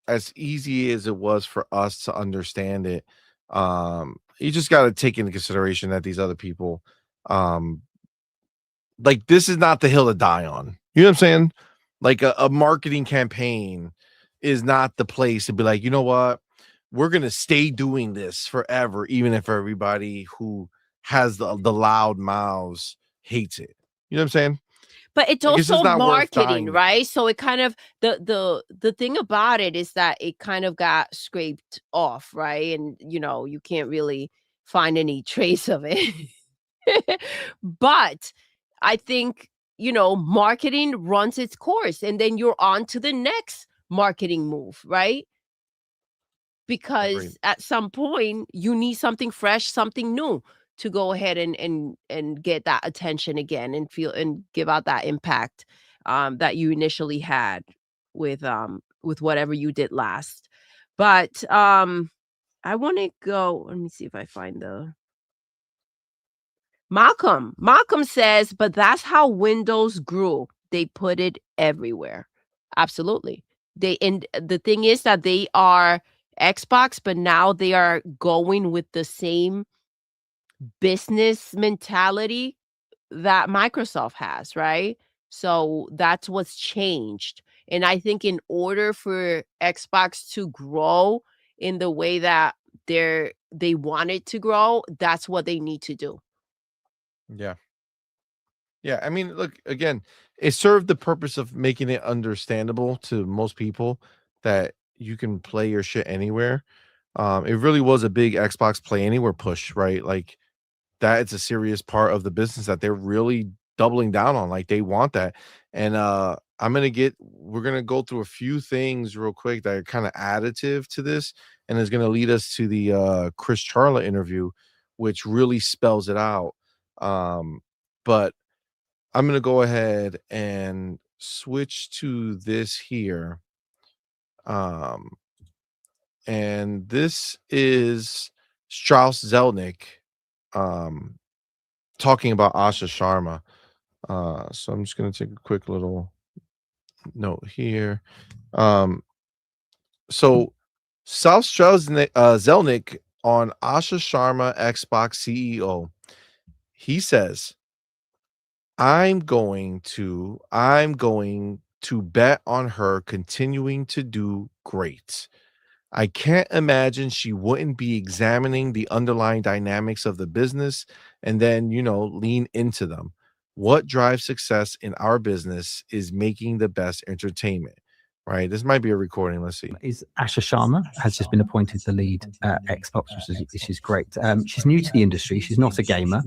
as easy as it was for us to understand it, you just got to take into consideration that these other people, like, this is not the hill to die on. You know what I'm saying? Like a marketing campaign is not the place to be like, you know what? We're going to stay doing this forever, even if everybody who has the loud mouths hates it. You know what I'm saying? But it's also marketing, right? So it kind of the thing about it is that it kind of got scraped off, right? And you can't really find any trace of it. But I think marketing runs its course, and then you're on to the next marketing move, right? Because at some point you need something fresh, something new to go ahead and get that attention again and feel and give out that impact that you initially had with whatever you did last. But I want to go. Let me see if I find the Malcolm. Malcolm says, but that's how Windows grew. They put it everywhere. Absolutely. And the thing is that they are Xbox, but now they are going with the same business mentality that Microsoft has, right? So that's what's changed. And I think in order for Xbox to grow in the way that they want it to grow, that's what they need to do. Yeah. Yeah, I mean, look, again, it served the purpose of making it understandable to most people that you can play your shit anywhere. It really was a big Xbox Play Anywhere push, right? Like, that it's a serious part of the business that they're really doubling down on. Like, they want that. And we're gonna go through a few things real quick that are kind of additive to this, and is gonna lead us to the Chris Charla interview, which really spells it out. But I'm going to go ahead and switch to this here. and this is Strauss Zelnick talking about Asha Sharma. So I'm just going to take a quick little note here. So South Zelnick on Asha Sharma, Xbox CEO, he says, I'm going to bet on her continuing to do great. I can't imagine she wouldn't be examining the underlying dynamics of the business and then, lean into them. What drives success in our business is making the best entertainment, right? This might be a recording. Let's see. Is Asha Sharma has just been appointed the lead at Xbox, which is great. She's new to the industry. She's not a gamer.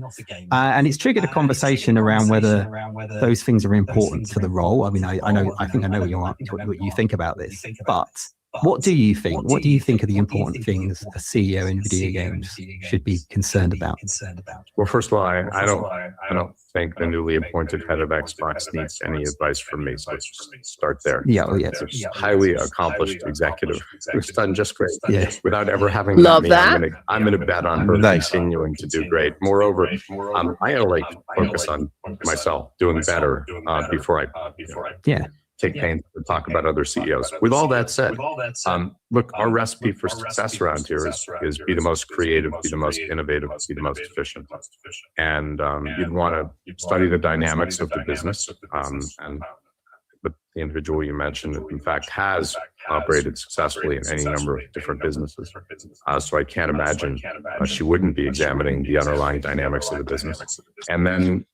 And it's triggered a conversation around whether those things are important to the role. I mean, I think I know what you think about this, but what do you think? What do you think are the important things a CEO in video games should be concerned about? Well, first of all, I don't think the newly appointed head of Xbox needs any advice from me. So let's just start there. Yeah, it's a highly accomplished executive who's done just great. Yeah. Without ever having Love met me, that. I'm gonna bet on her continuing to do great. Moreover, I gotta focus on myself doing better before I take pains to talk about other CEOs. With all that said, look, our recipe for success around here is be the most creative, be the most innovative, be the most efficient. And you'd want to study the dynamics of the business. And the individual you mentioned, in fact, has operated successfully in any number of different businesses. So I can't imagine she wouldn't be examining the underlying dynamics of the business. And then,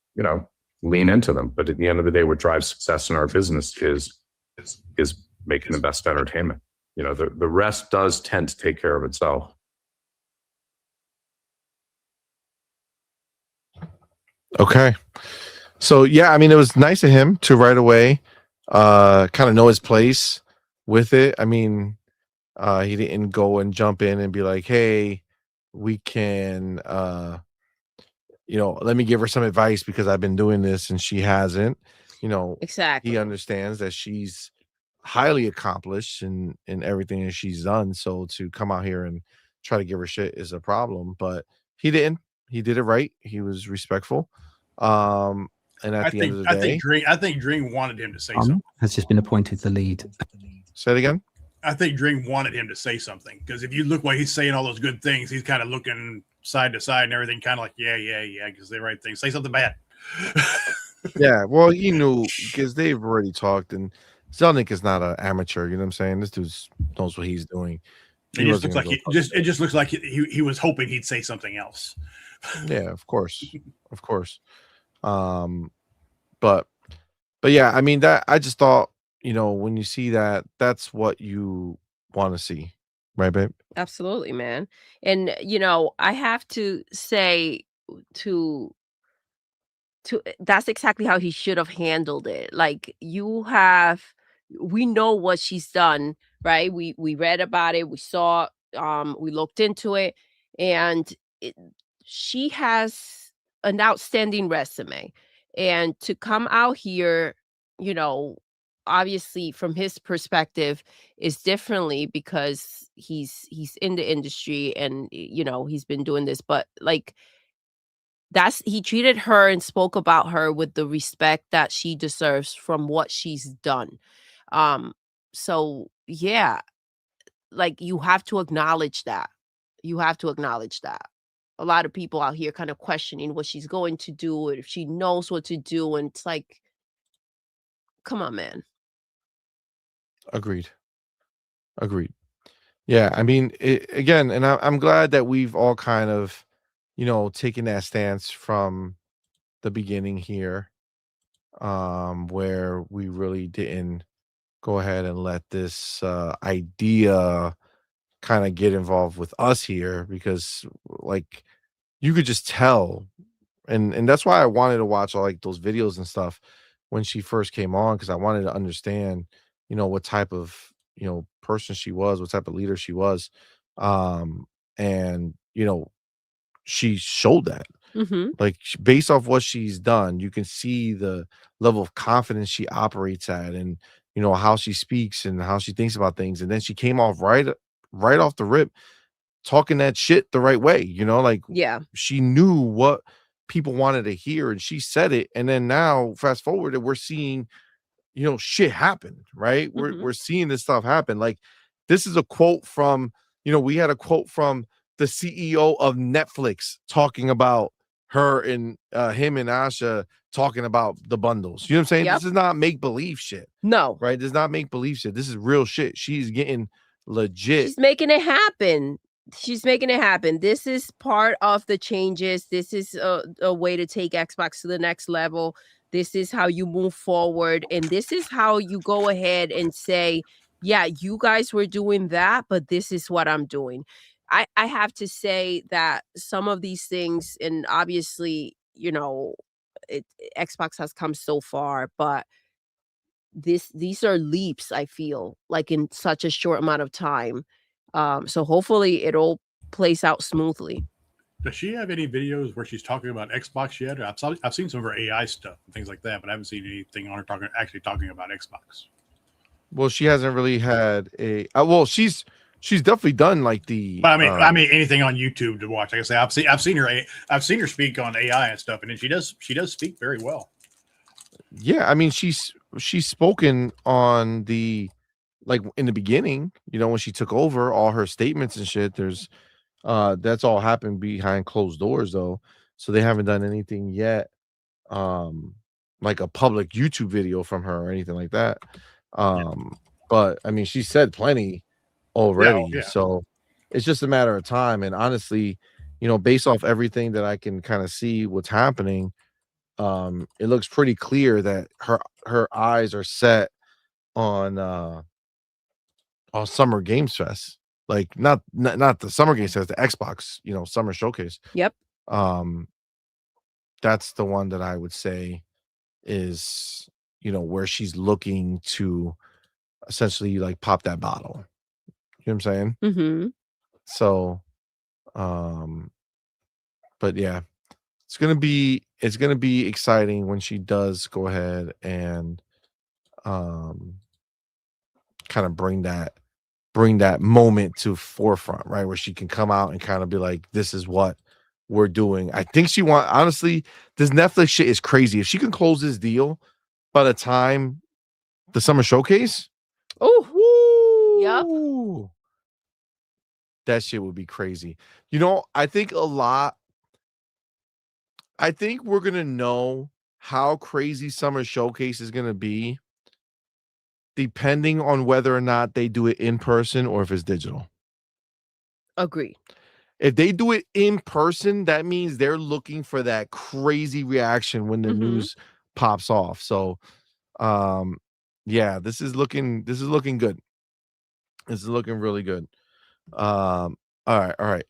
lean into them. But at the end of the day, what drives success in our business is making the best entertainment. The rest does tend to take care of itself. Okay. So yeah, I mean, it was nice of him to right away kind of know his place with it. I mean, he didn't go and jump in and be like, hey, we can let me give her some advice because I've been doing this and she hasn't. Exactly. He understands that she's highly accomplished in everything that she's done. So to come out here and try to give her shit is a problem. But he didn't. He did it right. He was respectful. And at the end of the day, I think Dream wanted him to say something. Has just been appointed the lead. Say it again. I think Dream wanted him to say something because if you look while he's saying all those good things, he's kind of looking side to side and everything, kind of like, yeah, because they right thing. Say something bad. Yeah, well, he knew because they've already talked, and Zelnick is not an amateur. You know what I'm saying? This dude knows what he's doing. It just looks like he was hoping he'd say something else. Yeah, of course. But yeah, I mean that I just thought, when you see that, that's what you want to see, right, babe? Absolutely, man. And I have to say to that's exactly how he should have handled it. Like we know what she's done, right? We read about it, we saw, we looked into it, and she has an outstanding resume. And to come out here, obviously from his perspective is differently because he's in the industry and he's been doing this, but he treated her and spoke about her with the respect that she deserves from what she's done. So yeah, you have to acknowledge that. A lot of people out here kind of questioning what she's going to do or if she knows what to do, and it's like, come on, man. Agreed. Yeah, I mean, again, and I'm glad that we've all kind of, taken that stance from the beginning here, where we really didn't go ahead and let this idea kind of get involved with us here, because you could just tell, and that's why I wanted to watch all those videos and stuff when she first came on, because I wanted to understand, what type of person she was, what type of leader she was, and she showed that. Based off what she's done, you can see the level of confidence she operates at, and how she speaks and how she thinks about things. And then she came off right right off the rip talking that shit the right way, you know, like she knew what people wanted to hear and she said it. And then now fast forward and we're seeing, you know, shit happen, right? We're seeing this stuff happen. Like this is a quote from, you know, we had a quote from the CEO of Netflix talking about her and him and Asha talking about the bundles. You know what I'm saying? This is not make believe shit. No, right? This is not make believe shit. This is real shit. She's getting legit. She's making it happen. She's making it happen. This is part of the changes. This is a way to take Xbox to the next level. This is how you move forward. And this is how you go ahead and say, yeah, you guys were doing that, but this is what I'm doing. I have to say that some of these things, and obviously, you know, Xbox has come so far, but these are leaps, I feel, like in such a short amount of time. So hopefully it all plays out smoothly. Does she have any videos where she's talking about Xbox yet? I've seen some of her AI stuff and things like that, but I haven't seen anything on her actually talking about Xbox. Well, she hasn't really had a. Well, she's definitely done like the. But I mean, anything on YouTube to watch. Like I say, I've seen her speak on AI and stuff, and she does speak very well. Yeah, I mean, she's spoken on the, like in the beginning, you know, when she took over, all her statements and shit. There's, that's all happened behind closed doors though, so they haven't done anything yet, like a public YouTube video from her or anything like that. But I mean, she said plenty already, so it's just a matter of time. And honestly, you know, based off everything that I can kind of see what's happening, it looks pretty clear that her eyes are set on Summer Games Fest, like not the Summer Games Fest, the Xbox, you know, Summer Showcase. Yep. That's the one that I would say is, you know, where she's looking to essentially like pop that bottle. You know what I'm saying? Mm-hmm. So, but yeah, it's gonna be exciting when she does go ahead and kind of bring that moment to forefront, right? Where she can come out and kind of be like, this is what we're doing. I think honestly, this Netflix shit is crazy. If she can close this deal by the time the Summer Showcase, yep, that shit would be crazy. You know, I think we're gonna know how crazy Summer Showcase is gonna be depending on whether or not they do it in person or if it's digital. Agree. If they do it in person, that means they're looking for that crazy reaction when the news pops off. So, yeah, this is looking good. This is looking really good. All right.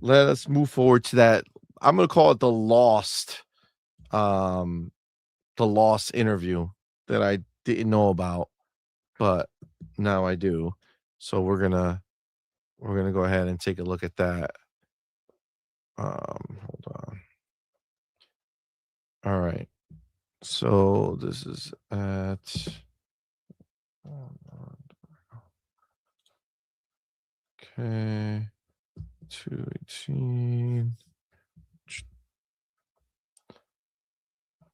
Let us move forward to that. I'm gonna call it the lost interview that I didn't know about, but now I do. So we're gonna go ahead and take a look at that. Hold on. All right. So this is at okay. 218.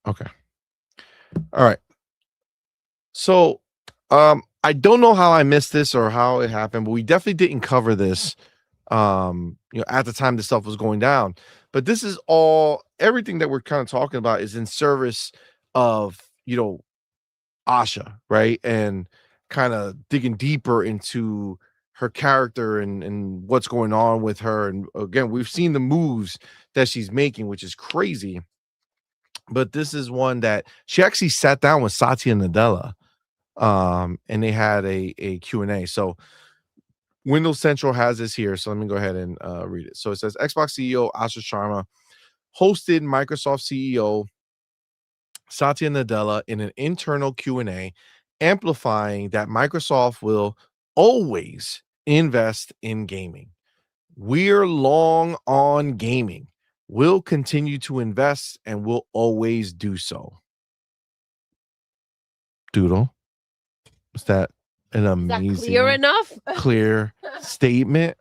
Okay. All right. So I don't know how I missed this or how it happened, but we definitely didn't cover this you know, at the time this stuff was going down. But this is everything that we're kind of talking about is in service of, you know, Asha, right? And kind of digging deeper into her character and what's going on with her. And again, we've seen the moves that she's making, which is crazy. But this is one that she actually sat down with Satya and Nadella, and they had a Q&A. So Windows Central has this here. So let me go ahead and read it. So it says Xbox CEO Asha Sharma hosted Microsoft CEO Satya Nadella in an internal Q&A, amplifying that Microsoft will always invest in gaming. We're long on gaming. We'll continue to invest and we'll always do so. Doodle, what's that an amazing, clear enough? Clear statement.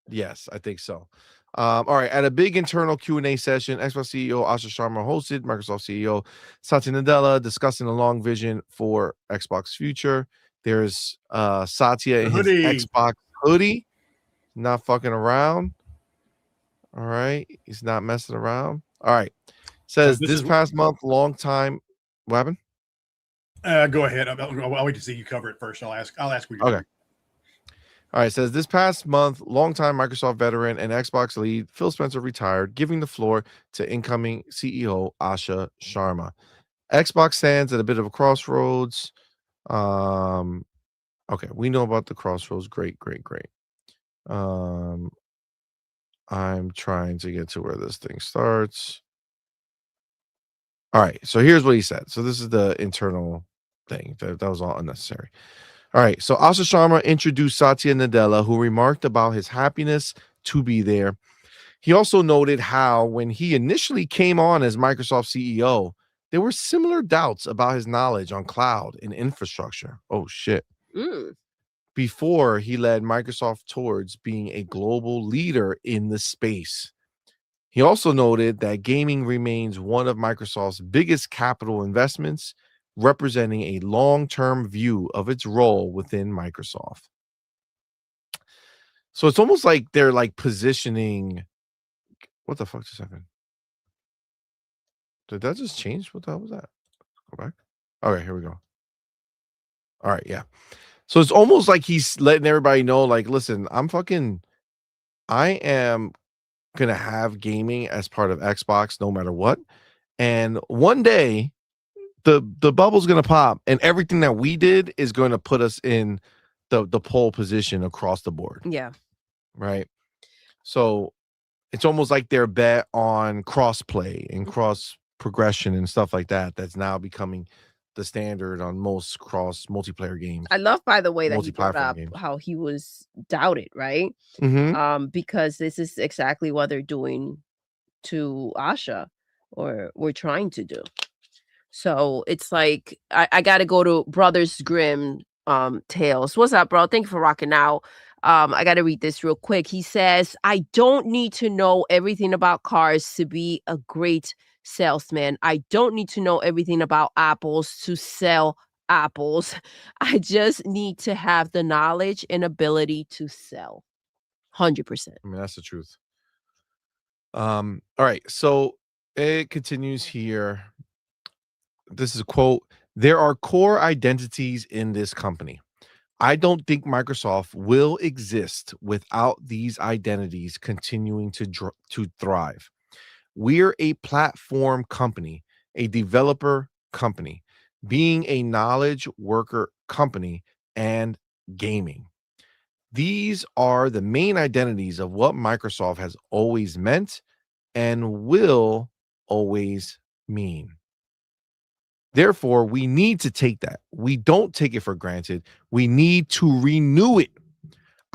Yes, I think so. All right. At a big internal Q&A session, Xbox CEO Asha Sharma hosted Microsoft CEO Satya Nadella discussing the long vision for Xbox future. There's Satya in his Xbox hoodie, not fucking around. All right. He's not messing around. All right. Says this past month, long time. What happened? Go ahead. I'll wait to see you cover it first. I'll ask what you're doing. All right, says this past month, longtime Microsoft veteran and Xbox lead Phil Spencer retired, giving the floor to incoming CEO Asha Sharma. Xbox stands at a bit of a crossroads. Okay, we know about the crossroads. Great. I'm trying to get to where this thing starts. All right, so here's what he said. So this is the internal thing. That was all unnecessary. All right, so Asha Sharma introduced Satya Nadella, who remarked about his happiness to be there. He also noted how when he initially came on as Microsoft CEO, there were similar doubts about his knowledge on cloud and infrastructure. Oh, shit. Before he led Microsoft towards being a global leader in the space. He also noted that gaming remains one of Microsoft's biggest capital investments, representing a long-term view of its role within Microsoft. So it's almost like they're like positioning. What the fuck just happened? Did that just change? What the hell was that? Go back. Okay, here we go. All right, yeah. So it's almost like he's letting everybody know, like, listen, I am gonna have gaming as part of Xbox no matter what. And one day the bubble's gonna pop, and everything that we did is going to put us in the pole position across the board. Yeah. Right. So it's almost like their bet on cross-play and cross progression and stuff like that. That's now becoming the standard on most cross multiplayer games. I love, by the way, that he brought up how he was doubted, right? Because this is exactly what they're doing to Asha, or we're trying to do. So it's like I got to go to Brothers Grimm Tales. What's up, bro? Thank you for rocking out. I got to read this real quick. He says, I don't need to know everything about cars to be a great salesman. I don't need to know everything about apples to sell apples. I just need to have the knowledge and ability to sell. 100%. I mean, that's the truth. All right. So it continues here. This is a quote. There are core identities in this company. I don't think Microsoft will exist without these identities continuing to thrive. We're a platform company, a developer company, being a knowledge worker company, and gaming. These are the main identities of what Microsoft has always meant and will always mean. Therefore, we need to take that. We don't take it for granted. We need to renew it.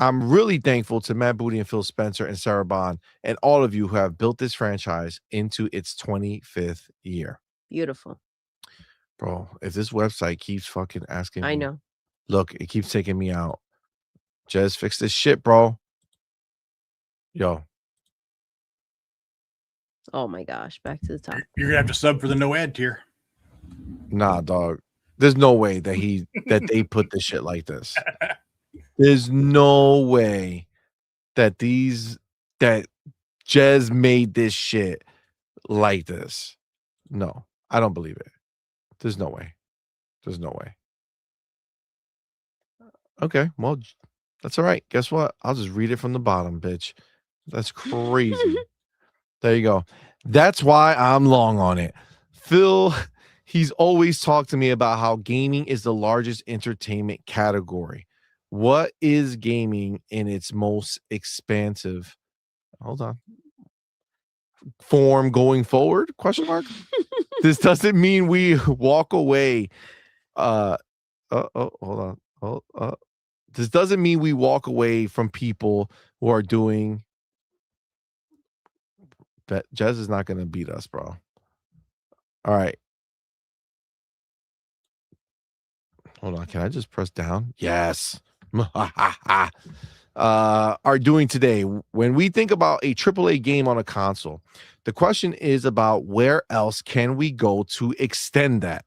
I'm really thankful to Matt Booty and Phil Spencer and Sarah Bond and all of you who have built this franchise into its 25th year. Beautiful. Bro, if this website keeps fucking asking me, I know. Look, it keeps taking me out. Just fix this shit, bro. Yo. Oh my gosh. Back to the top. You're going to have to sub for the no ad tier. Nah, dog. There's no way that they put this shit like this. There's no way that Jez made this shit like this. No, I don't believe it. There's no way. There's no way. Okay, well, that's all right. Guess what? I'll just read it from the bottom, bitch. That's crazy. There you go. That's why I'm long on it. Phil, he's always talked to me about how gaming is the largest entertainment category. What is gaming in its most expansive, hold on, form going forward? ? This doesn't mean we walk away. Hold on. This doesn't mean we walk away from people who are doing. That Jez is not going to beat us, bro. All right. Hold on. Can I just press down? Yes. Are doing today. When we think about a AAA game on a console, the question is about where else can we go to extend that?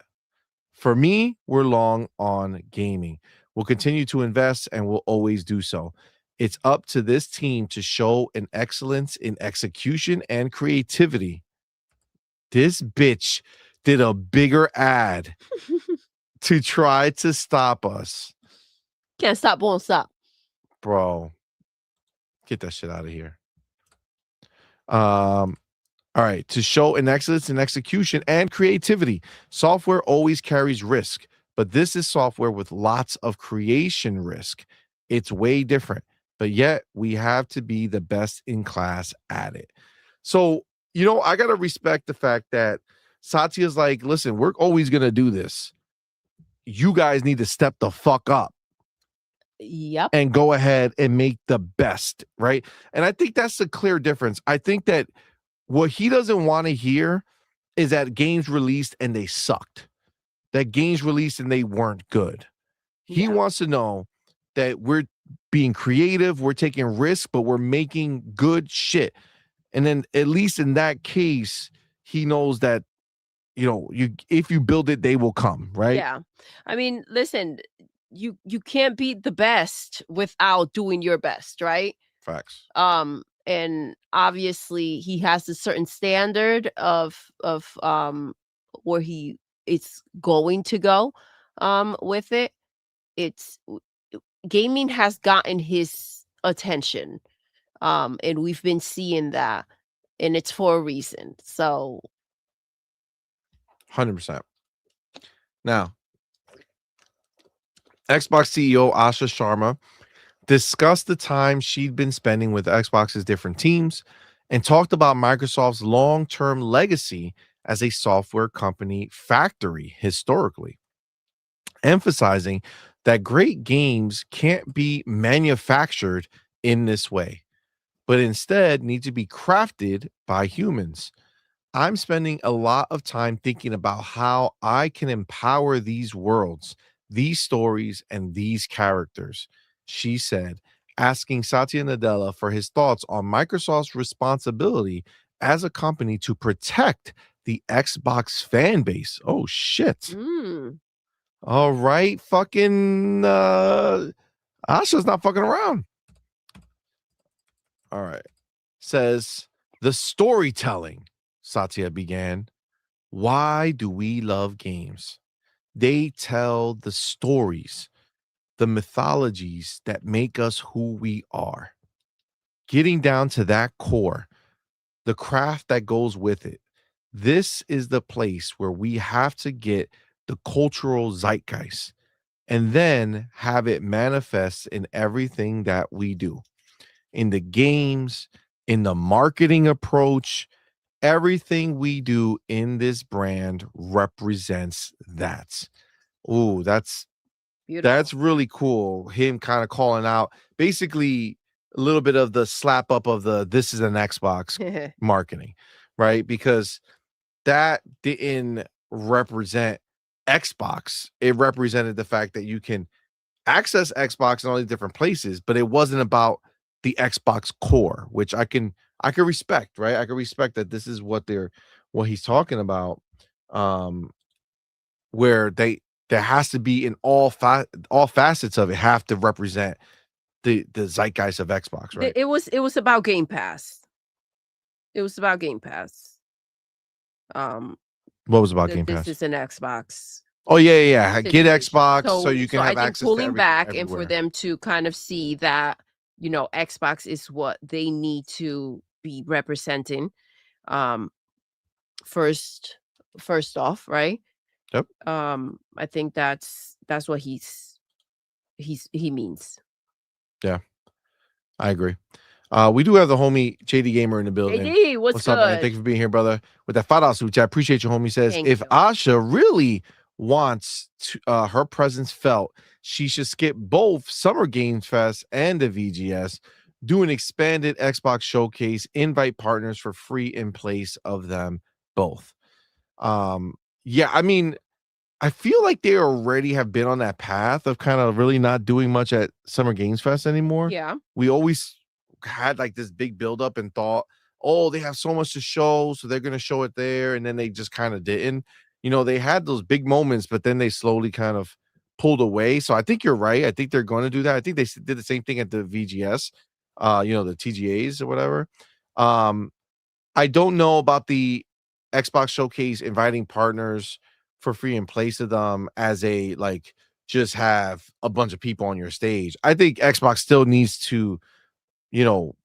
For me, we're long on gaming. We'll continue to invest and we'll always do so. It's up to this team to show an excellence in execution and creativity. This bitch did a bigger ad to try to stop us. Can't stop, won't stop. Bro, get that shit out of here. All right. To show an excellence in execution and creativity, software always carries risk, but this is software with lots of creation risk. It's way different, but yet we have to be the best in class at it. So, I got to respect the fact that Satya's like, listen, we're always going to do this. You guys need to step the fuck up. Yep. And go ahead and make the best, right? And I think that's a clear difference. I think that what he doesn't want to hear is that games released and they sucked, that games released and they weren't good. He wants to know that we're being creative, we're taking risks, but we're making good shit. And then at least in that case, he knows that, if you build it, they will come, right? Yeah. I mean, listen, you can't be the best without doing your best, right? Facts. And obviously he has a certain standard of where he it's going to go with it. It's gaming has gotten his attention, and we've been seeing that, and it's for a reason. So 100%. Now, Xbox CEO Asha Sharma discussed the time she'd been spending with Xbox's different teams and talked about Microsoft's long-term legacy as a software company factory historically, emphasizing that great games can't be manufactured in this way, but instead need to be crafted by humans. I'm spending a lot of time thinking about how I can empower these worlds, these stories, and these characters, she said, asking Satya Nadella for his thoughts on Microsoft's responsibility as a company to protect the Xbox fan base. Oh, shit. All right. Fucking Asha's not fucking around. All right. Says the storytelling, Satya began. Why do we love games? They tell the stories, the mythologies that make us who we are. Getting down to that core, the craft that goes with it. This is the place where we have to get the cultural zeitgeist and then have it manifest in everything that we do. In the games, in the marketing approach, everything we do in this brand represents that. Ooh, that's beautiful. That's really cool. Him kind of calling out basically a little bit of the slap up of the this is an Xbox marketing, right? Because that didn't represent Xbox. It represented the fact that you can access Xbox in all these different places, but it wasn't about the Xbox core, which I can respect, right? I can respect that this is what he's talking about. Where there has to be in all facets of it have to represent the zeitgeist of Xbox, right? It was about Game Pass. It was about Game Pass. What was about Game Pass? This is an Xbox. Oh yeah. Get Xbox so you can have access pulling to back everywhere. And for them to kind of see that, Xbox is what they need to be representing. First off, right? Yep. I think that's what he means. Yeah, I agree. We do have the homie JD Gamer in the building. JD, what's good? Up, man? Thank you for being here, brother. With that $5 super chat, I appreciate you, homie. Says if Asha really wants to, her presence felt, she should skip both Summer Games Fest and the VGS, do an expanded Xbox showcase, invite partners for free in place of them both. Yeah, I mean, I feel like they already have been on that path of kind of really not doing much at Summer Games Fest anymore. Yeah. We always had like this big buildup and thought, oh, they have so much to show, so they're going to show it there. And then they just kind of didn't. You know, they had those big moments, but then they slowly kind of pulled away. So I think you're right. I think they're going to do that. I think they did the same thing at the VGS, the TGAs or whatever. I don't know about the Xbox Showcase inviting partners for free in place of them as a like just have a bunch of people on your stage. I think Xbox still needs to,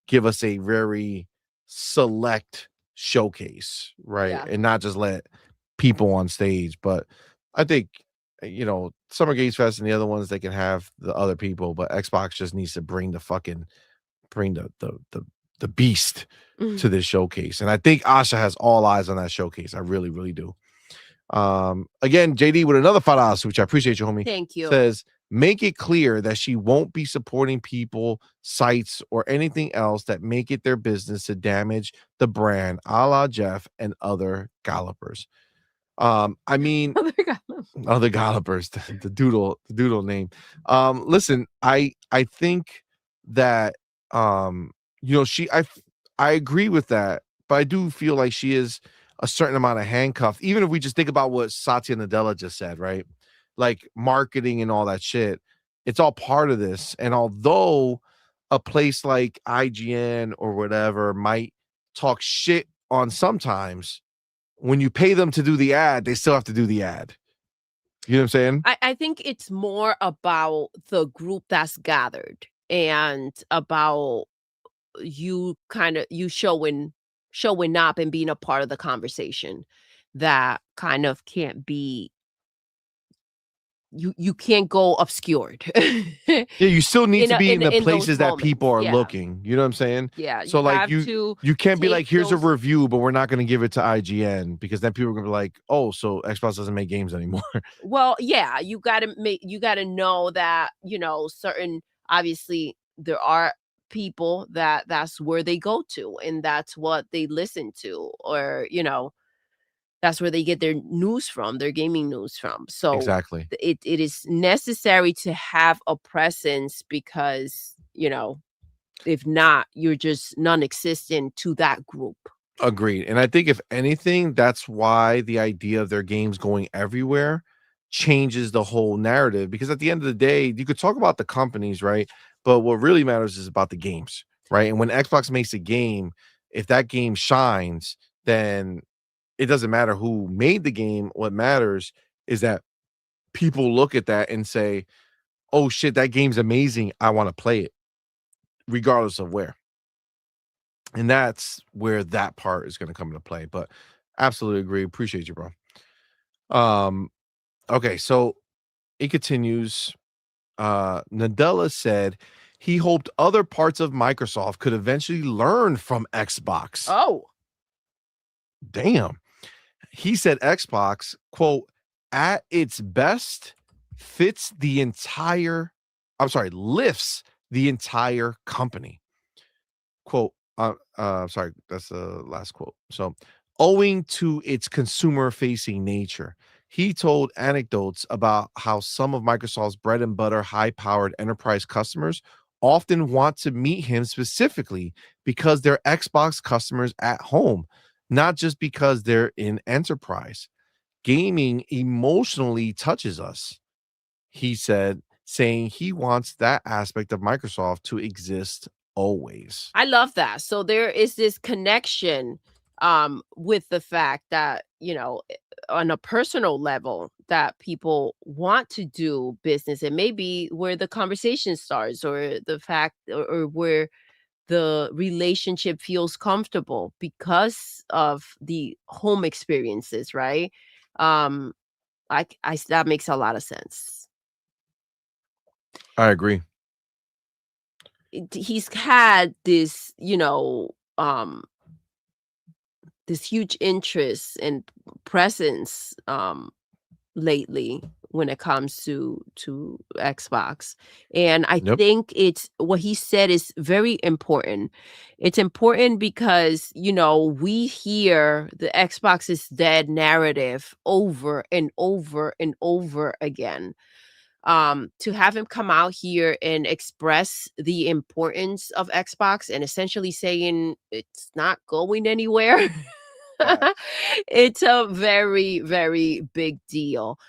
give us a very select showcase, right? Yeah. And not just let people on stage. But I think, Summer Games Fest and the other ones, they can have the other people, but Xbox just needs to bring the beast to this showcase. And I think Asha has all eyes on that showcase. I really, really do. Again, JD with another $5, which I appreciate you, homie. Thank you. Says, make it clear that she won't be supporting people, sites, or anything else that make it their business to damage the brand, a la Jeff and other gallopers. I mean, other gallopers, the doodle name. Listen, I think that I agree with that, but I do feel like she is a certain amount of handcuffed. Even if we just think about what Satya Nadella just said, right? Like marketing and all that shit, it's all part of this. And although a place like IGN or whatever might talk shit on sometimes, when you pay them to do the ad, they still have to do the ad. You know what I'm saying? I think it's more about the group that's gathered and about you showing up and being a part of the conversation that kind of can't be you can't go obscured. Yeah, you still need to be in the places that moments. people are looking. You know what I'm saying? Yeah. So like you can't be like, here's a review, but we're not going to give it to IGN because then people are going to be like, oh, so Xbox doesn't make games anymore. Well, yeah, you got to know that, certain, obviously there are people that's where they go to and that's what they listen to, or that's where they get their news from, their gaming news from. So exactly, it is necessary to have a presence because if not, you're just non-existent to that group. Agreed. And I think if anything, that's why the idea of their games going everywhere changes the whole narrative, because at the end of the day, you could talk about the companies, right? But what really matters is about the games, right? And when Xbox makes a game, if that game shines, then it doesn't matter who made the game. What matters is that people look at that and say, oh shit, that game's amazing. I want to play it, regardless of where. And that's where that part is going to come into play. But absolutely agree. Appreciate you, bro. Okay, so it continues. Nadella said he hoped other parts of Microsoft could eventually learn from Xbox. Oh, damn. He said Xbox, quote, at its best, lifts the entire company. Quote, sorry, that's the last quote. So, owing to its consumer-facing nature, he told anecdotes about how some of Microsoft's bread and butter, high-powered enterprise customers often want to meet him specifically because they're Xbox customers at home, not just because they're in enterprise. Gaming emotionally touches us, he said, saying he wants that aspect of Microsoft to exist always. I love that. So there is this connection with the fact that, on a personal level, that people want to do business, and maybe where the conversation starts, or the fact, or where the relationship feels comfortable because of the home experiences, right? That makes a lot of sense. I agree. He's had this, this huge interest and presence lately when it comes to Xbox. And I think it's what he said is very important. It's important because, you know, we hear the Xbox is dead narrative over and over and over again. To have him come out here and express the importance of Xbox and essentially saying it's not going anywhere. It's a very, very big deal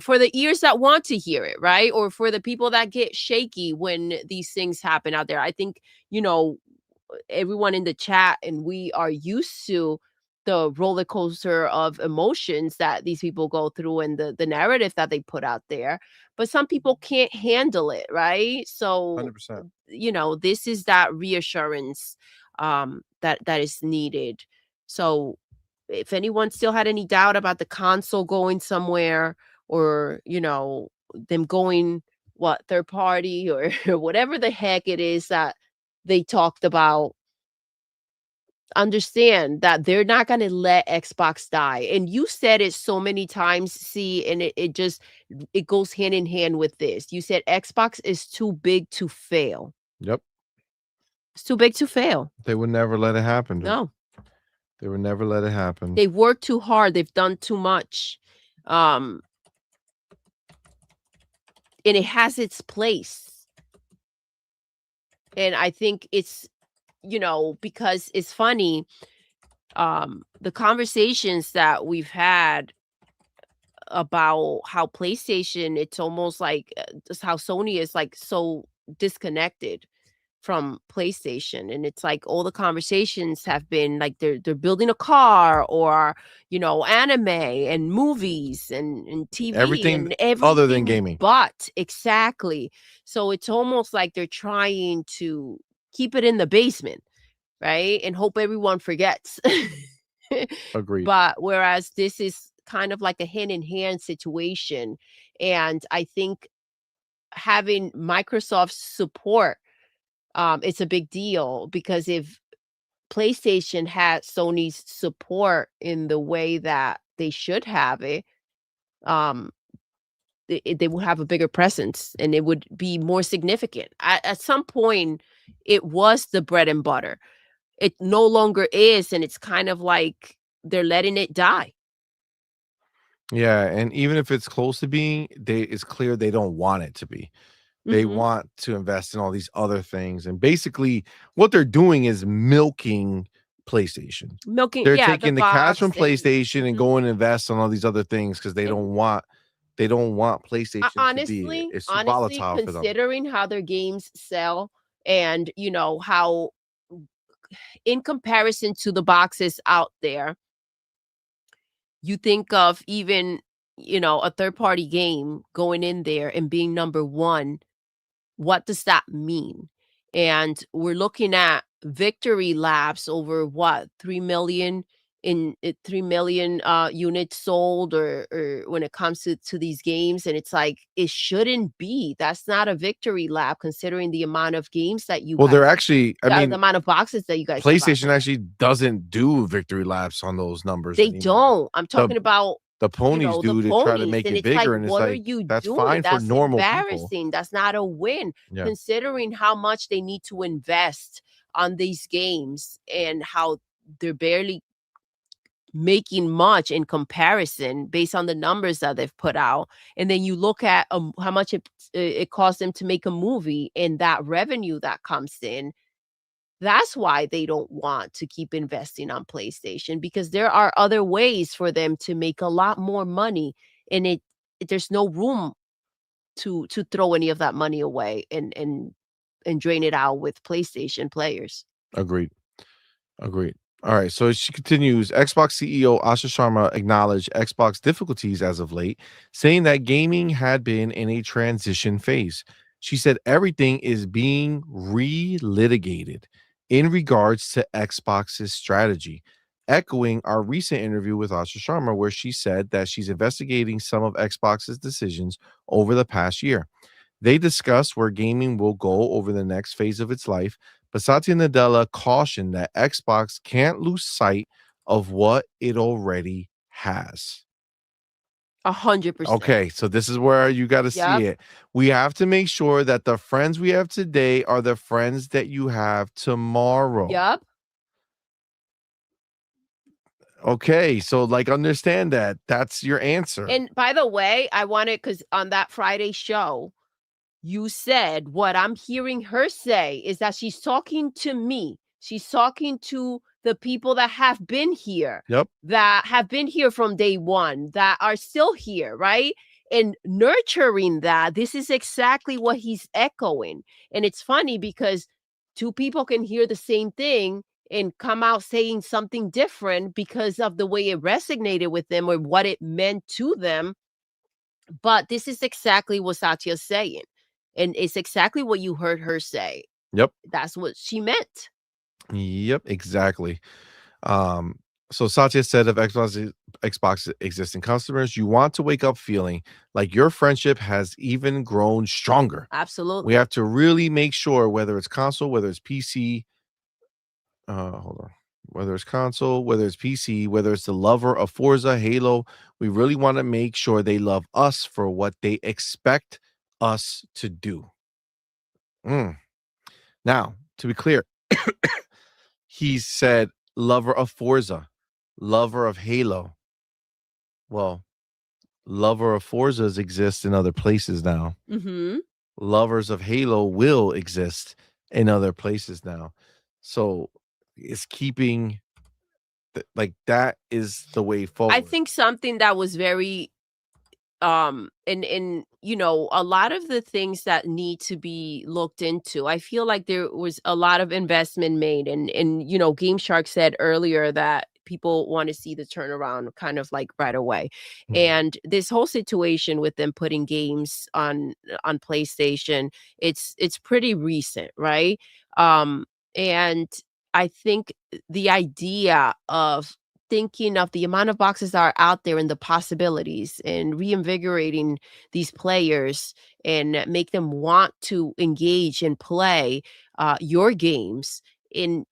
for the ears that want to hear it, right? Or for the people that get shaky when these things happen out there. I think, you know, everyone in the chat and we are used to the roller coaster of emotions that these people go through and the narrative that they put out there. But some people can't handle it, right? So 100%. You know, this is that reassurance that is needed. So if anyone still had any doubt about the console going somewhere, or, you know, them going third party or whatever the heck it is that they talked about, understand that they're not going to let Xbox die. And you said it so many times, see, and it goes hand in hand with this. You said Xbox is too big to fail. Yep. It's too big to fail. They would never let it happen. No. They would never let it happen. They've worked too hard. They've done too much. And it has its place. And I think it's, you know, because it's funny, the conversations that we've had about how PlayStation, it's almost like just how Sony is like so disconnected from PlayStation, and it's like all the conversations have been like they're building a car, or, you know, anime and movies and TV, everything and other than gaming. But exactly, so it's almost like they're trying to keep it in the basement, right, and hope everyone forgets. Agreed. But whereas this is kind of like a hand-in-hand situation, and I think having Microsoft's support, it's a big deal, because if PlayStation had Sony's support in the way that they should have it, they would have a bigger presence and it would be more significant. At some point, it was the bread and butter. It no longer is, and it's kind of like they're letting it die. Yeah, and even if it's close to being, it's clear they don't want it to be. They want to invest in all these other things, and basically what they're doing is milking PlayStation. They're taking the cash from PlayStation and going to invest on all these other things because they don't want PlayStation honestly, to be. It's honestly, volatile for them. Considering how their games sell, and you know how, in comparison to the boxes out there, you think of even, you know, a third-party game going in there and being number one. What does that mean? And we're looking at victory laps over 3 million units sold, or when it comes to these games, and it's like it shouldn't be. That's not a victory lap considering the amount of games that you. Well, they're actually, I mean, the amount of boxes that you guys. PlayStation actually doesn't do victory laps on those numbers. They don't. I'm talking about. The ponies do to try to make it bigger, and it's what like, are you that's doing? fine for normal embarrassing. people. That's not a win, considering how much they need to invest on these games and how they're barely making much in comparison based on the numbers that they've put out. And then you look at how much it costs them to make a movie and that revenue that comes in. That's why they don't want to keep investing on PlayStation, because there are other ways for them to make a lot more money, and there's no room to throw any of that money away and drain it out with PlayStation players. Agreed. All right, so she continues. Xbox CEO Asha Sharma acknowledged Xbox difficulties as of late, saying that gaming had been in a transition phase. She said everything is being relitigated in regards to Xbox's strategy, echoing our recent interview with Asha Sharma, where she said that she's investigating some of Xbox's decisions over the past year. They discussed where gaming will go over the next phase of its life, but Satya and Nadella cautioned that Xbox can't lose sight of what it already has. 100%. Okay, so this is where you got to see it. We have to make sure that the friends we have today are the friends that you have tomorrow. Yep. Okay, so like understand that. That's your answer. And by the way, I wanted, because on that Friday show, you said what I'm hearing her say is that she's talking to me. She's talking to the people that have been here. Yep. That have been here from day one, that are still here, right? And nurturing that. This is exactly what he's echoing. And it's funny because two people can hear the same thing and come out saying something different because of the way it resonated with them or what it meant to them. But this is exactly what Satya's saying. And it's exactly what you heard her say. Yep. That's what she meant. Yep, exactly. So Satya said of Xbox existing customers, you want to wake up feeling like your friendship has even grown stronger. Absolutely. We have to really make sure, whether it's console, whether it's PC, whether it's console, whether it's PC, whether it's the lover of Forza, Halo, we really want to make sure they love us for what they expect us to do. Now, to be clear, he said lover of Forza, lover of Halo. Well, lover of Forzas exist in other places now. Mm-hmm. Lovers of Halo will exist in other places now. So it's keeping like that is the way forward. I think something that was very and you know, a lot of the things that need to be looked into, I feel like there was a lot of investment made, and you know, Game Shark said earlier that people want to see the turnaround kind of like right away. And this whole situation with them putting games on PlayStation, it's pretty recent, right? And I think the idea of thinking of the amount of boxes that are out there and the possibilities and reinvigorating these players and make them want to engage and play your games in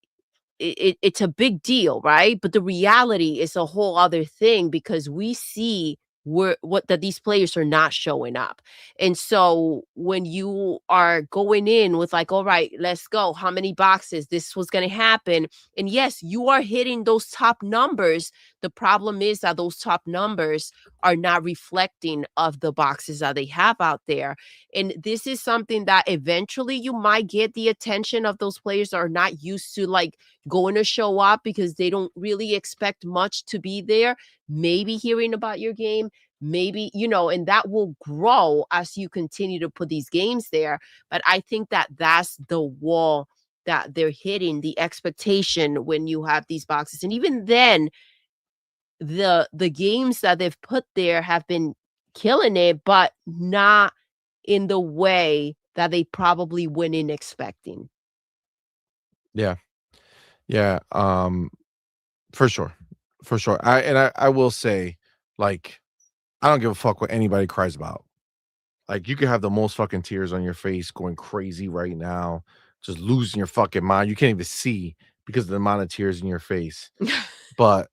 it's a big deal, right? But the reality is a whole other thing, because we see that these players are not showing up. And so when you are going in with like, all right, let's go, how many boxes, this was going to happen, and yes, you are hitting those top numbers, the problem is that those top numbers are not reflecting of the boxes that they have out there. And this is something that eventually you might get the attention of those players that are not used to like going to show up because they don't really expect much to be there, maybe hearing about your game, maybe, you know, and that will grow as you continue to put these games there. But I think that that's the wall that they're hitting, the expectation when you have these boxes. And even then, the games that they've put there have been killing it, but not in the way that they probably went in expecting. Yeah. For sure. I will say, like, I don't give a fuck what anybody cries about. Like, you could have the most fucking tears on your face, going crazy right now, just losing your fucking mind. You can't even see because of the amount of tears in your face. But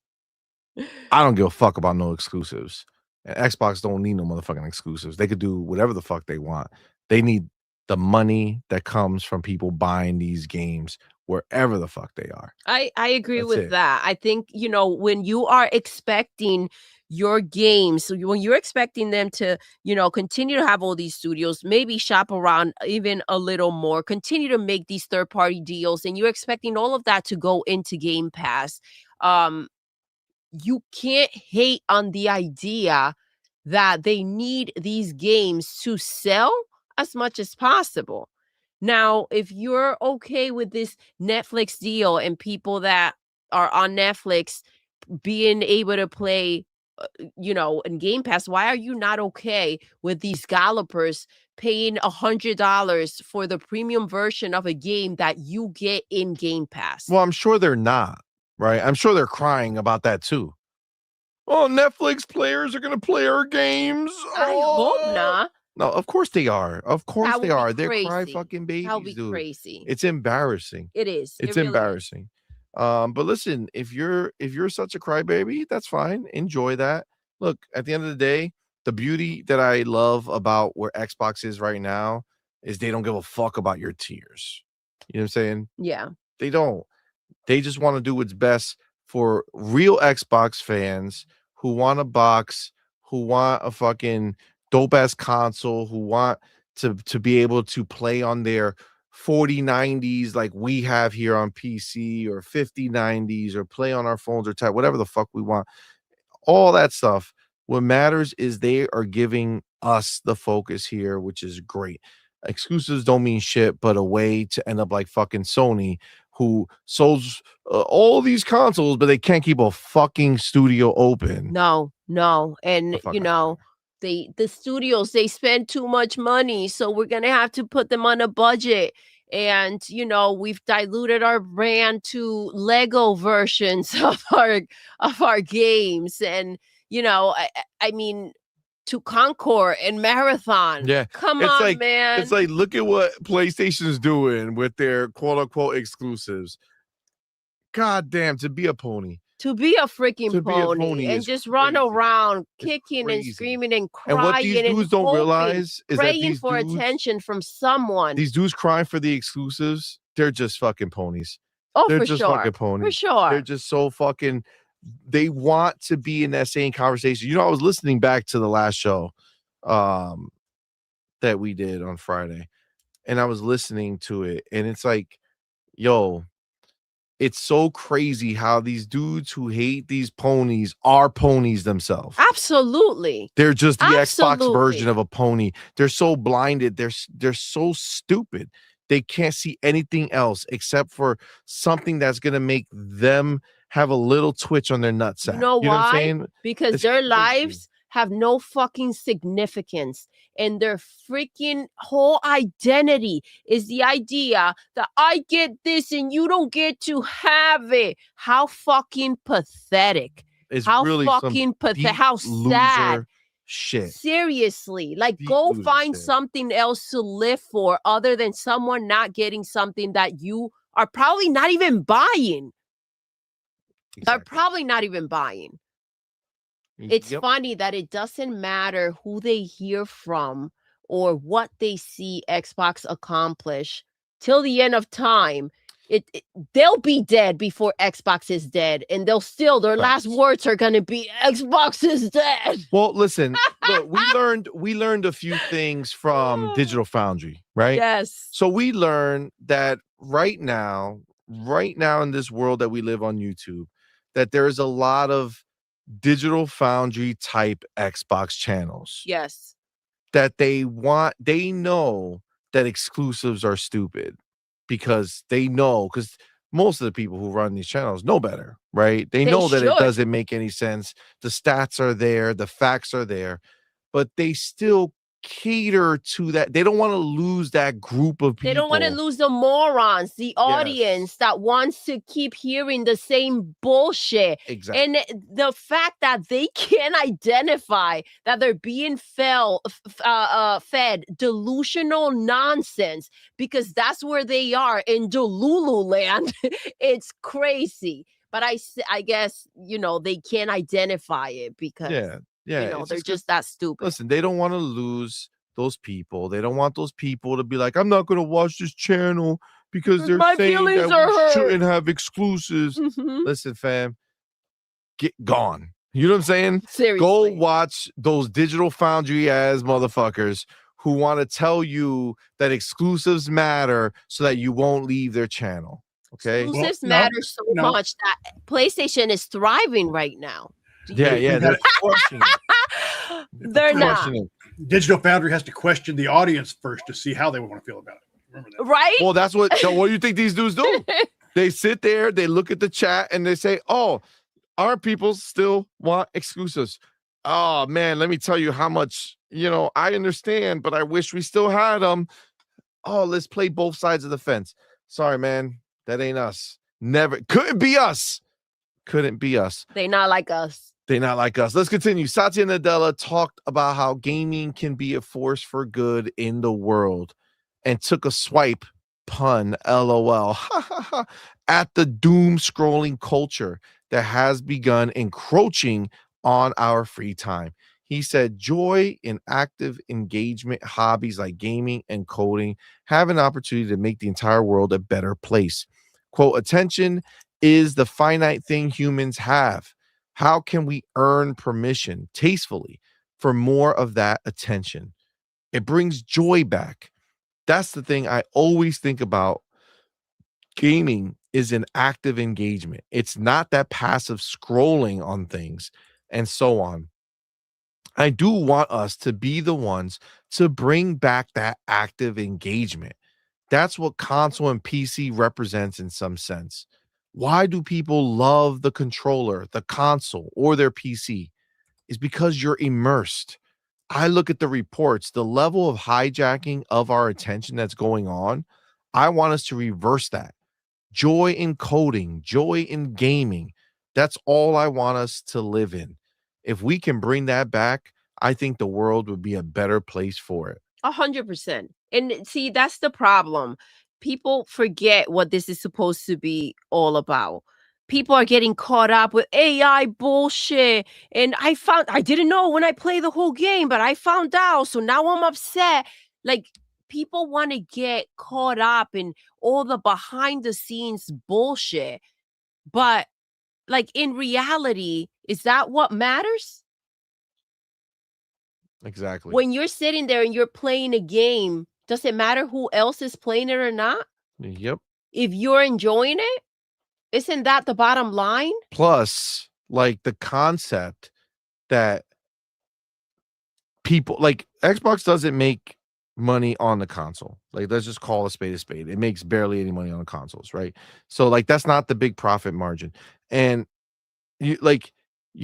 I don't give a fuck about no exclusives. And Xbox don't need no motherfucking exclusives. They could do whatever the fuck they want. They need the money that comes from people buying these games wherever the fuck they are. I agree with that. I think, you know, when you are expecting your games, so when you're expecting them to, you know, continue to have all these studios, maybe shop around even a little more, continue to make these third-party deals, and you're expecting all of that to go into Game Pass, you can't hate on the idea that they need these games to sell as much as possible. Now, if you're okay with this Netflix deal and people that are on Netflix being able to play, you know, in Game Pass, why are you not okay with these gallopers paying $100 for the premium version of a game that you get in Game Pass? Well, I'm sure they're not, right? I'm sure they're crying about that too. Oh, Netflix players are going to play our games. I hope not. No, of course they are. Of course they are. They're cry fucking babies, That'll be dude. crazy. It's embarrassing. It is. It's embarrassing. But listen, if you're such a crybaby, that's fine. Enjoy that. Look, at the end of the day, the beauty that I love about where Xbox is right now is they don't give a fuck about your tiers. You know what I'm saying? Yeah. They don't. They just want to do what's best for real Xbox fans who want a box, who want a fucking dope ass console, who want to be able to play on their 4090s like we have here on PC, or 5090s, or play on our phones, or type whatever the fuck we want. All that stuff. What matters is they are giving us the focus here, which is great. Exclusives don't mean shit, but a way to end up like fucking Sony, who sells all these consoles, but they can't keep a fucking studio open. No. And you know, the studios, they spend too much money, so we're gonna have to put them on a budget. And you know, we've diluted our brand to Lego versions of our games. And you know, I mean, to Concord and Marathon. Yeah. Come on, man. It's like, look at what PlayStation's doing with their quote unquote exclusives. God damn, to be a pony. To be a freaking pony and just run around kicking and screaming and crying. And what these dudes don't realize is that praying for attention from someone. These dudes crying for the exclusives, they're just fucking ponies. Oh, they're for just sure. Fucking ponies. For sure. They're just so fucking, they want to be in that same conversation. You know, I was listening back to the last show that we did on Friday, and I was listening to it, and it's like, yo, it's so crazy how these dudes who hate these ponies are ponies themselves. Absolutely. They're just the Xbox version of a pony. They're so blinded. They're so stupid. They can't see anything else except for something that's going to make them have a little twitch on their nutsack. You know why? What I'm saying? Because their lives have no fucking significance, and their freaking whole identity is the idea that I get this and you don't get to have it. How fucking pathetic. It's how really fucking pathetic. How sad. Shit. Seriously, like go find something else to live for other than someone not getting something that you are probably not even buying. Are probably not even buying. It's funny that it doesn't matter who they hear from or what they see Xbox accomplish till the end of time. They'll be dead before Xbox is dead, and they'll still, their last words are gonna be Xbox is dead. Well, listen, look, we learned a few things from Digital Foundry, right? Yes. So we learned that right now in this world that we live on YouTube, that there is a lot of Digital Foundry type Xbox channels. Yes. That they know that exclusives are stupid because most of the people who run these channels know better, right? They know that it doesn't make any sense. The stats are there, the facts are there, but they still cater to that. They don't want to lose that group of people. They don't want to lose the morons, the audience that wants to keep hearing the same bullshit. Exactly. And the fact that they can't identify that they're being fed delusional nonsense, because that's where they are, in Delulu land. It's crazy. But I guess, you know, they can't identify it because you know, they're just that stupid. Listen, they don't want to lose those people. They don't want those people to be like, I'm not going to watch this channel because they're saying that we shouldn't have exclusives. Listen, fam, get gone. You know what I'm saying? Seriously. Go watch those Digital Foundry ass motherfuckers who want to tell you that exclusives matter so that you won't leave their channel. Okay? Exclusives matter so much that PlayStation is thriving right now. Yeah, they're questioning it. They're not. Digital Foundry has to question the audience first to see how they want to feel about it. Remember that, right? Well, that's what do you think these dudes do? They sit there, they look at the chat, and they say, "Oh, our people still want exclusives." Oh man, let me tell you how much, you know, I understand, but I wish we still had them. Oh, let's play both sides of the fence. Sorry, man, that ain't us. Never couldn't be us. Couldn't be us. They not like us. They're not like us. Let's continue. Satya and Nadella talked about how gaming can be a force for good in the world and took a swipe, pun, LOL, at the doom scrolling culture that has begun encroaching on our free time. He said, joy in active engagement, hobbies like gaming and coding have an opportunity to make the entire world a better place. Quote, attention is the finite thing humans have. How can we earn permission tastefully for more of that attention? It brings joy back. That's the thing I always think about. Gaming is an active engagement. It's not that passive scrolling on things and so on. I do want us to be the ones to bring back that active engagement. That's what console and PC represents in some sense. Why do people love the controller, the console, or their PC? Is because you're immersed. I look at the reports, the level of hijacking of our attention that's going on. I want us to reverse that. Joy in coding, joy in gaming. That's all I want us to live in. If we can bring that back, I think the world would be a better place for it. 100%. And see, that's the problem. People forget what this is supposed to be all about. People are getting caught up with AI bullshit. And I didn't know when I played the whole game, but I found out. So now I'm upset. Like, people want to get caught up in all the behind the scenes bullshit. But like, in reality, is that what matters? Exactly. When you're sitting there and you're playing a game, does it matter who else is playing it or not? Yep. If you're enjoying it, isn't that the bottom line? Plus, like the concept that people like Xbox doesn't make money on the console. Like, let's just call a spade a spade. It makes barely any money on the consoles, right? So like that's not the big profit margin. And you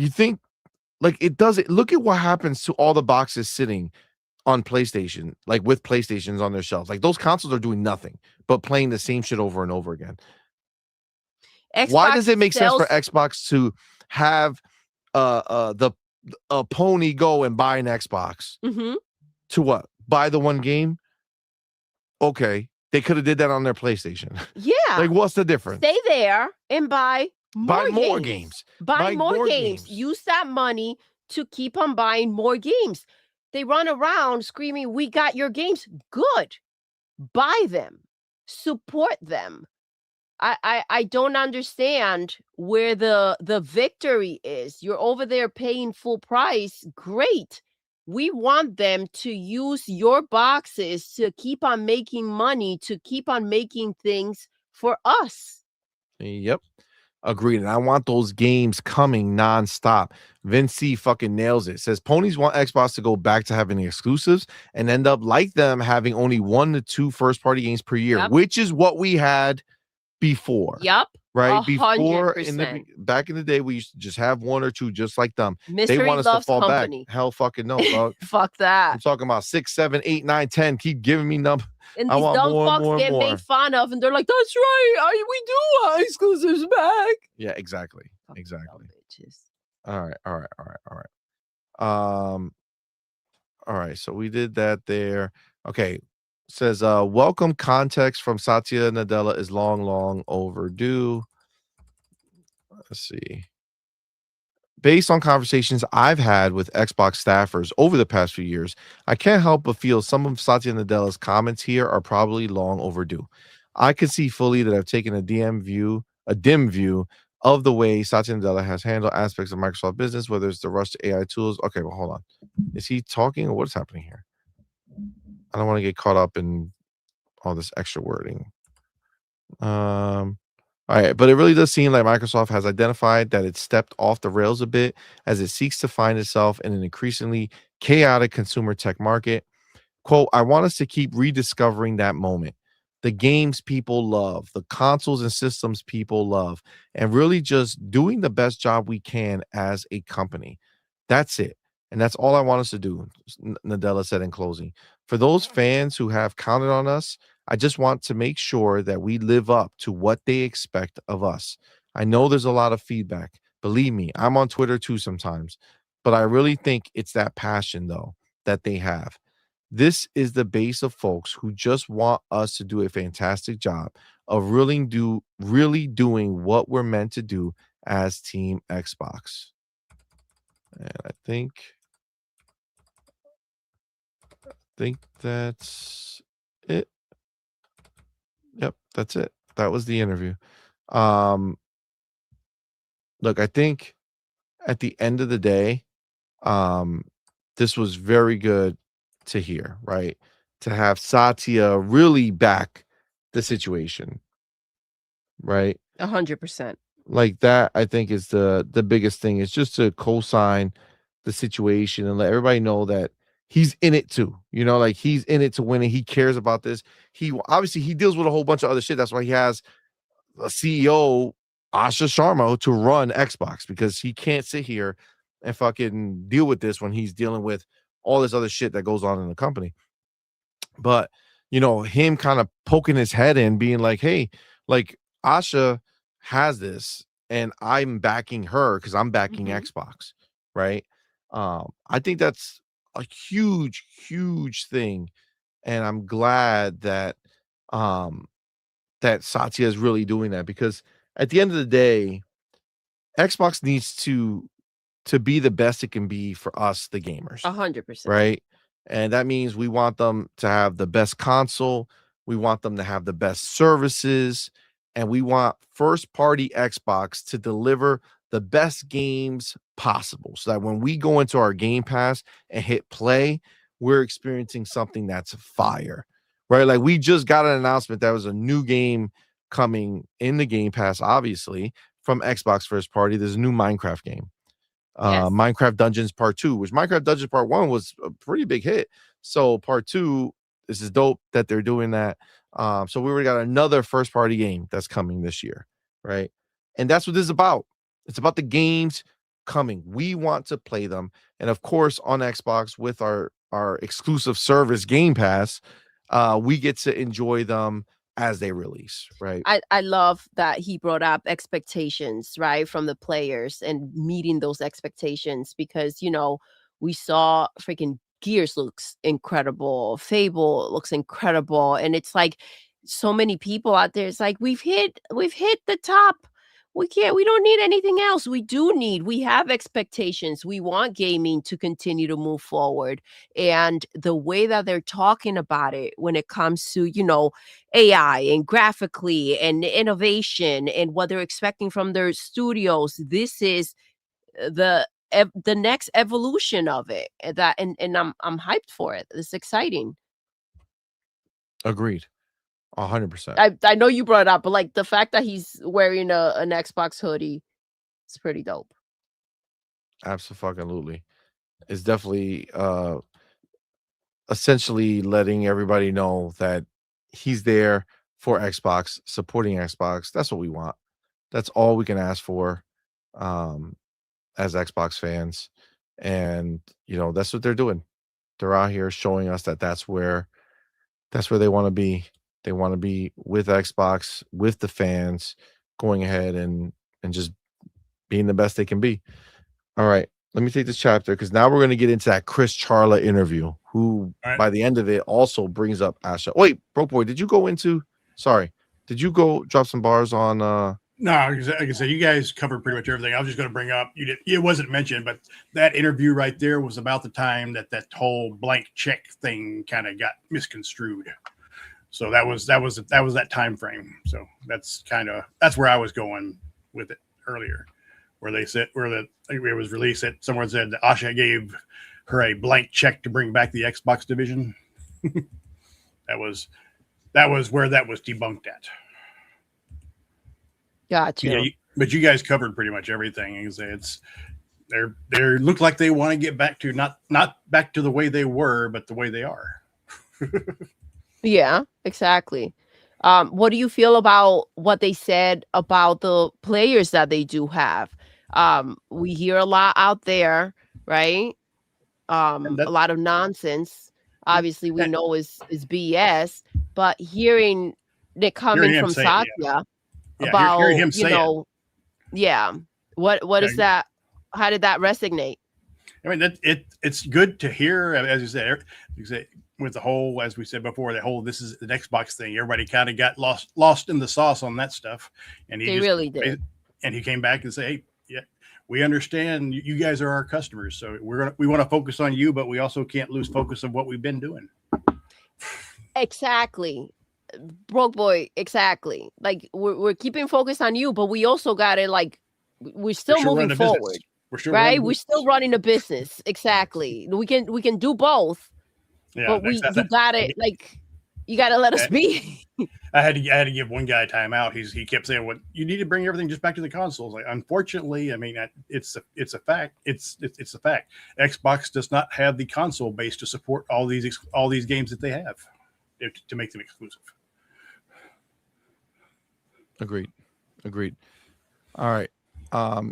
think like it doesn't look at what happens to all the boxes sitting on PlayStation, like with PlayStations on their shelves. Like those consoles are doing nothing but playing the same shit over and over again. Why does it make sense for Xbox to have a pony go and buy an Xbox? Mm-hmm. To what? Buy the one game? Okay. They could have did that on their PlayStation. Yeah. Like, what's the difference? Stay there and buy more games. Buy more games. Use that money to keep on buying more games. They run around screaming, we got your games. Good. Buy them. Support them. I don't understand where the victory is. You're over there paying full price. Great. We want them to use your boxes to keep on making money, to keep on making things for us. Yep. Agreed. And I want those games coming nonstop. Vince C fucking nails it. Says ponies want Xbox to go back to having the exclusives and end up like them having only 1 to 2 first-party games per year, which is what we had before. Yep. Right? 100%. Before back in the day, we used to just have 1 or 2 just like them. Mystery they want us to fall company. back. Hell fucking no, dog. Fuck that. I'm talking about 6, 7, 8, 9, 10. Keep giving me numbers. And these dumb fucks get made fun of, and they're like, "That's right, we do want exclusives back." Yeah, exactly. All right. So we did that there. Okay. Says welcome context from Satya Nadella is long overdue. Let's see. Based on conversations I've had with Xbox staffers over the past few years, I can't help but feel some of Satya Nadella's comments here are probably long overdue. I can see fully that I've taken a dim view of the way Satya Nadella has handled aspects of Microsoft business, whether it's the rush to AI tools. Okay, well, hold on. Is he talking or what's happening here? I don't want to get caught up in all this extra wording. All right, but it really does seem like Microsoft has identified that it's stepped off the rails a bit as it seeks to find itself in an increasingly chaotic consumer tech market. Quote, I want us to keep rediscovering that moment. The games people love, the consoles and systems people love, and really just doing the best job we can as a company. That's it. And that's all I want us to do, Nadella said in closing. For those fans who have counted on us, I just want to make sure that we live up to what they expect of us. I know there's a lot of feedback. Believe me, I'm on Twitter too sometimes, but I really think it's that passion, though, that they have. This is the base of folks who just want us to do a fantastic job of really doing what we're meant to do as Team Xbox. And I think think that's it. Yep, that's it. That was the interview. Look, I think at the end of the day, this was very good to hear, right? To have Satya really back the situation, right? 100%. Like that, I think is the biggest thing, is just to co-sign the situation and let everybody know that he's in it too. You know, like he's in it to win it. He cares about this. He obviously he deals with a whole bunch of other shit. That's why he has a CEO, Asha Sharma, to run Xbox, because he can't sit here and fucking deal with this when he's dealing with all this other shit that goes on in the company. But you know, him kind of poking his head in, being like, hey, like Asha has this and I'm backing her because I'm backing Xbox, right? I think that's a huge, huge thing. And I'm glad that that Satya is really doing that, because at the end of the day, Xbox needs to be the best it can be for us, the gamers. 100%. Right? And that means we want them to have the best console, we want them to have the best services, and we want first party Xbox to deliver the best games possible, so that when we go into our Game Pass and hit play, we're experiencing something that's fire. Right? Like we just got an announcement that was a new game coming in the Game Pass, obviously, from Xbox first party. There's a new Minecraft game. Minecraft Dungeons Part 2, which Minecraft Dungeons Part 1 was a pretty big hit. So Part 2, this is dope that they're doing that. So we already got another first party game that's coming this year, right? And that's what this is about. It's about the games coming. We want to play them. And of course, on Xbox with our exclusive service Game Pass, we get to enjoy them as they release, right? I love that he brought up expectations, right, from the players and meeting those expectations, because, you know, we saw freaking Gears looks incredible, Fable looks incredible, and it's like so many people out there, it's like we've hit the top. We don't need anything else. We have expectations. We want gaming to continue to move forward. And the way that they're talking about it when it comes to, you know, AI and graphically and innovation and what they're expecting from their studios, this is the next evolution of it. And I'm hyped for it. It's exciting. Agreed. 100%. I know you brought it up, but like the fact that he's wearing an Xbox hoodie, it's pretty dope. Absolutely. It's definitely essentially letting everybody know that he's there for Xbox, supporting Xbox. That's what we want. That's all we can ask for as Xbox fans. And you know, that's what they're doing. They're out here showing us that that's where they want to be. They want to be with Xbox, with the fans, going ahead and just being the best they can be. All right, let me take this chapter, because now we're going to get into that Chris Charla interview, who by the end of it also brings up Asha. Wait, Broke Boy, did you go drop some bars on? No, like I said, you guys covered pretty much everything. I was just going to bring up, it wasn't mentioned, but that interview right there was about the time that whole blank check thing kind of got misconstrued. So that was that time frame. So that's where I was going with it earlier, where they said, it was released that someone said that Asha gave her a blank check to bring back the Xbox division. that was where that was debunked at. Gotcha. Yeah, but you guys covered pretty much everything. It's they look like they want to get back to not back to the way they were, but the way they are. Yeah, exactly. What do you feel about what they said about the players that they do have? We hear a lot out there, right? A lot of nonsense. Obviously, we know is BS, but hearing it coming from Satya about, you know, what is that? How did that resonate? I mean, it's good to hear, as you said, with the whole, as we said before, this is an Xbox thing. Everybody kind of got lost in the sauce on that stuff, and he really did. And he came back and said, "Hey, yeah, we understand you guys are our customers, so we want to focus on you, but we also can't lose focus of what we've been doing." Exactly. Broke boy, exactly. Like we're keeping focus on you, but we also got it. Like we're still moving forward, right? We're still running a business. Exactly. We can do both, but you got it. Like you got to let us be. I had to give one guy time out. He kept saying, "What you need to bring everything just back to the consoles." Like, unfortunately, I mean, it's a fact. It's a fact. Xbox does not have the console base to support all these games that they have to make them exclusive. Agreed. All right.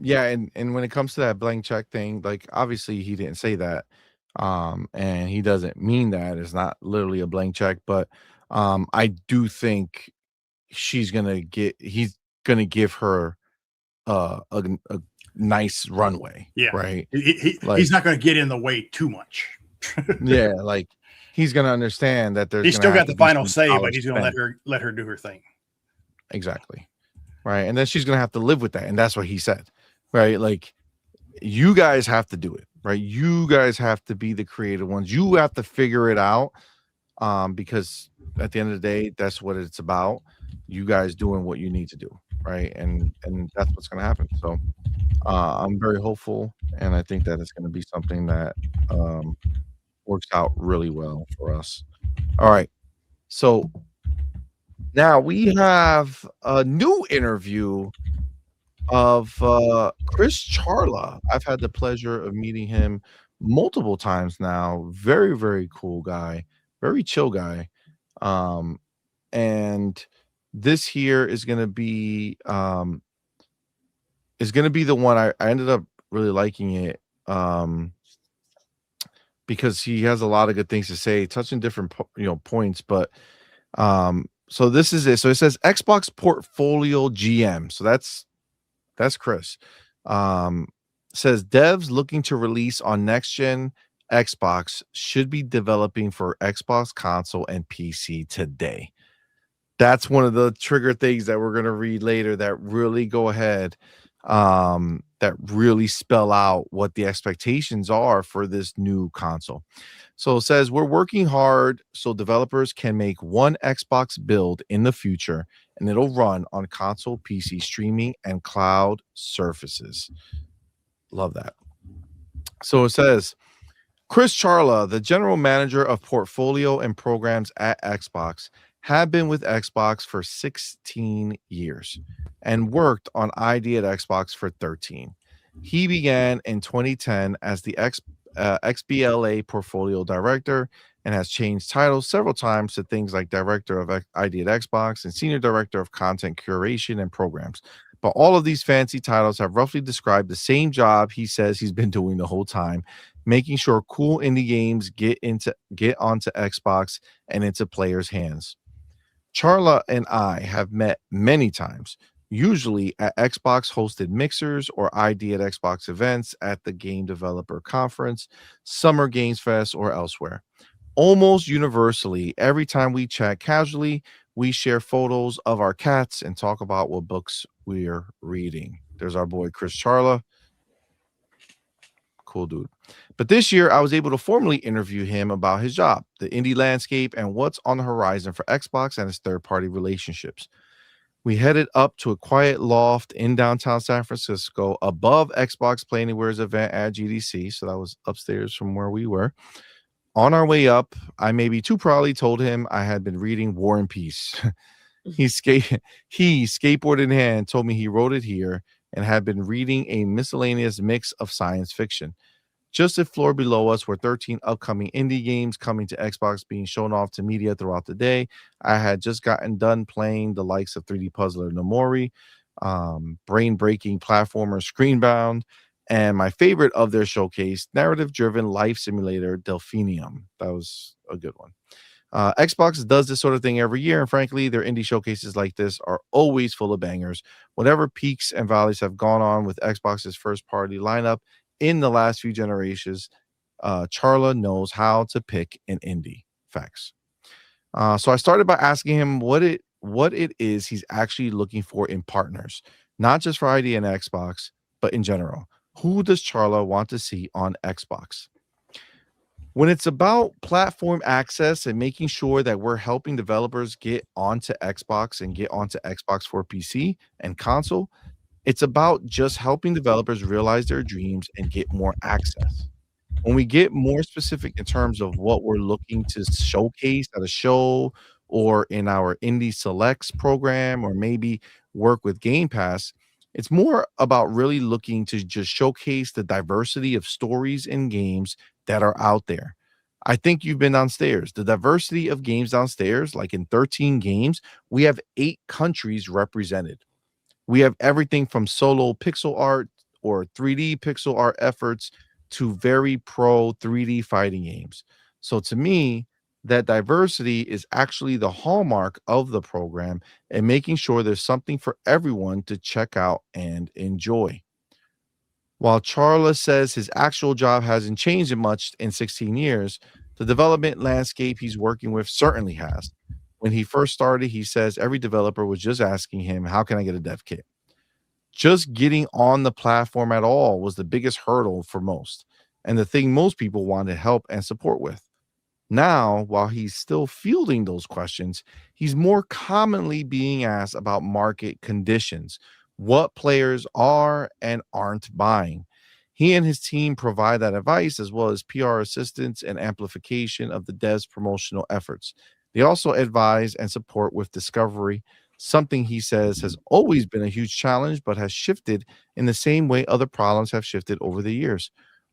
Yeah, and when it comes to that blank check thing, like obviously he didn't say that. And he doesn't mean that. It's not literally a blank check, but I do think he's gonna give her a nice runway. Yeah. Right. He's not gonna get in the way too much. Yeah, like he's gonna understand that he's still got the final say, but he's gonna let her do her thing. Exactly. Right. And then she's going to have to live with that. And that's what he said. Right. Like you guys have to do it. Right. You guys have to be the creative ones. You have to figure it out. Because at the end of the day, that's what it's about. You guys doing what you need to do. Right. And that's what's going to happen. So I'm very hopeful. And I think that it's going to be something that works out really well for us. All right. So now we have a new interview of Chris Charla. I've had the pleasure of meeting him multiple times now. Very, very cool guy, very chill guy. And this here is gonna be the one I ended up really liking it because he has a lot of good things to say, touching different points, but so this is it. So it says Xbox Portfolio GM. So that's Chris. Says devs looking to release on next gen Xbox should be developing for Xbox console and PC today. That's one of the trigger things that we're going to read later that really go ahead, that really spell out what the expectations are for this new console. So it says we're working hard so developers can make one Xbox build in the future and it'll run on console, PC streaming, and cloud surfaces. Love that. So it says Chris Charla, the general manager of portfolio and programs at Xbox, had been with Xbox for 16 years and worked on ID at Xbox for 13. He began in 2010 as the XBLA portfolio director and has changed titles several times to things like director of ID at Xbox and senior director of content curation and programs. But all of these fancy titles have roughly described the same job he says he's been doing the whole time, making sure cool indie games get onto Xbox and into players' hands. Charla and I have met many times, usually at Xbox hosted mixers or ID at Xbox events at the Game Developer Conference, Summer Games Fest, or elsewhere. Almost universally, every time we chat casually, we share photos of our cats and talk about what books we're reading. There's our boy Chris Charla. Cool dude. But this year, I was able to formally interview him about his job, the indie landscape, and what's on the horizon for Xbox and its third-party relationships. We headed up to a quiet loft in downtown San Francisco above Xbox Play Anywhere's event at GDC. So that was upstairs from where we were. On our way up, I maybe too proudly told him I had been reading War and Peace. He, skateboard in hand, told me he wrote it here and had been reading a miscellaneous mix of science fiction. Just a floor below us were 13 upcoming indie games coming to Xbox being shown off to media throughout the day. I had just gotten done playing the likes of 3D Puzzler Nomori, brain-breaking platformer Screenbound, and my favorite of their showcase, narrative-driven life simulator Delphinium. That was a good one. Xbox does this sort of thing every year, and frankly, their indie showcases like this are always full of bangers. Whatever peaks and valleys have gone on with Xbox's first-party lineup in the last few generations, Charla knows how to pick an indie. Facts. So I started by asking him what it is he's actually looking for in partners, not just for ID and Xbox, but in general. Who does Charla want to see on Xbox? When it's about platform access and making sure that we're helping developers get onto Xbox and get onto Xbox for PC and console, it's about just helping developers realize their dreams and get more access. When we get more specific in terms of what we're looking to showcase at a show or in our Indie Selects program, or maybe work with Game Pass, it's more about really looking to just showcase the diversity of stories and games that are out there. I think you've been downstairs. The diversity of games downstairs, like in 13 games, we have 8 countries represented. We have everything from solo pixel art or 3D pixel art efforts to very pro 3D fighting games. So to me, that diversity is actually the hallmark of the program and making sure there's something for everyone to check out and enjoy. While Charla says his actual job hasn't changed much in 16 years, the development landscape he's working with certainly has. When he first started, he says every developer was just asking him, how can I get a dev kit? Just getting on the platform at all was the biggest hurdle for most, and the thing most people wanted help and support with. Now, while he's still fielding those questions, he's more commonly being asked about market conditions, what players are and aren't buying. He and his team provide that advice as well as PR assistance and amplification of the dev's promotional efforts. They also advise and support with discovery, something he says has always been a huge challenge, but has shifted in the same way other problems have shifted over the years.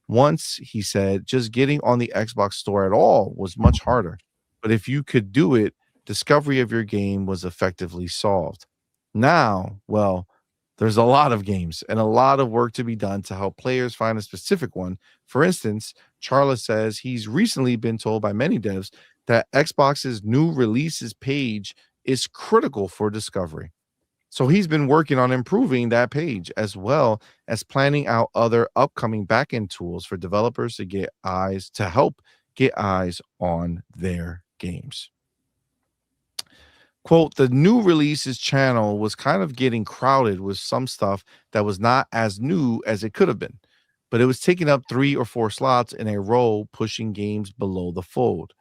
Once, he said, just getting on the Xbox store at all was much harder. But if you could do it, discovery of your game was effectively solved. Now, well, there's a lot of games and a lot of work to be done to help players find a specific one. For instance, Charla says he's recently been told by many devs that Xbox's new releases page is critical for discovery. So he's been working on improving that page as well as planning out other upcoming backend tools for developers to help get eyes on their games. Quote, the new releases channel was kind of getting crowded with some stuff that was not as new as it could have been, but it was taking up 3 or 4 slots in a row, pushing games below the fold.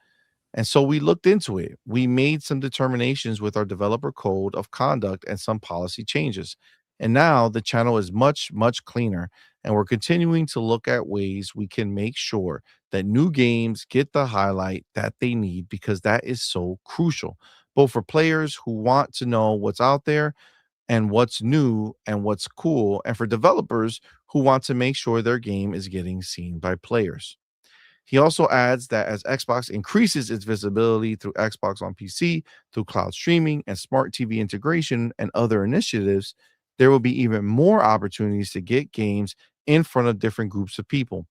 And so we looked into it. We made some determinations with our developer code of conduct and some policy changes. And now the channel is much, much cleaner. And we're continuing to look at ways we can make sure that new games get the highlight that they need, because that is so crucial, both for players who want to know what's out there and what's new and what's cool, and for developers who want to make sure their game is getting seen by players. He also adds that as Xbox increases its visibility through Xbox on PC, through cloud streaming and smart TV integration and other initiatives, there will be even more opportunities to get games in front of different groups of people,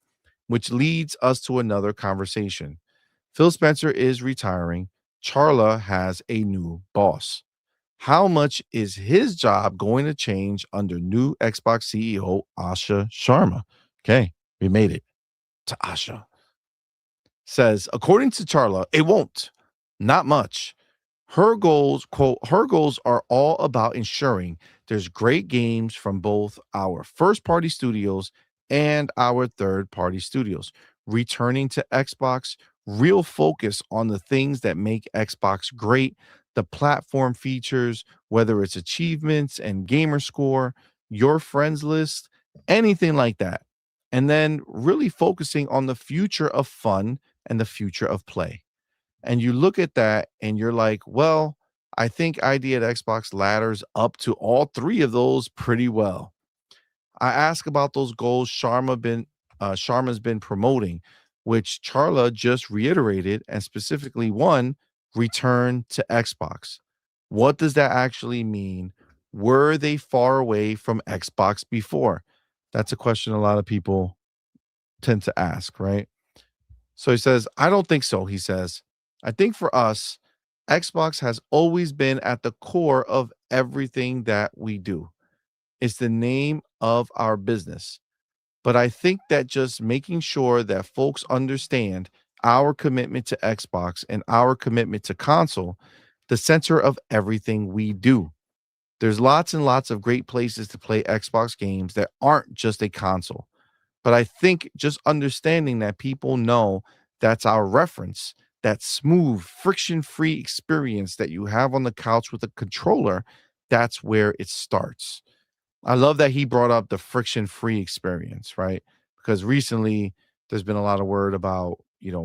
which leads us to another conversation. Phil Spencer is retiring. Charla has a new boss. How much is his job going to change under new Xbox CEO Asha Sharma? Okay, we made it to Asha. Says, according to Charla, it won't. Not much. Her goals, quote, her goals are all about ensuring there's great games from both our first-party studios and our third-party studios. Returning to Xbox, real focus on the things that make Xbox great, the platform features, whether it's achievements and gamer score, your friends list, anything like that. And then really focusing on the future of fun and the future of play. And you look at that and you're like, well, I think ID at Xbox ladders up to all 3 of those pretty well. I ask about those goals Sharma's been promoting, which Charla just reiterated, and specifically one, return to Xbox. What does that actually mean? Were they far away from Xbox before? That's a question a lot of people tend to ask, right? So he says, I don't think so. He says, I think for us, Xbox has always been at the core of everything that we do. It's the name of our business. But I think that just making sure that folks understand our commitment to Xbox and our commitment to console, the center of everything we do. There's lots and lots of great places to play Xbox games that aren't just a console. But I think just understanding that people know That's our reference. That smooth, friction-free experience that you have on the couch with a controller, that's where it starts. I love that he brought up the friction-free experience, right? Because recently there's been a lot of word about,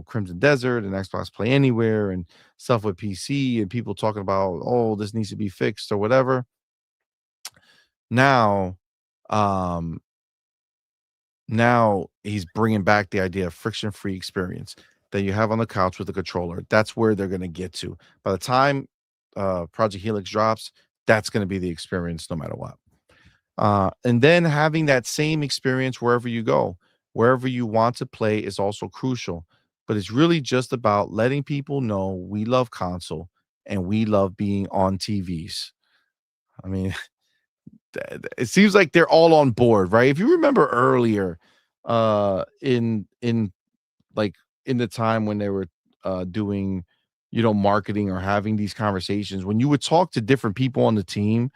Crimson Desert and Xbox Play Anywhere and stuff with PC and people talking about, oh, this needs to be fixed or whatever. Now, now he's bringing back the idea of friction-free experience that you have on the couch with the controller. That's where they're going to get to. By the time Project Helix drops, that's going to be the experience no matter what. And then having that same experience wherever you go, wherever you want to play is also crucial. But it's really just about letting people know we love console and we love being on TVs. I mean, it seems like they're all on board, right? If you remember earlier, in the time when they were doing, marketing or having these conversations, when you would talk to different people on the team,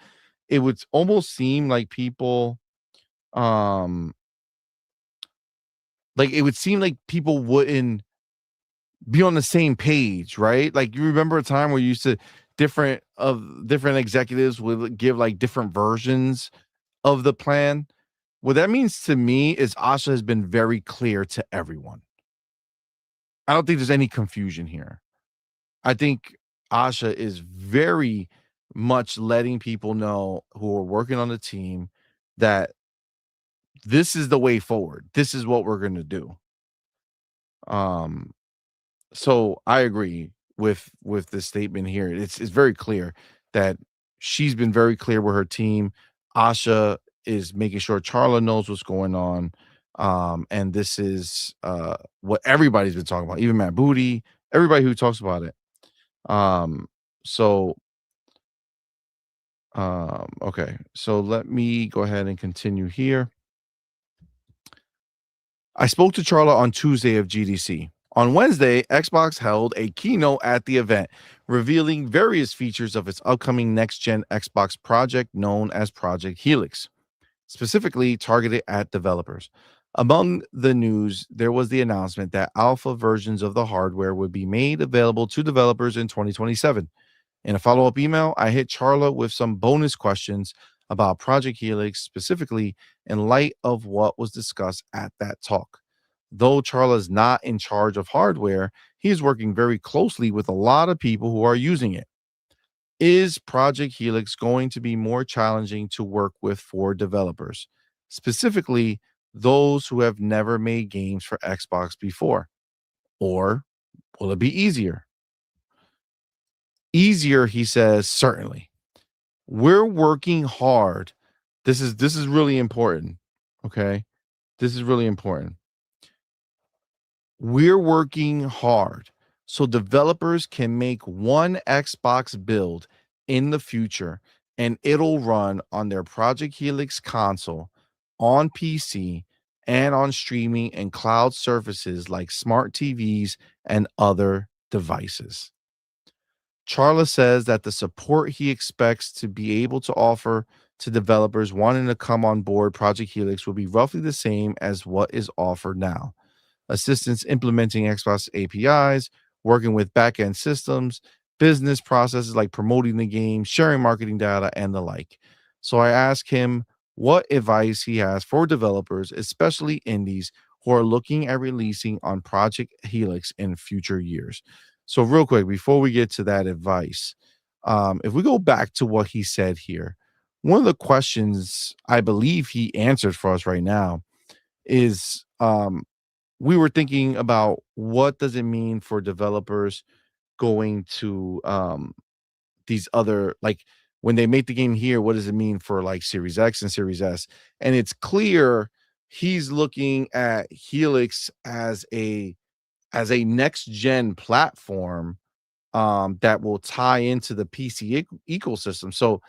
it would almost seem like people, wouldn't be on the same page, right? Like, you remember a time where you used to different executives would give like different versions of the plan. What that means to me is Asha has been very clear to everyone. I don't think there's any confusion here. I think Asha is very much letting people know who are working on the team that this is the way forward. This is what we're going to do. So I agree with this statement here. It's very clear that she's been very clear with her team. Asha is making sure Charla knows what's going on. And this is what everybody's been talking about, even Matt Booty, everybody who talks about it. Okay, so let me go ahead and continue here. I spoke to Charla on Tuesday of GDC. On Wednesday, Xbox held a keynote at the event, revealing various features of its upcoming next-gen Xbox project known as Project Helix, specifically targeted at developers. Among the news, there was the announcement that alpha versions of the hardware would be made available to developers in 2027. In a follow-up email, I hit Charla with some bonus questions about Project Helix, specifically in light of what was discussed at that talk. Though Charla is not in charge of hardware, he is working very closely with a lot of people who are using it. Is Project Helix going to be more challenging to work with for developers, specifically those who have never made games for Xbox before? Or will it be easier? Easier, he says, certainly. We're working hard. This is really important. Okay. This is really important. We're working hard so developers can make one Xbox build in the future and it'll run on their Project Helix console, on PC, and on streaming and cloud services like smart TVs and other devices. Charla says that the support he expects to be able to offer to developers wanting to come on board Project Helix will be roughly the same as what is offered now. Assistance implementing Xbox APIs, working with backend systems, business processes like promoting the game, sharing marketing data, and the like. So I asked him what advice he has for developers, especially indies, who are looking at releasing on Project Helix in future years. So real quick, before we get to that advice, if we go back to what he said here, one of the questions I believe he answered for us right now is we were thinking about what does it mean for developers going to these other, like when they make the game here, what does it mean for like Series X and Series S? And it's clear he's looking at Helix as a next gen platform that will tie into the PC ecosystem. So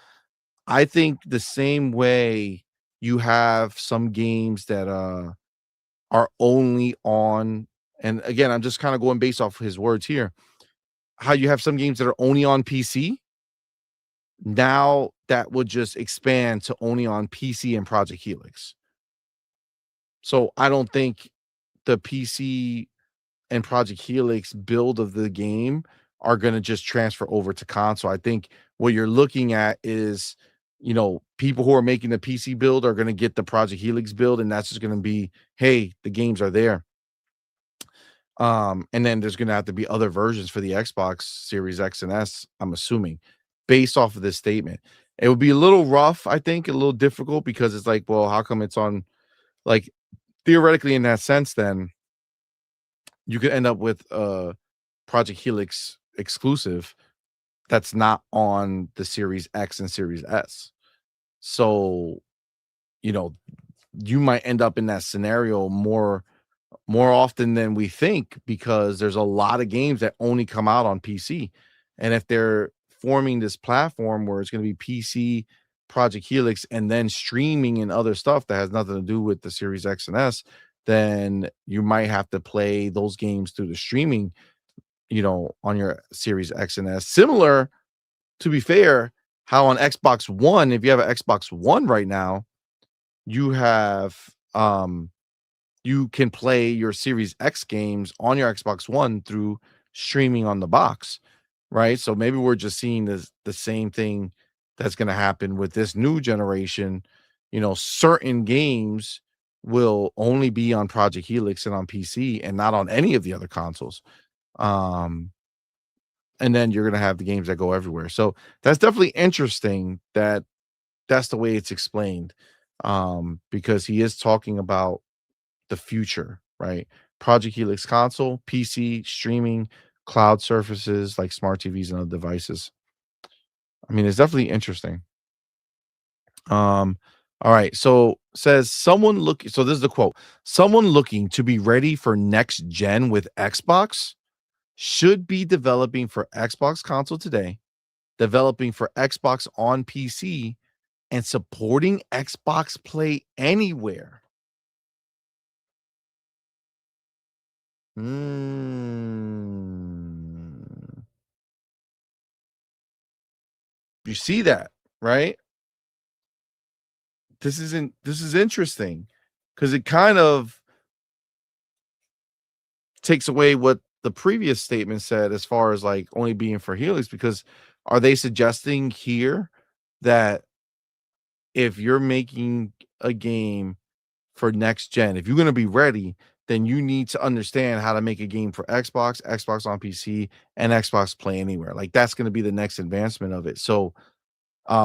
I think the same way you have some games that are only on, and again, I'm just kind of going based off his words here, how you have some games that are only on PC. Now that would just expand to only on PC and Project Helix. So I don't think the PC and Project Helix build of the game are going to just transfer over to console. I think what you're looking at is, people who are making the PC build are going to get the Project Helix build, and that's just going to be, hey, the games are there. And then there's going to have to be other versions for the Xbox Series X and S, I'm assuming, based off of this statement. It would be a little rough, I think, a little difficult, because it's like, well, how come it's on, like, theoretically in that sense, then you could end up with a Project Helix exclusive that's not on the Series X and Series S. So, you might end up in that scenario more often than we think, because there's a lot of games that only come out on PC. And if they're forming this platform where it's going to be PC, Project Helix, and then streaming and other stuff that has nothing to do with the Series X and S, then you might have to play those games through the streaming, on your Series X and S. Similar, to be fair, how on Xbox One, if you have an Xbox One right now, you have you can play your Series X games on your Xbox One through streaming on the box, right? So maybe we're just seeing the same thing that's going to happen with this new generation. Certain games will only be on Project Helix and on PC and not on any of the other consoles. And then you're going to have the games that go everywhere. So that's definitely interesting that that's the way it's explained, because he is talking about the future, right? Project Helix console, PC, streaming, cloud surfaces like smart TVs and other devices. I mean, it's definitely interesting. All right. So says someone looking. So this is the quote: someone looking to be ready for next gen with Xbox should be developing for Xbox console today, developing for Xbox on PC, and supporting Xbox Play Anywhere. You see that, right? This is interesting, because it kind of takes away what the previous statement said as far as like only being for Helix, because are they suggesting here that if you're making a game for next gen, if you're going to be ready, then you need to understand how to make a game for Xbox, Xbox on PC, and Xbox Play Anywhere. Like, that's going to be the next advancement of it. So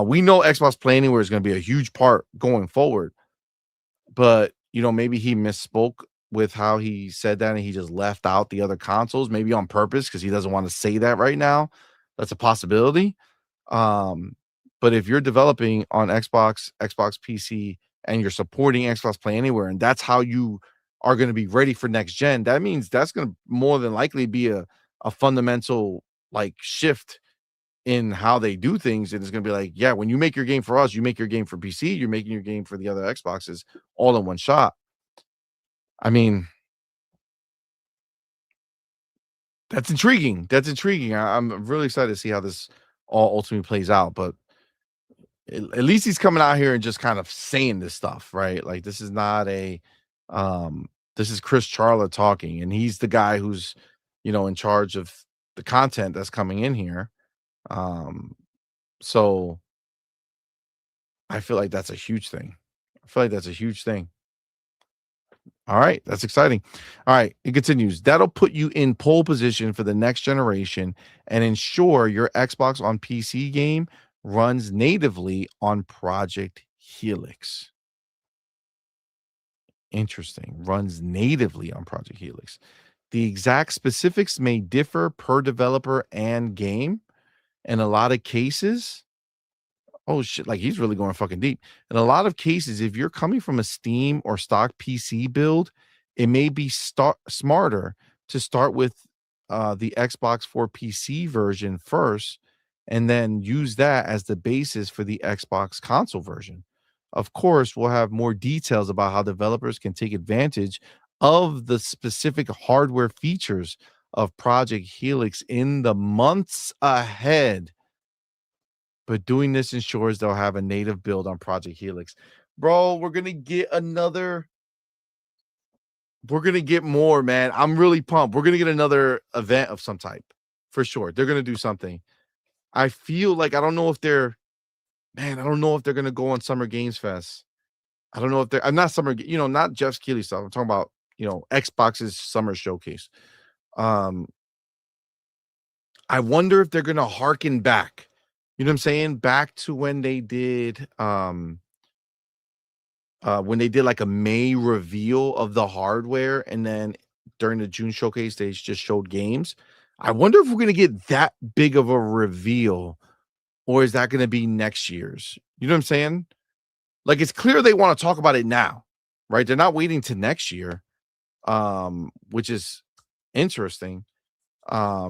we know Xbox Play Anywhere is going to be a huge part going forward, but maybe he misspoke with how he said that, and he just left out the other consoles, maybe on purpose, because he doesn't want to say that right now. That's a possibility. But if you're developing on Xbox PC, and you're supporting Xbox Play Anywhere, and that's how you are going to be ready for next gen, that means that's going to more than likely be a fundamental like shift in how they do things. And it's going to be like, yeah, when you make your game for us, you make your game for PC, you're making your game for the other Xboxes all in one shot. I mean, that's intriguing. I'm really excited to see how this all ultimately plays out. But at least he's coming out here and just kind of saying this stuff, right? Like, this is not this is Chris Charla talking, and he's the guy who's, in charge of the content that's coming in here. So I feel like that's a huge thing. All right, that's exciting. All right, it continues. That'll put you in pole position for the next generation and ensure your Xbox on PC game runs natively on Project Helix. Interesting. Runs natively on Project Helix. The exact specifics may differ per developer and game. In a lot of cases, oh shit, like he's really going fucking deep. In a lot of cases, if you're coming from a Steam or stock PC build, it may be smarter to start with the Xbox for PC version first, and then use that as the basis for the Xbox console version. Of course, we'll have more details about how developers can take advantage of the specific hardware features of Project Helix in the months ahead. But doing this ensures they'll have a native build on Project Helix. Bro, we're going to get another we're gonna get more, man. I'm really pumped. We're gonna get another event of some type for sure. They're gonna do something. I feel like I don't know if they're gonna go on Summer Games Fest. I don't know if they're I'm not summer, not Jeff Keighley stuff. I'm talking about, Xbox's summer showcase. I wonder if they're gonna harken back. You know what I'm saying? Back to when they did like a May reveal of the hardware, and then during the June showcase, they just showed games. I wonder if we're gonna get that big of a reveal, or is that gonna be next year's? You know what I'm saying? Like, it's clear they want to talk about it now, right? They're not waiting to next year, which is interesting. I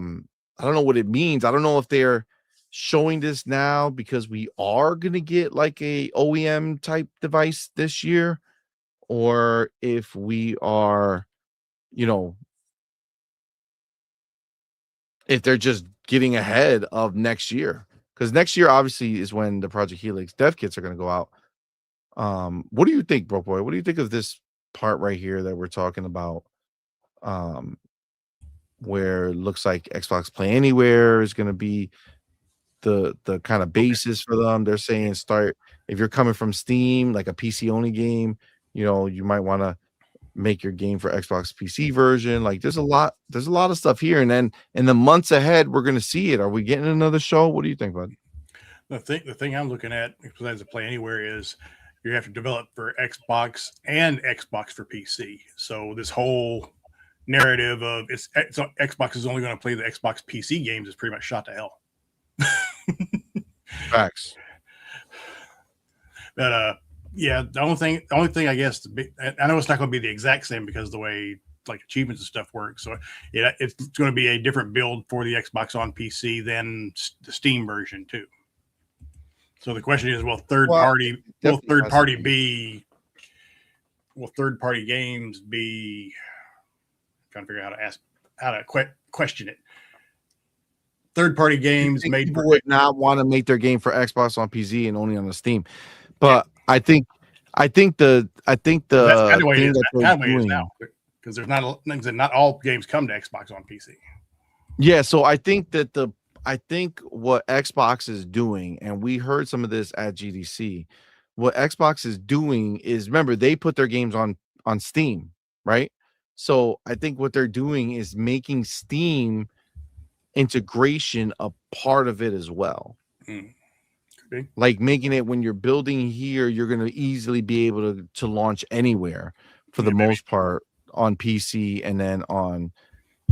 don't know what it means. I don't know if they're showing this now because we are going to get like a OEM type device this year, or if we are, if they're just getting ahead of next year. Because next year, obviously, is when the Project Helix dev kits are going to go out. What do you think, Broke Boy? What do you think of this part right here that we're talking about? Where it looks like Xbox Play Anywhere is going to be the kind of basis for them. They're saying start if you're coming from Steam, like a PC only game, you might want to make your game for Xbox PC version. Like there's a lot of stuff here, and then in the months ahead, we're going to see it. Are we getting another show? What do you think, bud? The thing I'm looking at besides the Play Anywhere is you have to develop for Xbox and Xbox for PC. So this whole narrative of Xbox is only going to play the Xbox PC games is pretty much shot to hell. Facts. But yeah, the only thing I guess I know it's not going to be the exact same because of the way like achievements and stuff work. So yeah, it's going to be a different build for the Xbox on PC than the Steam version too. So the question is, will third party games be? I'm trying to figure out how to question it. Third party games made people would not want to make their game for Xbox on PC and only on the Steam, but yeah. I think the thing that they're doing now because there's not all games come to Xbox on PC. Yeah, so I think what Xbox is doing, and we heard some of this at GDC, what Xbox is doing is, remember, they put their games on Steam, right? So I think what they're doing is making Steam integration a part of it as well. Okay. Like making it when you're building here, you're going to easily be able to launch anywhere for the most part on PC and then on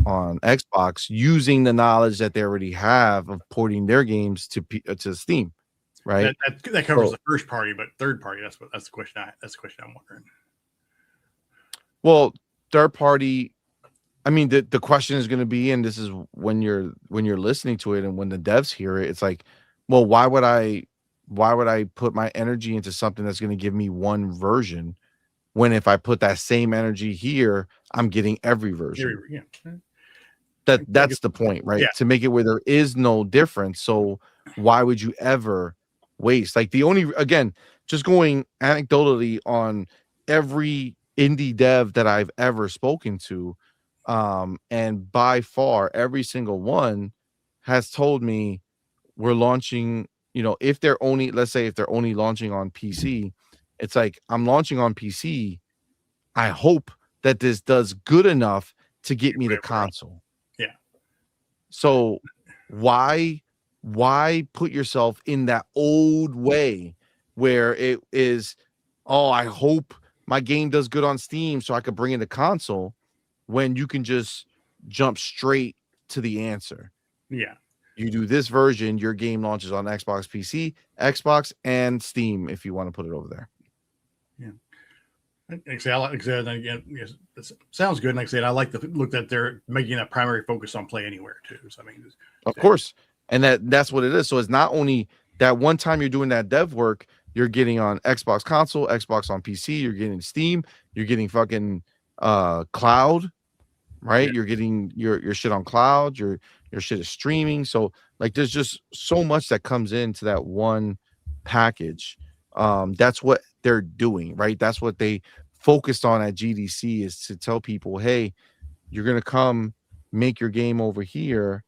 Xbox, using the knowledge that they already have of porting their games to Steam, right? That covers the first party, but third party, that's the question I'm wondering. Well, third party, I mean, the question is going to be, and this is when you're listening to it and when the devs hear it, it's like, well, why would I put my energy into something that's going to give me one version when if I put that same energy here, I'm getting every version? Yeah. That's the point, right? Yeah. To make it where there is no difference. So why would you ever waste? Like just going anecdotally on every indie dev that I've ever spoken to, and by far every single one has told me we're launching, if they're only launching on PC, it's like, I'm launching on PC. I hope that this does good enough to get me the console. Yeah. So why put yourself in that old way where it is, I hope my game does good on Steam so I could bring in the console, when you can just jump straight to the answer. Yeah. You do this version, your game launches on Xbox PC, Xbox, and Steam if you want to put it over there. Yeah. Like I said, again, yes, it sounds good. And like I said, I like the look that they're making a primary focus on Play Anywhere too. So I mean, of course, and that's what it is. So it's not only that one time you're doing that dev work, you're getting on Xbox console, Xbox on PC, you're getting Steam, you're getting fucking cloud, right? Yeah. You're getting your shit on cloud, your shit is streaming. So like, there's just so much that comes into that one package. That's what they're doing, right? That's what they focused on at GDC is to tell people, hey, you're going to come make your game over here,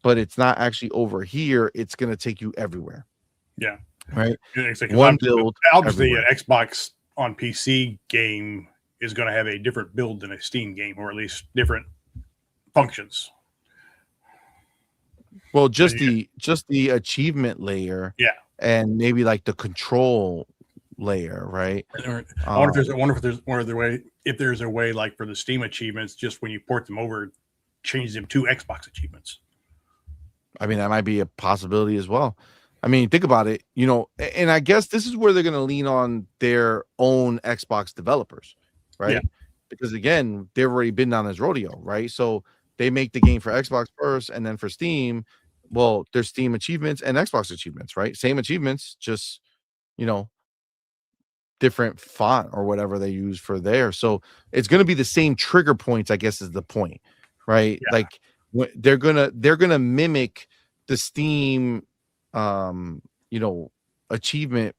but it's not actually over here. It's going to take you everywhere. Yeah. Right. One build. Obviously, an Xbox on PC game is going to have a different build than a Steam game, or at least different functions. Well, just the achievement layer, and maybe like the control layer, right? I wonder if there's a way like for the Steam achievements, just when you port them over, change them to Xbox achievements. I mean, that might be a possibility as well. I mean, think about it, you know, and I guess this is where they're going to lean on their own Xbox developers, right? Yeah. Because again, they've already been down this rodeo, right? So they make the game for Xbox first, and then for Steam, well, there's Steam achievements and Xbox achievements, right? Same achievements, just, you know, different font or whatever they use for there. So it's going to be the same trigger points, I guess, is the point, right? Yeah. Like they're gonna mimic the Steam you know, achievement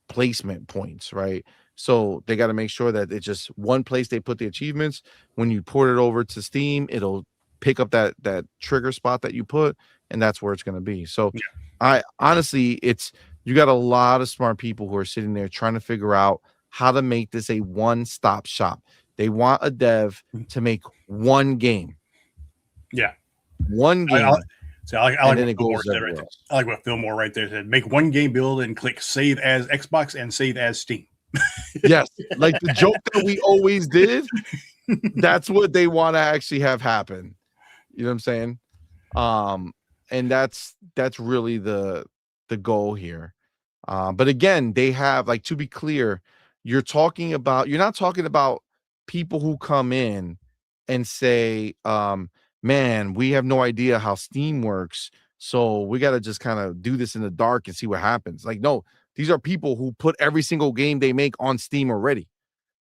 placement points, right? So they got to make sure that it's just one place they put the achievements. When you port it over to Steam, it'll pick up that trigger spot that you put, and that's where it's going to be. So I honestly, you got a lot of smart people who are sitting there trying to figure out how to make this a one-stop shop. They want a dev to make one game. Yeah. One game. I like what Phil Moore right there said. Make one game build and click save as Xbox and save as Steam. Yes, like the joke that we always did. That's what they want to actually have happen. You know what I'm saying? And that's really the goal here. But again, they have, like, to be clear, you're not talking about people who come in and say, man, we have no idea how Steam works, so we got to just kind of do this in the dark and see what happens. Like, no, these are people who put every single game they make on Steam already.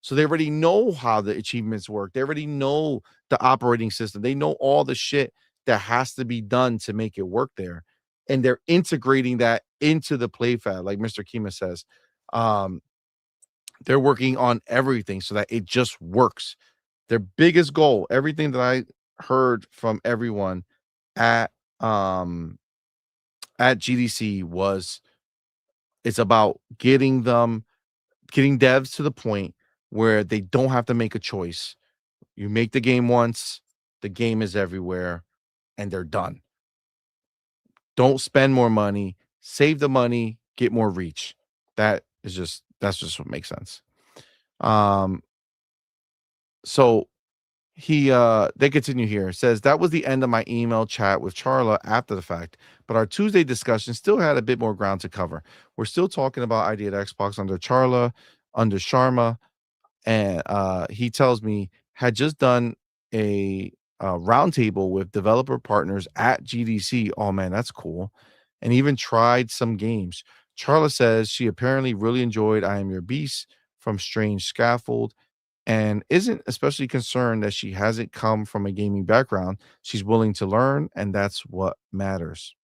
So they already know how the achievements work. They already know the operating system. They know all the shit that has to be done to make it work there. And they're integrating that into the playfab, like Mr. Kima says. They're working on everything so that it just works. Their biggest goal, everything that I heard from everyone at GDC was, it's about getting devs to the point where they don't have to make a choice. You make the game once, the game is everywhere, and they're done. Don't spend more money, save the money, get more reach. That's just what makes sense. So they continue here. It says, that was the end of my email chat with Charla after the fact, but our Tuesday discussion still had a bit more ground to cover. We're still talking about ID at Xbox under Charla, under Sharma, and he tells me had just done a roundtable with developer partners at GDC. Oh man, that's cool. And even tried some games. Charla says she apparently really enjoyed I Am Your Beast from Strange Scaffold, and isn't especially concerned that she hasn't come from a gaming background. She's willing to learn, and that's what matters.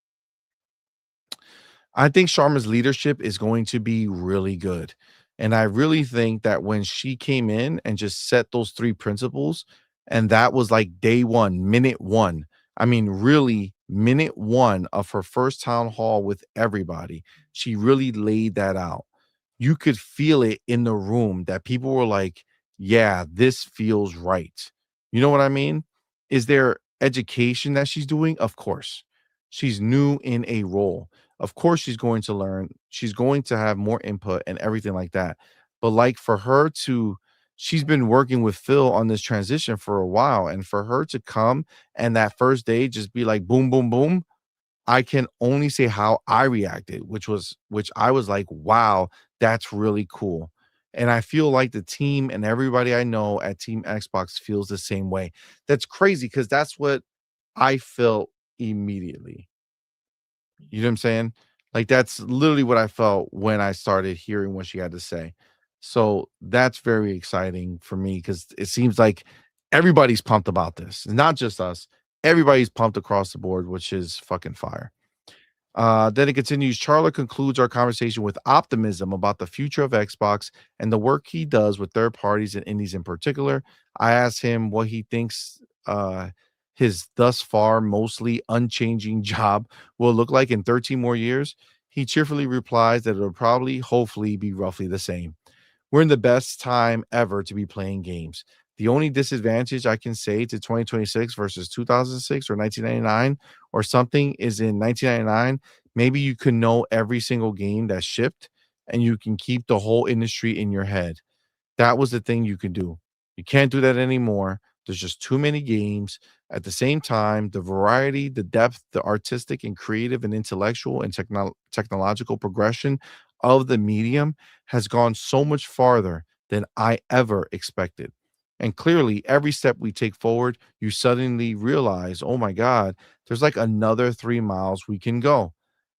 I think Sharma's leadership is going to be really good. And I really think that when she came in and just set those 3 principles, and that was like day 1, minute 1. I mean, really, minute 1 of her first town hall with everybody, she really laid that out. You could feel it in the room that people were like, yeah, this feels right. You know what I mean? Is there education that she's doing? Of course. She's new in a role. Of course, she's going to learn. She's going to have more input and everything like that. But like for her she's been working with Phil on this transition for a while. And for her to come and that first day just be like, boom, boom, boom. I can only say how I reacted, which I was like, wow, that's really cool. And I feel like the team and everybody I know at Team Xbox feels the same way. That's crazy because that's what I felt immediately. You know what I'm saying? Like, that's literally what I felt when I started hearing what she had to say. So that's very exciting for me because it seems like everybody's pumped about this. Not just us. Everybody's pumped across the board, which is fucking fire. Then it continues. Charla concludes our conversation with optimism about the future of Xbox and the work he does with third parties and indies in particular. I asked him what he thinks his thus far mostly unchanging job will look like in 13 more years. He cheerfully replies that it'll probably, hopefully, be roughly the same. We're in the best time ever to be playing games. The only disadvantage I can say to 2026 versus 2006 or 1999 or something is in 1999, maybe you can know every single game that shipped and you can keep the whole industry in your head. That was the thing you could do. You can't do that anymore. There's just too many games. At the same time, the variety, the depth, the artistic and creative and intellectual and technological progression of the medium has gone so much farther than I ever expected. And clearly, every step we take forward, you suddenly realize, oh my God, there's like another 3 miles we can go.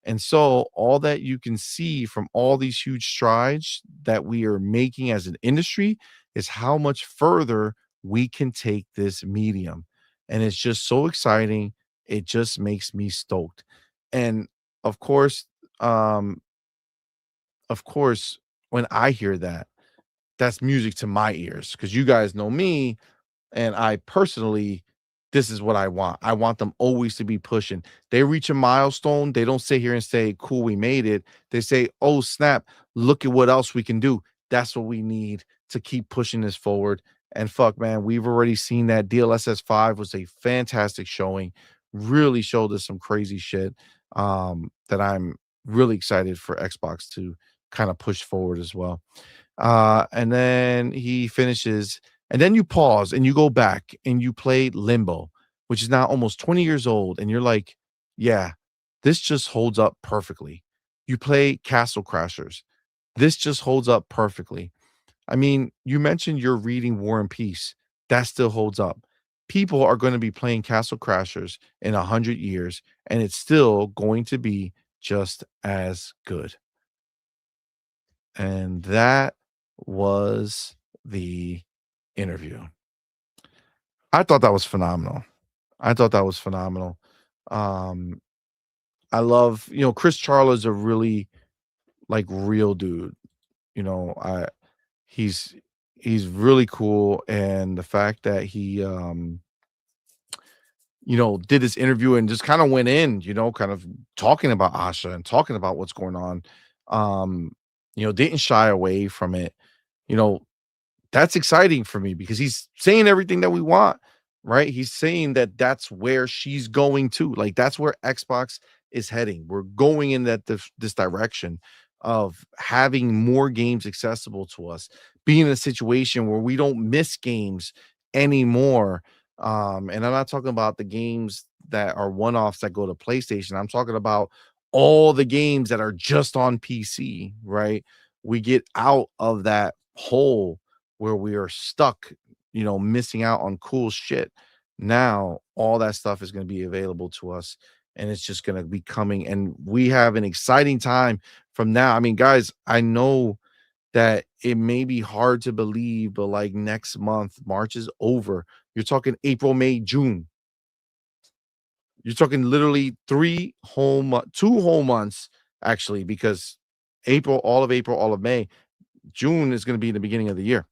And so, all that you can see from all these huge strides that we are making as an industry is how much further we can take this medium. And it's just so exciting. It just makes me stoked. And of course, um, of course, when I hear that, that's music to my ears because you guys know me. And I personally, this is what I want. I want them always to be pushing. They reach a milestone. They don't sit here and say, cool, we made it. They say, oh, snap, look at what else we can do. That's what we need to keep pushing this forward. And fuck, man, we've already seen that. DLSS 5 was a fantastic showing. Really showed us some crazy shit that I'm really excited for Xbox to kind of push forward as well. And then he finishes, and then you pause and you go back and you play Limbo, which is now almost 20 years old. And you're like, yeah, this just holds up perfectly. You play Castle Crashers. This just holds up perfectly. I mean, you mentioned you're reading War and Peace. That still holds up. People are going to be playing Castle Crashers in 100 years, and it's still going to be just as good. And that was the interview. I thought that was phenomenal. I love, Chris Charla is a really like real dude. He's really cool. And the fact that he did this interview and just kind of went in, kind of talking about Asha and talking about what's going on. Didn't shy away from it. That's exciting for me because he's saying everything that we want, right? He's saying that that's where she's going to. Like, that's where Xbox is heading. We're going in this direction of having more games accessible to us, being in a situation where we don't miss games anymore. And I'm not talking about the games that are one-offs that go to PlayStation. I'm talking about all the games that are just on PC, right? We get out of that hole where we are stuck, missing out on cool shit. Now, all that stuff is going to be available to us, and it's just going to be coming. And we have an exciting time from now. I mean, guys, I know that it may be hard to believe, but like next month, March is over. You're talking April, May, June. You're talking literally 2 whole months, actually, because all of May. June is going to be in the beginning of the year.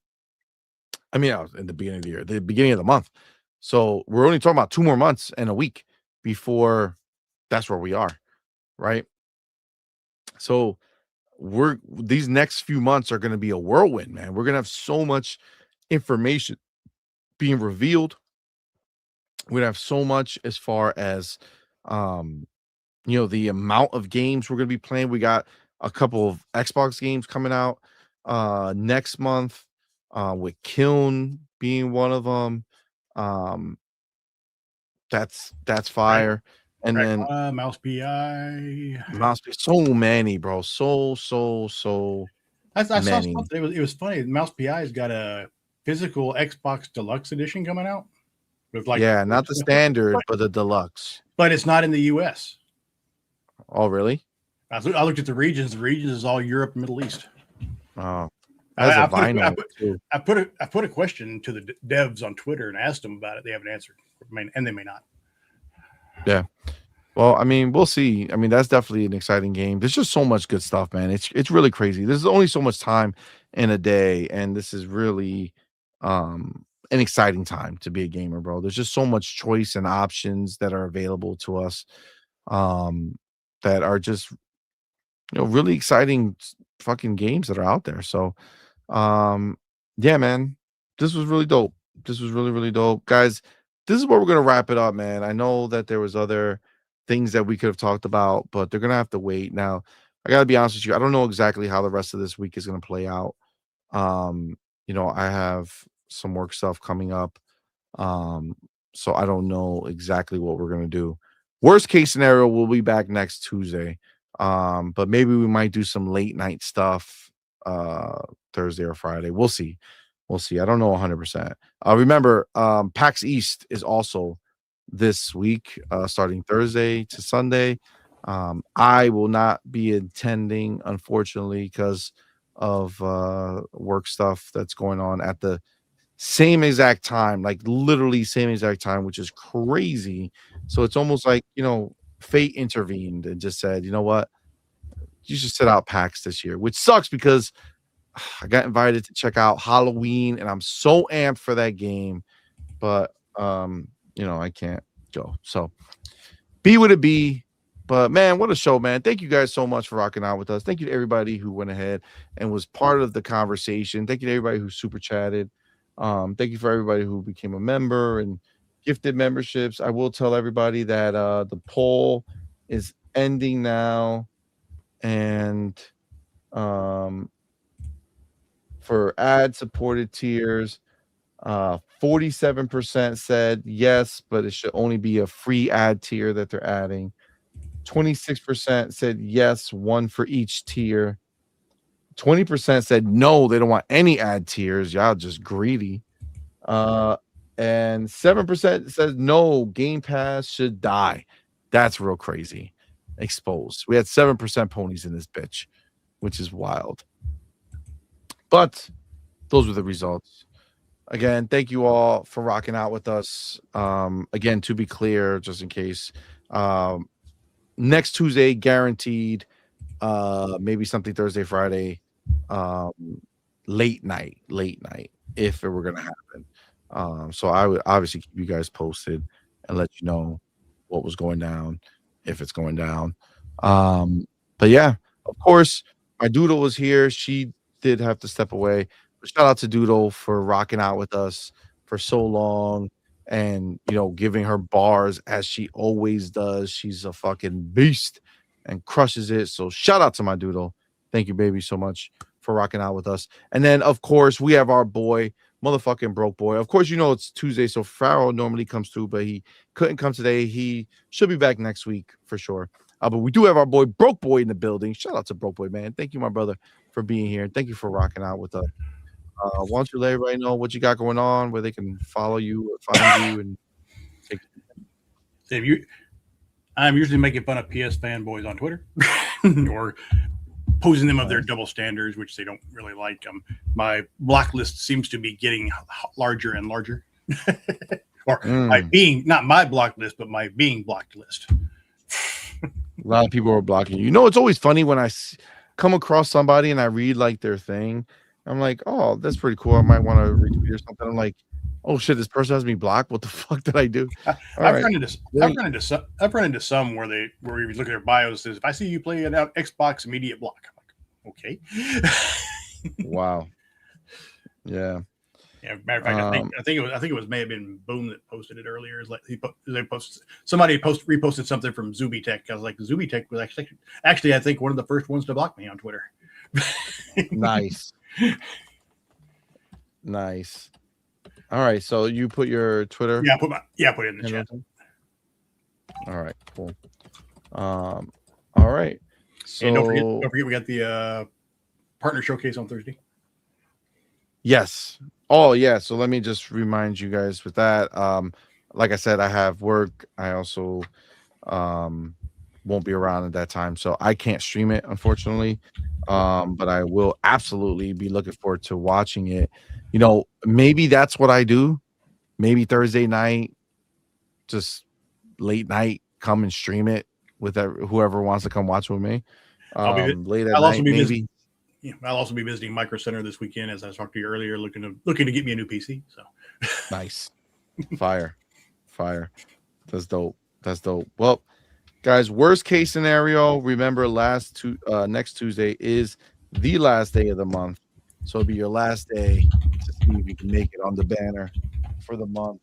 I mean, in the beginning of the year, the beginning of the month. So we're only talking about 2 more months and a week before that's where we are, right? So these next few months are going to be a whirlwind, man. We're going to have so much information being revealed. We're going to have so much as far as, the amount of games we're going to be playing. We got a couple of Xbox games coming out next month. With Kiln being one of them. That's fire. And then Mouse PI. So many, bro. So I saw many. something. It was funny. Mouse PI's got a physical Xbox Deluxe edition coming out. With not the standard, but the deluxe. But it's not in the US. Oh, really? I looked at the regions. The regions is all Europe and Middle East. Oh. I put a question to the devs on Twitter and asked them about it. They haven't answered, and they may not. Yeah. Well, I mean, we'll see. I mean, that's definitely an exciting game. There's just so much good stuff, man. It's really crazy. There's only so much time in a day, and this is really an exciting time to be a gamer, bro. There's just so much choice and options that are available to us um that are just really exciting fucking games that are out there. So um yeah, man. This was really dope. This was really, really dope. Guys, this is where we're gonna wrap it up, man. I know that there was other things that we could have talked about, but they're gonna have to wait. Now, I gotta be honest with you. I don't know exactly how the rest of this week is gonna play out. I have some work stuff coming up. Um, so I don't know exactly what we're gonna do. Worst case scenario, we'll be back next Tuesday. But maybe we might do some late night stuff Thursday or Friday. We'll see. We'll see. I don't know 100%. Remember, PAX East is also this week, starting Thursday to Sunday. I will not be attending, unfortunately, because of work stuff that's going on at the same exact time, like literally same exact time, which is crazy. So it's almost like, fate intervened and just said, you know what? You should sit out PAX this year, which sucks because I got invited to check out Halloween and I'm so amped for that game, but I can't go. So be what it be. But man, what a show, man. Thank you guys so much for rocking out with us. Thank you to everybody who went ahead and was part of the conversation. Thank you to everybody who super chatted. Thank you for everybody who became a member and gifted memberships. I will tell everybody that the poll is ending now. And for ad-supported tiers, 47% said yes, but it should only be a free ad tier that they're adding. 26% said yes, one for each tier. 20% said no, they don't want any ad tiers. Y'all just greedy. And 7% says no, Game Pass should die. That's real crazy. Exposed. We had 7% ponies in this bitch, which is wild. But those were the results. Again, thank you all for rocking out with us. Again, to be clear, just in case, next Tuesday, guaranteed. Maybe something Thursday, Friday, late night, if it were gonna happen. So I would obviously keep you guys posted and let you know what was going down, if it's going down. But yeah, of course, my Doodle was here. She did have to step away. But shout out to Doodle for rocking out with us for so long and giving her bars as she always does. She's a fucking beast and crushes it. So shout out to my Doodle. Thank you, baby, so much for rocking out with us. And then, of course, we have our boy, motherfucking Broke Boy. Of course, it's Tuesday, so Farrell normally comes through, but he couldn't come today. He should be back next week for sure. But we do have our boy Broke Boy in the building. Shout out to Broke Boy, man. Thank you, my brother, for being here. Thank you for rocking out with us. Why don't you let everybody know what you got going on, where they can follow you or find you, and I'm usually making fun of PS fanboys on Twitter or posing them of their double standards, which they don't really like. My block list seems to be getting larger and larger. Or my being, not my block list, but my being blocked list. A lot of people are blocking you. It's always funny when I come across somebody and I read like their thing. I'm like, oh, that's pretty cool. I might want to retweet or something. I'm like, oh shit, this person has me blocked. What the fuck did I do? I've run into some where you look at their bios. Says, if I see you play an Xbox, immediate block. I'm like, okay. Wow. Yeah. Yeah. Matter of fact, I think it was may have been Boom that posted it earlier. It's like somebody reposted something from Zubitech. I was like, Zubitech was actually I think one of the first ones to block me on Twitter. Nice. Nice. All right, so you put your Twitter. Put it in the chat. All right, cool. All right. So and don't forget we got the partner showcase on Thursday. Yes. Oh yeah. So let me just remind you guys with that. Like I said, I have work. I also won't be around at that time, so I can't stream it, unfortunately. But I will absolutely be looking forward to watching it. Maybe that's what I do. Maybe Thursday night, just late night come and stream it with whoever wants to come watch with me. Late at I'll night, also be maybe. I'll also be visiting Micro Center this weekend, as I talked to you earlier, looking to get me a new PC. So Nice. Fire. That's dope. Well, guys, worst case scenario, remember next Tuesday is the last day of the month. So it'll be your last day to see if you can make it on the banner for the month.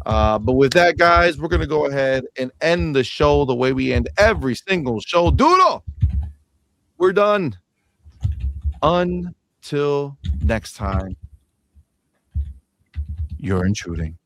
But with that, guys, we're going to go ahead and end the show the way we end every single show. Doodle! We're done. Until next time, you're intruding.